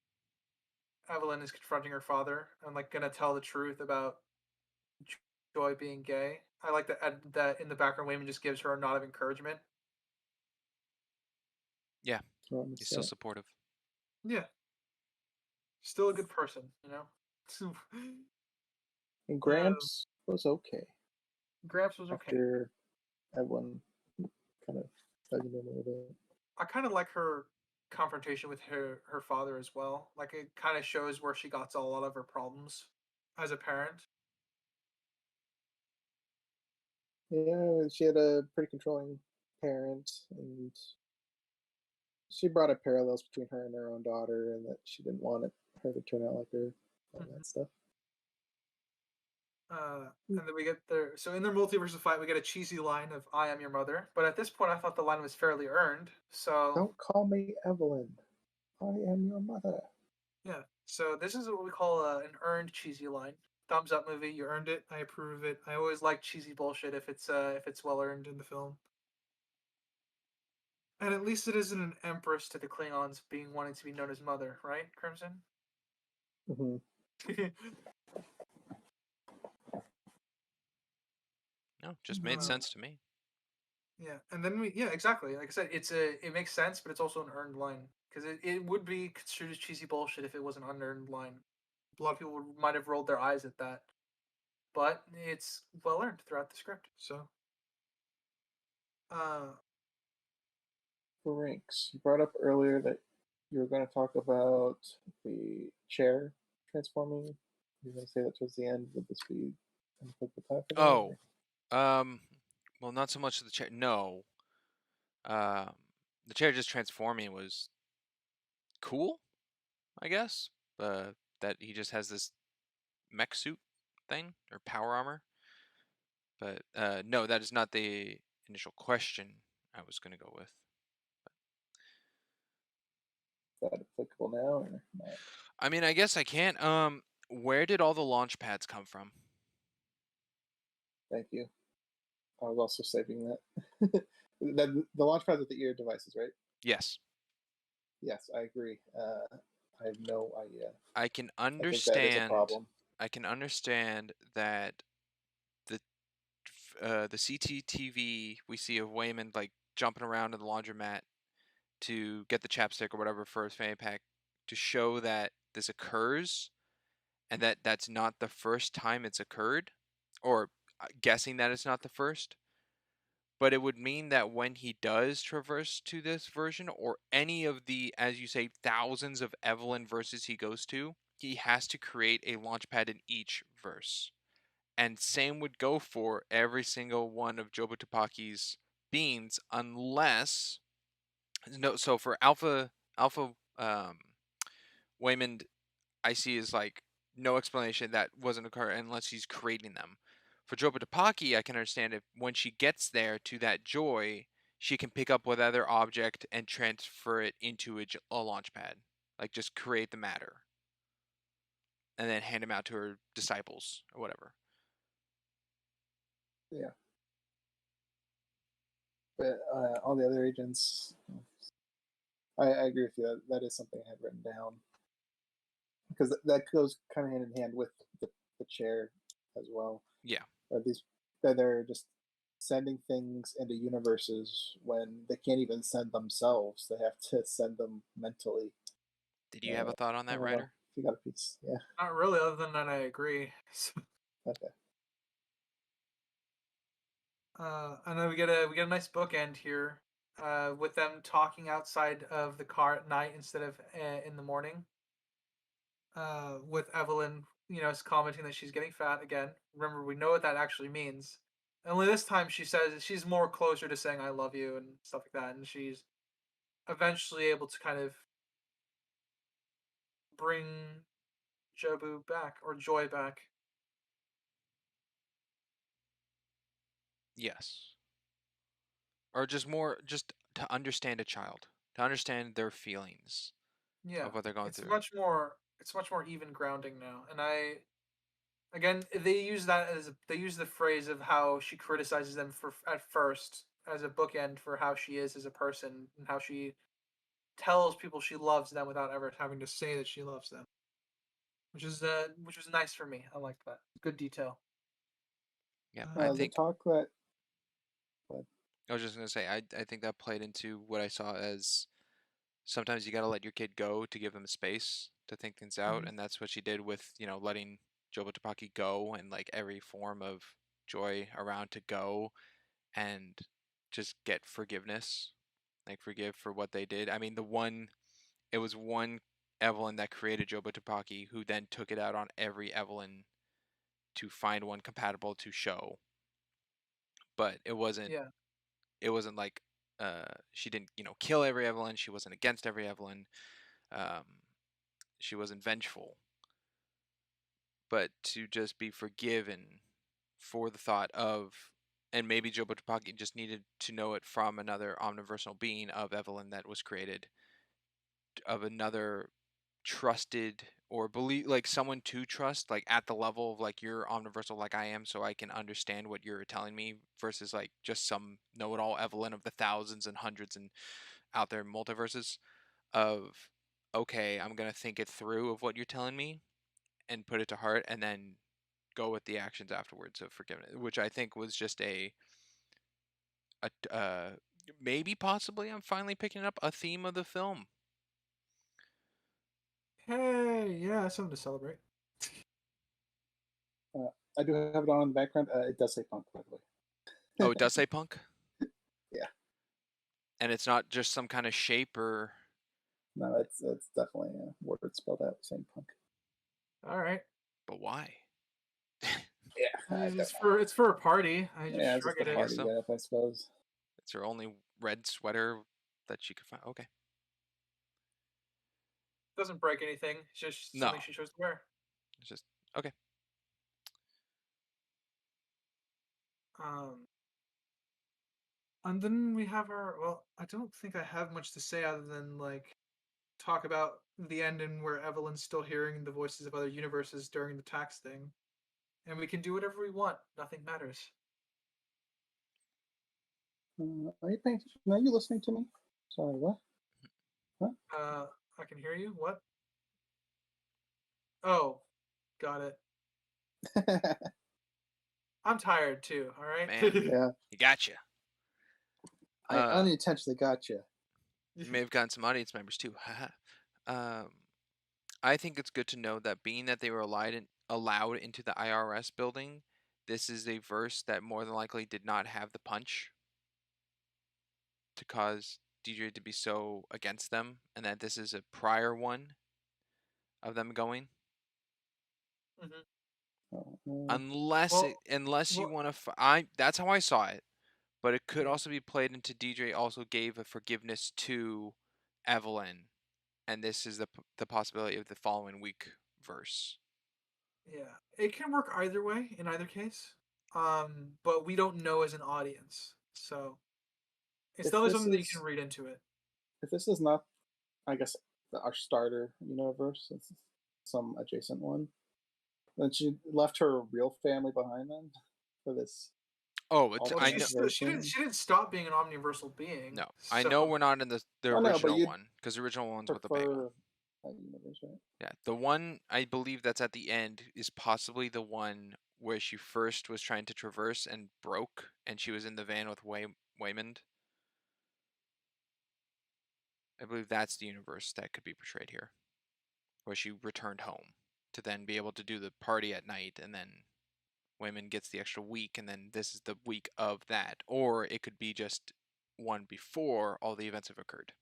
Evelyn is confronting her father and like gonna tell the truth about Joy being gay. I like that in the background, Wayman just gives her a nod of encouragement. Yeah, he's still supportive. Yeah, still a good person, you know. And Gramps was okay. Gramps was okay. After Evelyn kind of dug in a little bit. I kind of like her confrontation with her father as well. Like it kind of shows where she got a lot of her problems as a parent. Yeah, she had a pretty controlling parent, and she brought up parallels between her and her own daughter, and that she didn't want her to turn out like her, all that stuff. And then we get there. So in their multiversal fight, we get a cheesy line of "I am your mother," but at this point, I thought the line was fairly earned. So don't call me Evelyn. I am your mother. Yeah. So this is what we call an earned cheesy line. Thumbs up, movie. You earned it. I approve of it. I always like cheesy bullshit if it's well earned in the film. And at least it isn't an empress to the Klingons being wanting to be known as mother, right, Crimson? Mm-hmm. No, just made sense to me. Yeah, and then exactly. Like I said, it makes sense, but it's also an earned line because it would be construed as cheesy bullshit if it was an unearned line. A lot of people might have rolled their eyes at that, but it's well earned throughout the script. So, Rinks, you brought up earlier that you were going to talk about the chair transforming. You're going to say that towards the end. Would this be the time for that? Oh, well, not so much the chair. No, the chair just transforming was cool, I guess. That he just has this mech suit thing or power armor. But no, that is not the initial question I was going to go with. Is that applicable now or not? I mean, I guess I can't. Where did all the launch pads come from? Thank you. I was also saving that. The launch pads with the ear devices, right? Yes, Yes, I agree. I have no idea. I can I think that is a understand. problem. I can understand that the the CCTV we see of Wayman like jumping around in the laundromat to get the chapstick or whatever for his fanny pack to show that this occurs and that that's not the first time it's occurred, or guessing that it's not the first. But it would mean that when he does traverse to this version or any of the, as you say, thousands of Evelyn verses he goes to, he has to create a launchpad in each verse. And same would go for every single one of Jobu Tapaki's beans, unless no. So for Alpha Waymond, I see is like no explanation that wasn't occur unless he's creating them. For Jobu Tapaki, I can understand if when she gets there to that joy, she can pick up whatever object and transfer it into a launch pad, like just create the matter, and then hand him out to her disciples or whatever. Yeah. But all the other agents, I agree with you. That is something I had written down because that goes kind of hand in hand with the chair as well. Yeah. Or these that they're just sending things into universes when they can't even send themselves. They have to send them mentally. Did you have a thought on I that, don't know. Ryder? If you got a piece, yeah. Not really, other than that I agree. Okay. And then we get a nice bookend here, with them talking outside of the car at night instead of in the morning. With Evelyn, is commenting that she's getting fat again. Remember, we know what that actually means. Only this time she says she's more closer to saying "I love you" and stuff like that, and she's eventually able to kind of bring Jobu back or Joy back. Yes. Or just more, just to understand a child, to understand their feelings Yeah, of what they're going it's through. much more even grounding now, and again, they use the phrase of how she criticizes them for at first as a bookend for how she is as a person and how she tells people she loves them without ever having to say that she loves them, which was nice for me. I like that. Good detail. Yeah, I The think talk that I was just gonna say I think that played into what I saw as sometimes you gotta let your kid go to give them space to think things out, Mhm. and that's what she did with letting Jobo Tapaki go and like every form of joy around to go and just get forgiveness, like forgive for what they did. I mean, it was one Evelyn that created Jobo Tapaki who then took it out on every Evelyn to find one compatible to show, but Yeah, it wasn't like she didn't kill every Evelyn. She wasn't against every Evelyn. Um, she wasn't vengeful, but to just be forgiven for the thought of, and maybe Joe Butapaki just needed to know it from another omniversal being of Evelyn that was created, of another trusted or believe like someone to trust, like at the level of like you're omniversal like I am, so I can understand what you're telling me versus like just some know-it-all Evelyn of the thousands and hundreds and out there multiverses of, okay, I'm gonna think it through of what you're telling me and put it to heart and then go with the actions afterwards of forgiveness, which I think was just a maybe possibly I'm finally picking up a theme of the film. hey, yeah, something to celebrate. I do have it on in the background. It does say punk, by the Oh, way. it does say punk, Yeah. and it's not just some kind of shape or. No, it's definitely a word spelled out saying punk. All right. But why? Yeah, I don't know. It's for a party. I just Yeah, it's just shrug a at I it. guess party so. get up, I suppose. It's her only red sweater that she could find. Okay. Doesn't break anything. It's just No, something she chose to wear. it's just okay. Um, and then we have our. Well, I don't think I have much to say other than like talk about the ending where Evelyn's still hearing the voices of other universes during the tax thing, and we can do whatever we want. Nothing matters. Are you paying attention? Are you listening to me? Sorry, what? I can hear you. What? Oh, got it. I'm tired too. All right. Man. Yeah, You gotcha. I unintentionally got you. You may have gotten some audience members too. I think it's good to know that being that they were allowed into the IRS building, this is a verse that more than likely did not have the punch to cause DJ to be so against them, and that this is a prior one of them going. Mhm. Unless Well, unless you well, want to, that's how I saw it. But it could yeah, also be played into DJ also gave a forgiveness to Evelyn, and this is the possibility of the following week verse. yeah. It can work either way in either case. But we don't know as an audience, so it's If definitely this something that you can is read into it. if this is not, I guess, our starter universe, it's some adjacent one. Then she left her real family behind then for this Oh, Well, I alternate know. she didn't. version. She didn't stop being an omniversal being. No, I So know we're not in the Oh no, but original you'd one because the original one's with the bagel. prefer that universe, right? Yeah, the one I believe that's at the end is possibly the one where she first was trying to traverse and broke, and she was in the van with Waymond. I believe that's the universe that could be portrayed here, where she returned home to then be able to do the party at night, and then Waymond gets the extra week, and then this is the week of that, or it could be just one before all the events have occurred,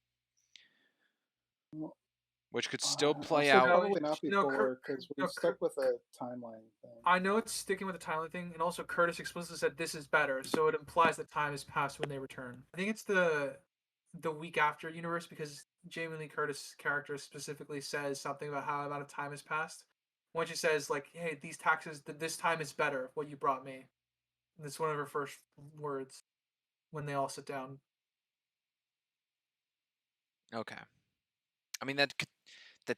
Well, which could still play also, out. probably not no, before because we stuck with a timeline thing. I know it's sticking with the timeline thing, and also Curtis explicitly said this is better, so it implies that time has passed when they return. I think it's the week after universe because Jamie Lee Curtis' character specifically says something about how amount of time has passed. When she says like, "Hey, these taxes, this time is better. What you brought me." And that's one of her first words when they all sit down. Okay. I mean that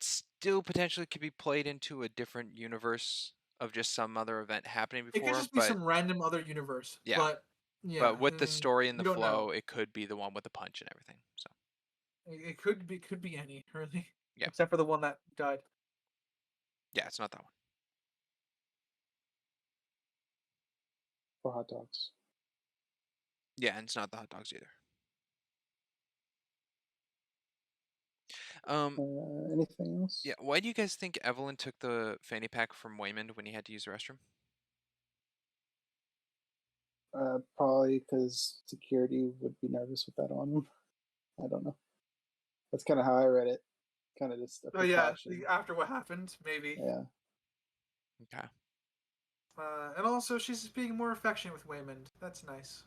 still potentially could be played into a different universe of just some other event happening It could before, just be but some random other universe, yeah. but yeah, But with the story and we the don't know. flow, it could be the one with the punch and everything. So It could be any really, yeah, except for the one that died. yeah, it's not that one. For hot dogs. Yeah, and it's not the hot dogs either. Anything else? Yeah. Why do you guys think Evelyn took the fanny pack from Waymond when he had to use the restroom? Probably because security would be nervous with that on them. I don't know. That's kind of how I read it. Kind of just a Oh yeah, precaution. after what happened, maybe. Yeah. Okay. And also she's being more affectionate with Waymond. That's nice.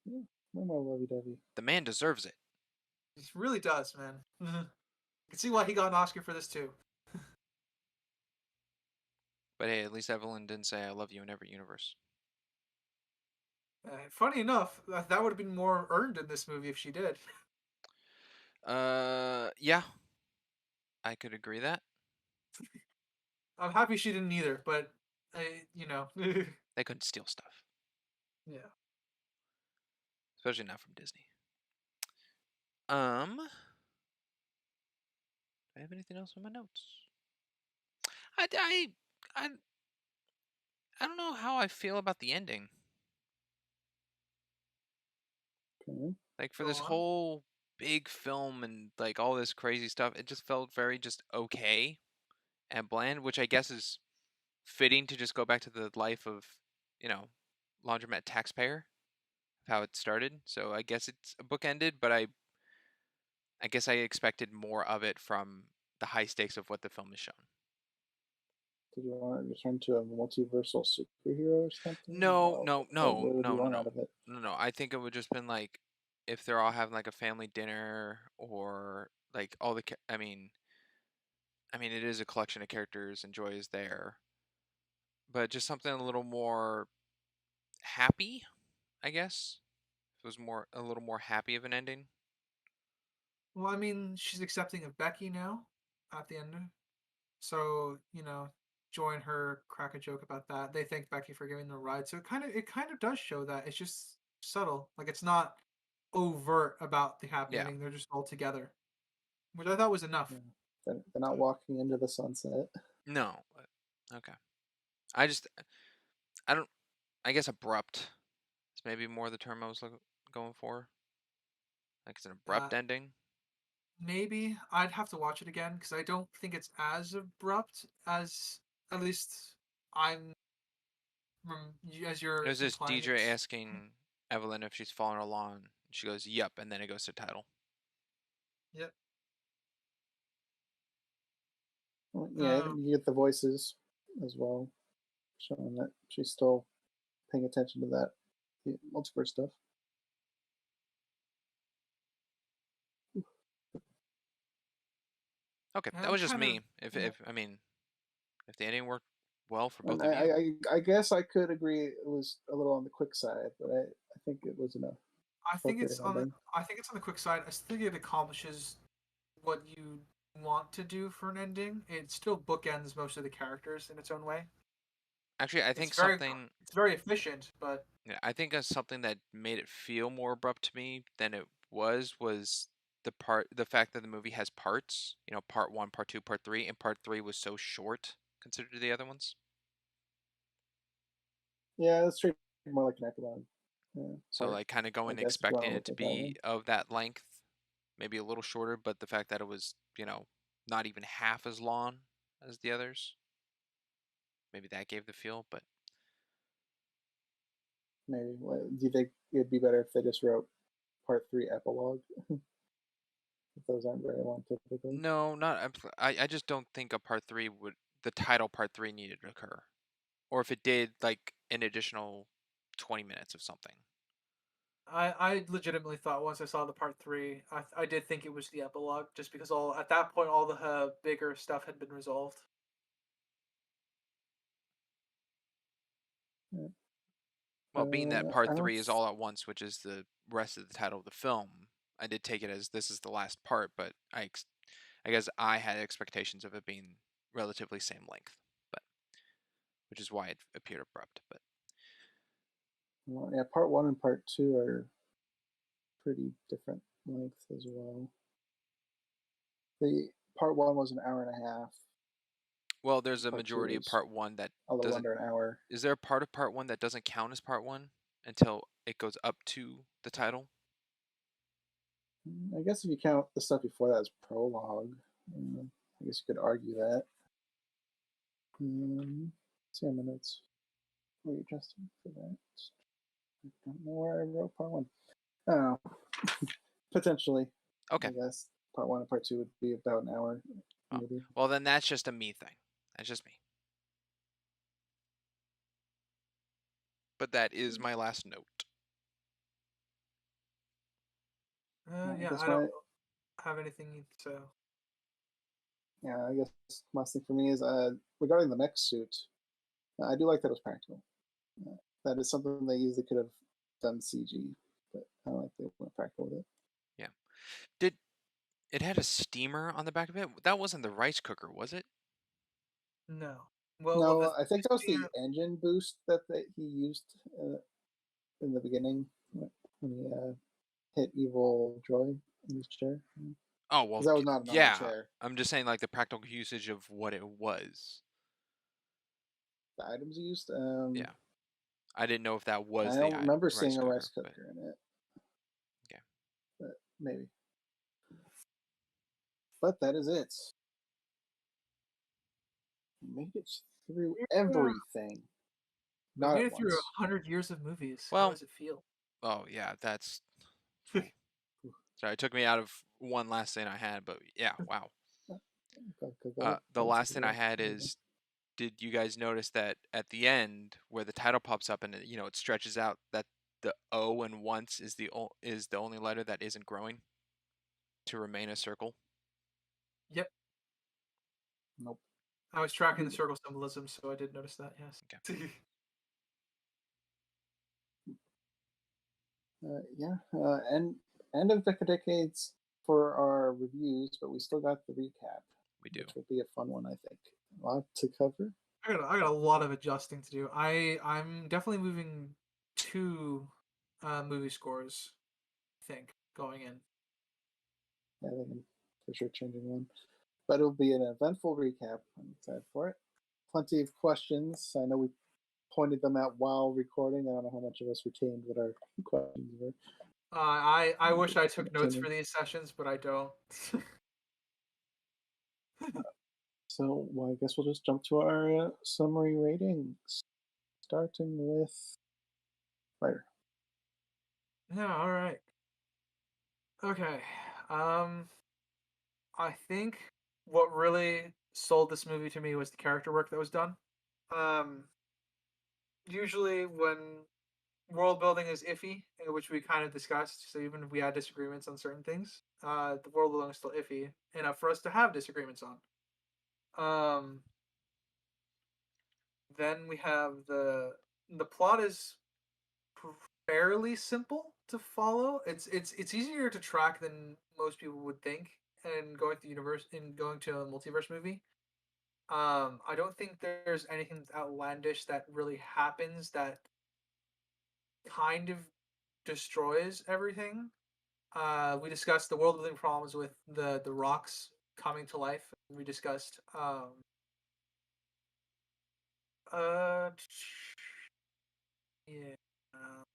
Yeah. No more lovey-dovey. The man deserves it. He really does, man. I can see why he got an Oscar for this too. But hey, at least Evelyn didn't say "I love you" in every universe. Funny enough, that would have been more earned in this movie if she did. Yeah, I could agree that I'm happy she didn't either, but you know, they couldn't steal stuff, yeah. especially not from Disney. Do I have anything else on my notes? I, I, I, I don't know how I feel about the ending. Okay. Like for Go this on. whole big film and like all this crazy stuff, it just felt very just okay and bland, which I guess is fitting to just go back to the life of, you know, laundromat taxpayer, of how it started. So I guess it's a book ended, but I guess I expected more of it from the high stakes of what the film has shown. Did you want to return to a multiversal superhero or something? No, no, no, What would no, you no, want no, out of it? no. I think it would just been like if they're all having like a family dinner or like all the. I mean, it is a collection of characters and Joy is there, but just something a little more happy, I guess. If it was a little more happy of an ending. Well, I mean, she's accepting of Becky now at the end. So, join her, crack a joke about that. They thank Becky for giving the ride. So it kind of does show that. It's just subtle. Like it's not overt about the happy Yeah. ending. They're just all together. Which I thought was enough. Yeah. They're not walking into the sunset. No. Okay. I don't. I guess abrupt is maybe more the term I was going for. Like it's an Uh abrupt ending. maybe I'd have to watch it again because I don't think it's as abrupt as at least I'm as It you're was this implying DJ it's. asking Evelyn if she's following along. She goes, "Yep," and then it goes to title. Yep. Well, yeah, Um, you get the voices as well, showing that she's still paying attention to that multiverse stuff. Okay, that I'm was just kind of. me. If I mean, if the ending worked well for And both of you, I guess I could agree it was a little on the quick side, but I think it was enough I think appropriate it's on. ending. I think it's on the quick side. I still think it accomplishes what you want to do for an ending. It still bookends most of the characters in its own way. actually, I It's think very. something. It's very efficient, but Yeah, I think something that made it feel more abrupt to me than it was the fact that the movie has parts. You know, part one, part two, part three, and part three was so short considered to the other ones. Yeah, it's treated more like an epilogue. So Part, like kind of I going guess, if you want expecting to it look to at that way. be of that length, maybe a little shorter, but the fact that it was, not even half as long as the others, maybe that gave the feel, but Maybe. Do you think it'd be better if they just wrote part 3 epilogue? If those aren't very long typically. no, not I just don't think a part 3 would the title part 3 needed to occur. Or if it did, like an additional 20 minutes of something. I legitimately thought once I saw the part three, I did think it was the epilogue, just because all at that point all the bigger stuff had been resolved. Yeah. Well, being that part I don't. 3 is all at once, which is the rest of the title of the film, I did take it as this is the last part, but I guess I had expectations of it being relatively same length, but which is why it appeared abrupt. But Well, yeah, part 1 and part 2 are pretty different lengths as well. The part 1 was an hour and a half. well, there's a Part 2 majority of was part 1 that a little doesn't. under an hour. Is there a part of part 1 that doesn't count as part 1 until it goes up to the title? I guess if you count the stuff before that as prologue, I guess you could argue that. See how many notes were adjusting for that. I don't know where I wrote part 1. Oh, potentially. Okay. I guess part 1 and part 2 would be about an hour, Oh, maybe. well, then that's just a me thing. That's just me. But that is my last note. I Yeah, guess I don't have anything to. I guess last thing for me is regarding the mech suit. I do like that it was practical. That is something they easily could have done CG, but I like they went practical with it. Yeah. Did it had a steamer on the back of it? That wasn't the rice cooker, was it? No. Well, No, the I think that was the steamer. engine boost that he used in the beginning when he hit Evil Joy in his chair. Oh, well, Because that was not a normal yeah. chair. I'm just saying, like, the practical usage of what it was. The items used. Yeah. I didn't know if that I was the don't remember rice seeing a rice cooker, but cooker in it. yeah. But maybe. But that is it. Made it through everything. We Not made at it through once. 100 years of movies. How Well, does it feel? oh, yeah, that's. Sorry, it took me out of one last thing I had, but yeah, wow. The last thing I had is, did you guys notice that at the end where the title pops up and it stretches out, that the O and once is the only letter that isn't growing to remain a circle? Yep. Nope. I was tracking the circle symbolism, so I did notice that. Yes. Okay. Yeah. End of Decades for our reviews, but we still got the recap, We do. which will be a fun one, I think. A lot to cover. I got a lot of adjusting to do. I'm definitely moving 2 movie scores, I think, going in. I think I'm for sure changing one. But it'll be an eventful recap. I'm excited for it. Plenty of questions. I know we pointed them out while recording. I don't know how much of us retained what our questions were. I wish I took notes Continue. for these sessions, but I don't. So, well, I guess we'll just jump to our summary ratings, starting with Fire. Yeah, all right. Okay. I think what really sold this movie to me was the character work that was done. Um, Usually when world building is iffy, which we kind of discussed, so even if we had disagreements on certain things, the world building is still iffy enough for us to have disagreements on. Then we have the plot is fairly simple to follow. It's easier to track than most people would think. And going to going to a multiverse movie, I don't think there's anything outlandish that really happens that kind of destroys everything. We discussed the world building problems with the rocks coming to life. We discussed uh yeah.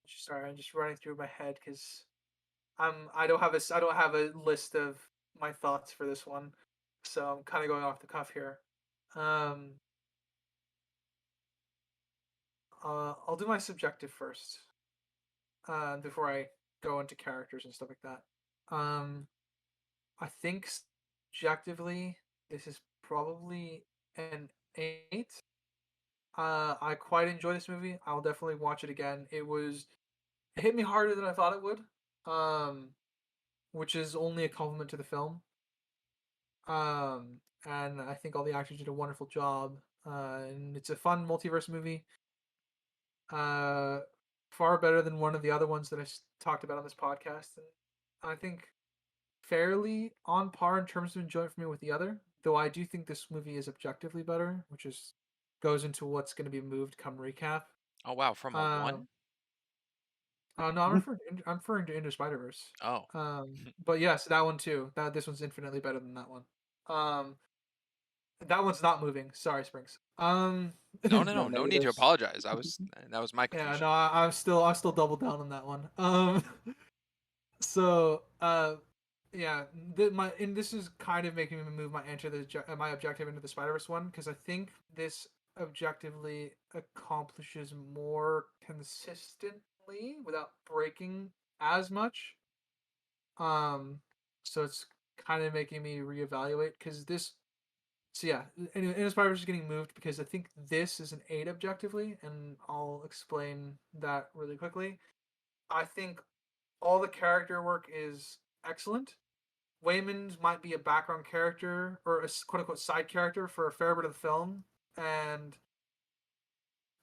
Sorry, I'm just running through my head because I don't have a list of my thoughts for this one, so I'm kind of going off the cuff here. Um, I'll do my subjective first, before I go into characters and stuff like that. I think subjectively, this is probably an 8. I quite enjoy this movie. I'll definitely watch it again. It hit me harder than I thought it would, um, which is only a compliment to the film. And I think all the actors did a wonderful job. And it's a fun multiverse movie. Uh, Far better than one of the other ones that talked about on this podcast. And I think fairly on par in terms of enjoyment for me with the other. Though I do think this movie is objectively better, which is goes into what's going to be moved come recap. Oh wow, from a Um, 1? no, I'm referring to Into Spider Verse. Oh. But yes, that one too. This one's infinitely better than that one. Um, that one's not moving. Sorry, Springs. No, no, No no. No need to negatives. apologize. That was my Yeah, confusion. no, I'll still double down on that one. So yeah, this is kind of making me move my objective into the Spider Verse one because I think this objectively accomplishes more consistently without breaking as much. So it's kind of making me reevaluate because this. So yeah, and Spider Verse is getting moved because I think this is an 8 objectively, and I'll explain that really quickly. I think all the character work is excellent. Waymond might be a background character or a quote unquote side character for a fair bit of the film, and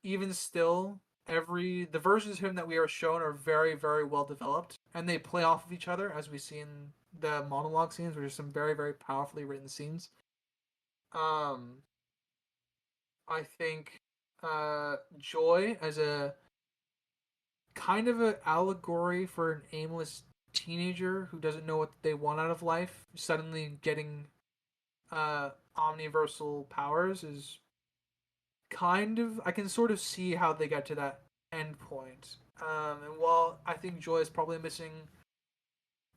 even still, the versions of him that we are shown are very, very well developed, and they play off of each other as we see in the monologue scenes, which are some very, very powerfully written scenes. Um, I think Joy as a kind of an allegory for an aimless teenager who doesn't know what they want out of life, suddenly getting omniversal powers is kind of I can sort of see how they get to that end point. And while I think Joy is probably missing,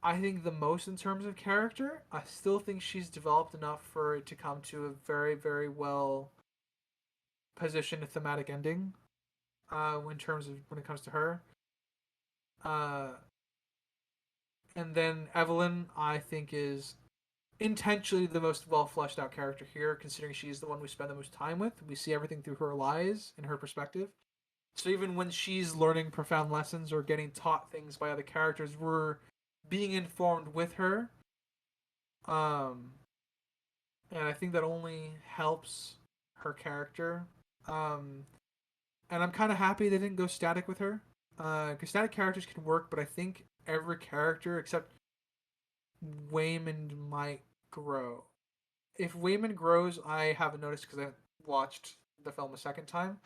I think the most in terms of character, I still think she's developed enough for it to come to a very, very well positioned thematic ending. In terms of when it comes to her, uh, and then Evelyn, I think is intentionally the most well fleshed out character here, considering she's the one we spend the most time with. We see everything through her eyes and her perspective. So even when she's learning profound lessons or getting taught things by other characters, we're being informed with her. Um, and I think that only helps her character. Um, and I'm kind of happy they didn't go static with her. Because static characters can work, but I think every character except Waymond might grow. If Waymond grows, I haven't noticed because I watched the film a second time,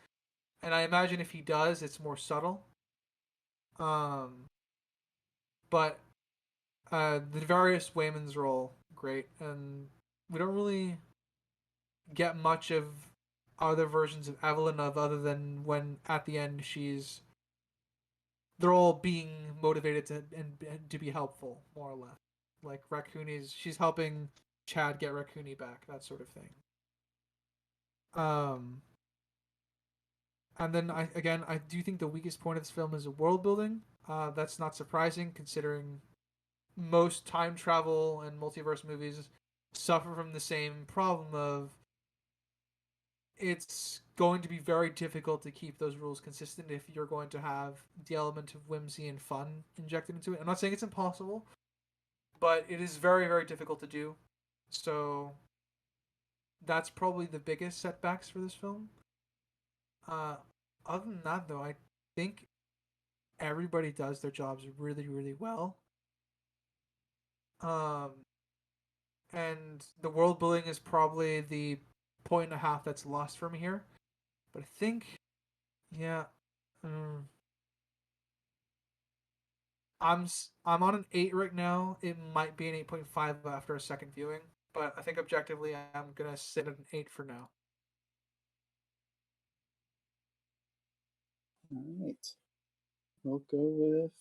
and I imagine if he does, it's more subtle. Um, but the various Waymond's role great, and we don't really get much of other versions of Evelyn other than when at the end they're all being motivated and to be helpful, more or less. Like she's helping Chad get Raccoony back, that sort of thing. Um, and then I do think the weakest point of this film is world building. That's not surprising considering most time travel and multiverse movies suffer from the same problem of it's going to be very difficult to keep those rules consistent if you're going to have the element of whimsy and fun injected into it. I'm not saying it's impossible, but it is very, very difficult to do. So that's probably the biggest setbacks for this film. Uh, Other than that, though, I think everybody does their jobs really, really well. Um, and the world building is probably the point and a half that's lost for me here. But I think, yeah, um, I'm on an 8 right now. It might be an 8.5 after a second viewing, but I think objectively I'm gonna sit at an 8 for now. All right. We'll go with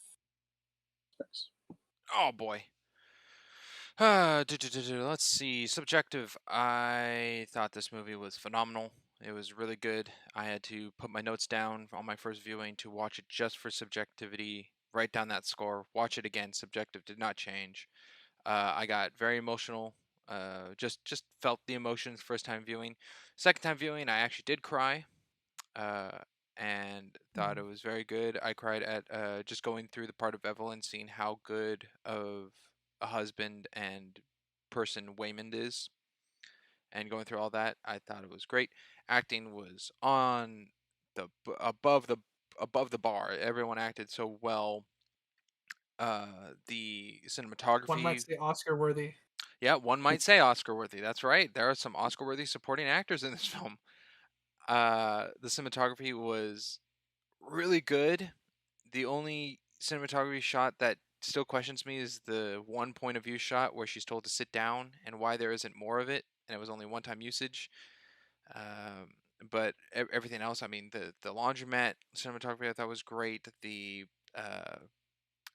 Rex. Oh boy. Let's see. Subjective. I thought this movie was phenomenal. It was really good. I had to put my notes down on my first viewing to watch it just for subjectivity, write down that score, watch it again. Subjective did not change. I got very emotional. Just felt the emotions first time viewing. Second time viewing, I actually did cry. Uh, and thought it was very good. I cried at just going through the part of Evelyn, seeing how good of a husband and person Waymond is, and going through all that. I thought it was great. Acting was on above the bar. Everyone acted so well. The One might cinematography, say Oscar worthy. yeah, one might say Oscar worthy. That's right. There are some Oscar worthy supporting actors in this film. The cinematography was really good. The only cinematography shot that still questions me is the one point of view shot where she's told to sit down and why there isn't more of it, and it was only one time usage. Um, but everything else, I mean, the laundromat cinematography I thought was great. The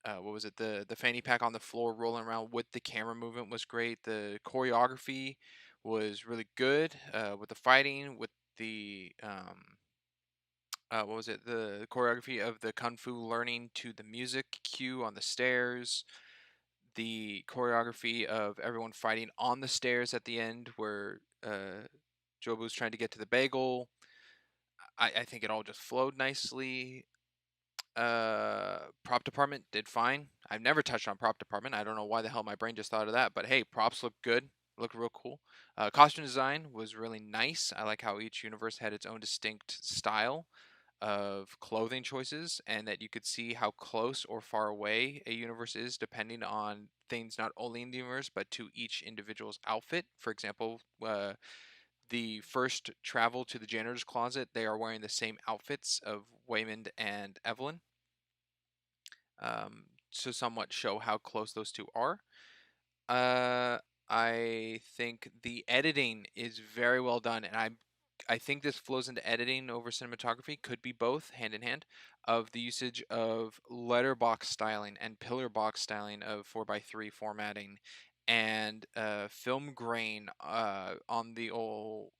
what was it? The fanny pack on the floor rolling around with the camera movement was great. The choreography was really good. With the fighting, with the what was it? The choreography of the kung fu learning to the music cue on the stairs. The choreography of everyone fighting on the stairs at the end, where Jobu's trying to get to the bagel. I think it all just flowed nicely. Prop department did fine. I've never touched on prop department. I don't know why the hell my brain just thought of that, but hey, props look good. Look real cool. Costume design was really nice. I like how each universe had its own distinct style of clothing choices, and that you could see how close or far away a universe is depending on things not only in the universe but to each individual's outfit. For example, the first travel to the janitor's closet, they are wearing the same outfits of Waymond and Evelyn, to somewhat show how close those two are. Uh, I think the editing is very well done, and I think this flows into editing over cinematography. Could be both, hand in hand, of the usage of letterbox styling and pillar box styling of 4:3 formatting, and film grain on the old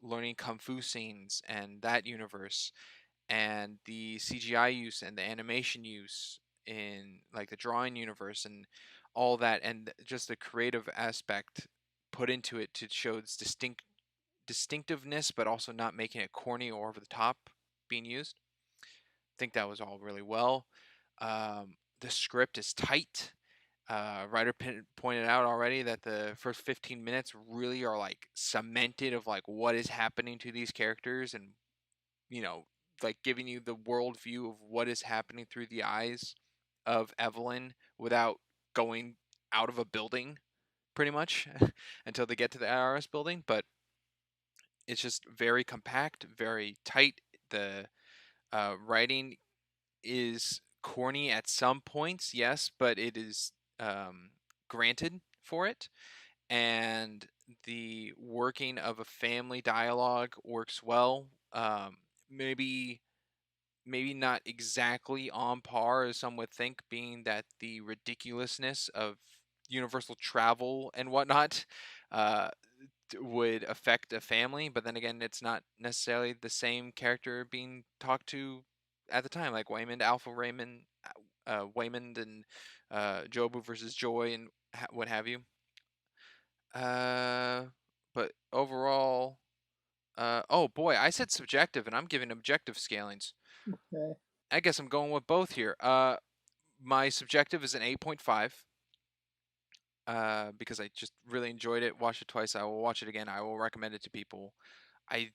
learning kung fu scenes and that universe, and the CGI use and the animation use in like the drawing universe and all that, and just the creative aspect put into it to show its distinctiveness, but also not making it corny or over the top being used. I think that was all really well. The script is tight. Writer pointed out already that the first 15 minutes really are like cemented of like what is happening to these characters, and you know, like giving you the worldview of what is happening through the eyes of Evelyn without going out of a building, pretty much, until they get to the IRS building. But it's just very compact, very tight. The writing is corny at some points, yes, but it is granted for it. And the working of a family dialogue works well. Maybe not exactly on par as some would think, being that the ridiculousness of universal travel and whatnot uh, would affect a family. But then again, it's not necessarily the same character being talked to at the time, like Waymond, Alpha Raymond, Waymond, and Jobu versus Joy, and what have you. But overall, oh boy, I said subjective, and I'm giving objective scalings. Okay. I guess I'm going with both here. My subjective is an 8.5. Because I just really enjoyed it. Watched it twice. I will watch it again. I will recommend it to people. I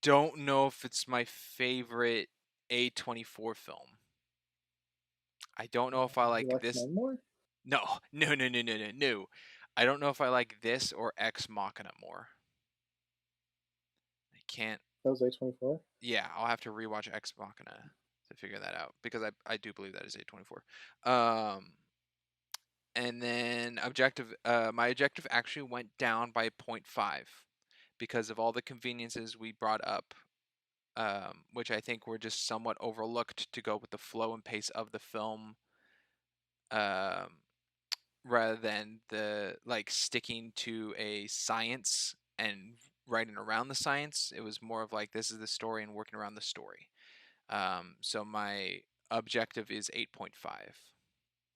don't know if it's my favorite A24 film. I don't know if I You like watch this. none more? No, no, no, no, no, no, no. I don't know if I like this or Ex Machina more. I can't. That was A24. Yeah, I'll have to rewatch Ex Machina to figure that out, because I do believe that is A24. And then objective, my objective actually went down by 0.5 because of all the conveniences we brought up, which I think were just somewhat overlooked to go with the flow and pace of the film, um, rather than the like sticking to a science and writing around the science. It was more of like, this is the story and working around the story. So my objective is 8.5.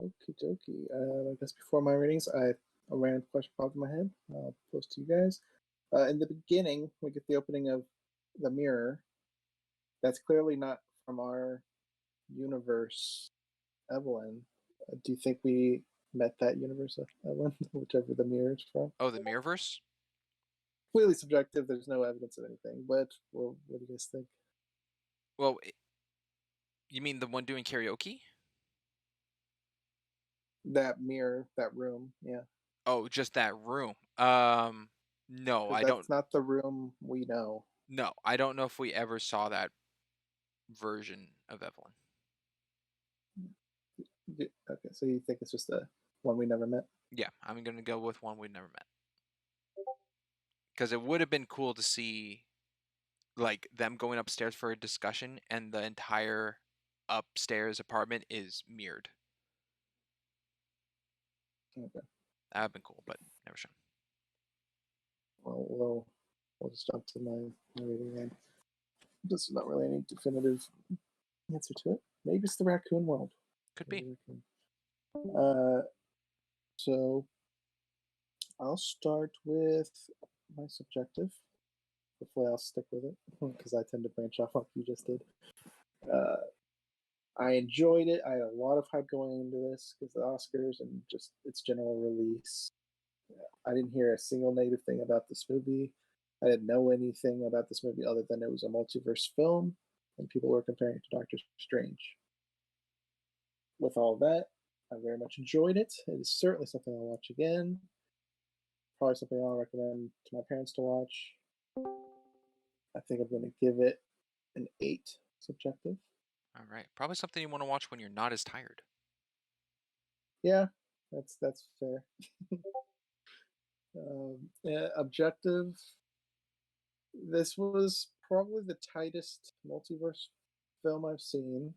Okie dokie. I guess before my ratings, a random question popped in my head. I'll post to you guys. In the beginning, we get the opening of the mirror. That's clearly not from our universe, Evelyn. Do you think we met that universe, Evelyn, whichever the mirror is from? Oh, the Mirrorverse? Completely subjective. There's no evidence of anything. But well, what do you guys think? Well, you mean the one doing karaoke? That mirror, that room, yeah. Oh, just that room. No, Because I don't. that's not the room we know. No, I don't know if we ever saw that version of Evelyn. Okay, so you think it's just the one we never met? Yeah, I'm gonna go with one we never met, because it would have been cool to see like them going upstairs for a discussion, and the entire upstairs apartment is mirrored. Okay. That'd have been cool, but never shown. Well, we'll just jump to my rating then. There's not really any definitive answer to it. Maybe it's the raccoon world. Could be. So I'll start with my subjective. Hopefully, I'll stick with it because I tend to branch off like you just did. I enjoyed it. I had a lot of hype going into this because the Oscars and just its general release. I didn't hear a single negative thing about this movie. I didn't know anything about this movie other than it was a multiverse film and people were comparing it to Doctor Strange. With all that, I very much enjoyed it. It is certainly something I'll watch again. Probably something I'll recommend to my parents to watch. I think I'm going to give it an 8 subjective. All right, probably something you want to watch when you're not as tired. Yeah, that's fair. Objective. This was probably the tightest multiverse film I've seen.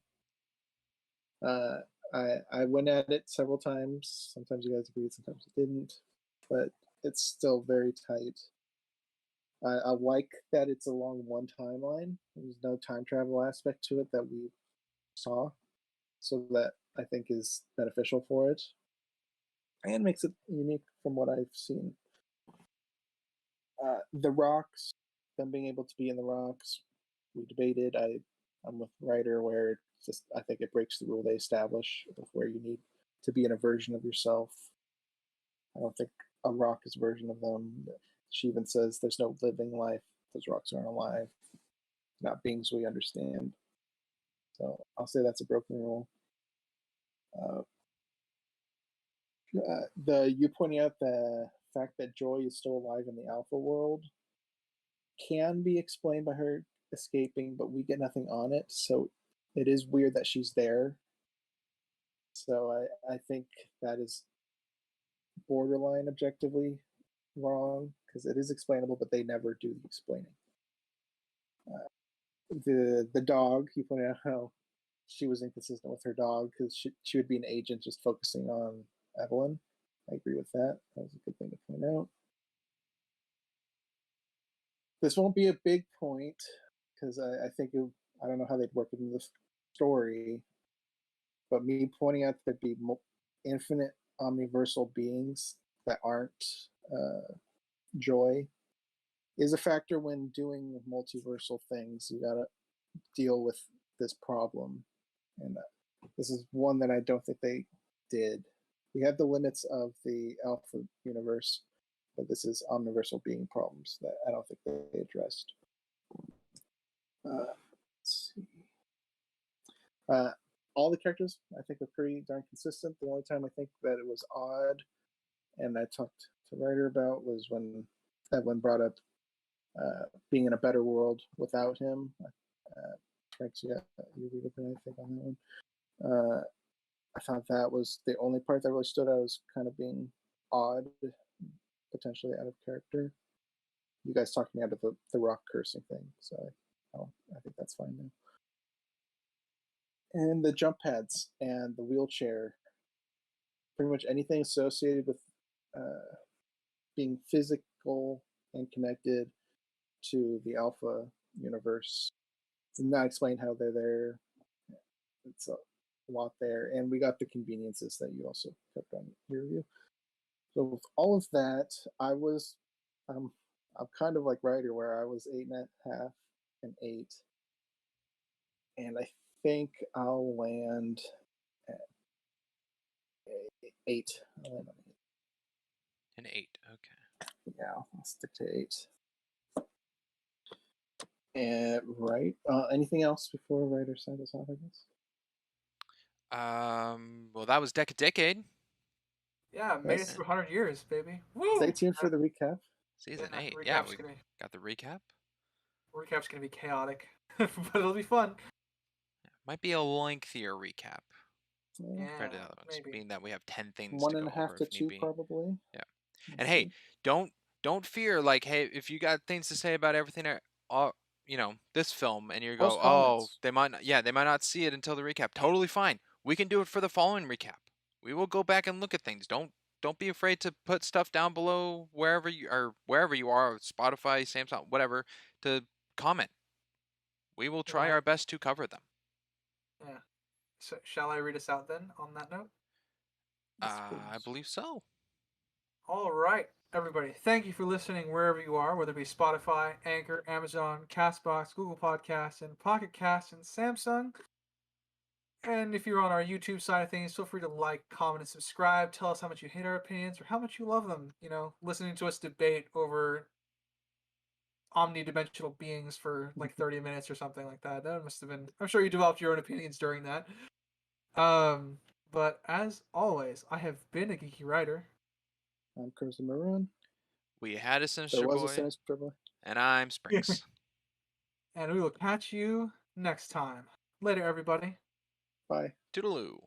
I went at it several times. Sometimes you guys agreed, sometimes you didn't, but it's still very tight. I like that it's along one timeline. There's no time travel aspect to it that we saw, so that I think is beneficial for it and makes it unique from what I've seen. The rocks, them being able to be in the rocks, we debated. I'm with Ryder where it's just I think it breaks the rule they establish of where you need to be in a version of yourself. I don't think a rock is a version of them. She even says there's no living life. Those rocks aren't alive, not beings we understand. So I'll say that's a broken rule. You pointing out the fact that Joy is still alive in the Alpha world can be explained by her escaping, but we get nothing on it, so it is weird that she's there. So I think that is borderline objectively wrong, because it is explainable, but they never do the explaining. The dog, he pointed out how she was inconsistent with her dog, because she would be an agent just focusing on Evelyn. I agree with that. That was a good thing to point out. This won't be a big point, because I think I don't know how they'd work it in the story, but me pointing out there'd be infinite omniversal beings that aren't Joy is a factor when doing multiversal things. You gotta deal with this problem, and this is one that I don't think they did. We have the limits of the Alpha universe, but this is omniversal being problems that I don't think they addressed. Let's see. All the characters I think are pretty darn consistent. The only time I think that it was odd, and I talked to Ryder about, was when Evelyn brought up being in a better world without him. Frank, you read anything on that one? I thought that was the only part that really stood out as kind of being odd, potentially out of character. You guys talked me out of the rock cursing thing, so I think that's fine now. And the jump pads and the wheelchair, pretty much anything associated with being physical and connected to the Alpha universe. It's not explained how they're there. It's a lot there, and we got the conveniences that you also kept on your review. So with all of that, I'm kind of like Ryder, where I was 8.5 and 8, and I think I'll land at 8. I'll land on 8. An 8. Okay. Yeah, I'll stick to 8. And right. Anything else before Ryder signs us off, I guess? Well, that was Decade. Yeah, made it through 100 years, baby. Woo! Stay tuned for the recap. Season Yeah, 8. recap's Yeah, we gonna, got the recap. recap's gonna be chaotic, but it'll be fun. Might be a lengthier recap Yeah, compared to the other ones, maybe. being that we have 10 things One to and go a half over to if need 2, be. probably. Yeah. Let's And hey, see. don't fear. Like, hey, if you got things to say about everything, this film, and you Post go, oh, comments. they might not see it until the recap. Totally fine. We can do it for the following recap. We will go back and look at things. Don't be afraid to put stuff down below wherever you are, Spotify, Samsung, whatever, to comment. We will try our best to cover them. Yeah. So, shall I read us out then? On that note. I believe so. All right, everybody. Thank you for listening wherever you are, whether it be Spotify, Anchor, Amazon, Castbox, Google Podcasts, and Pocket Casts, and Samsung. And if you're on our YouTube side of things, feel free to like, comment, and subscribe. Tell us how much you hate our opinions or how much you love them. Listening to us debate over omnidimensional beings for like 30 minutes or something like that. That must have been. I'm sure you developed your own opinions during that. But as always, I have been a geeky writer. I'm Crimson Maroon. We had a Sinister There was Boy. a Sinister Boy. And I'm Sprinks. And we will catch you next time. Later, everybody. Bye. Toodaloo.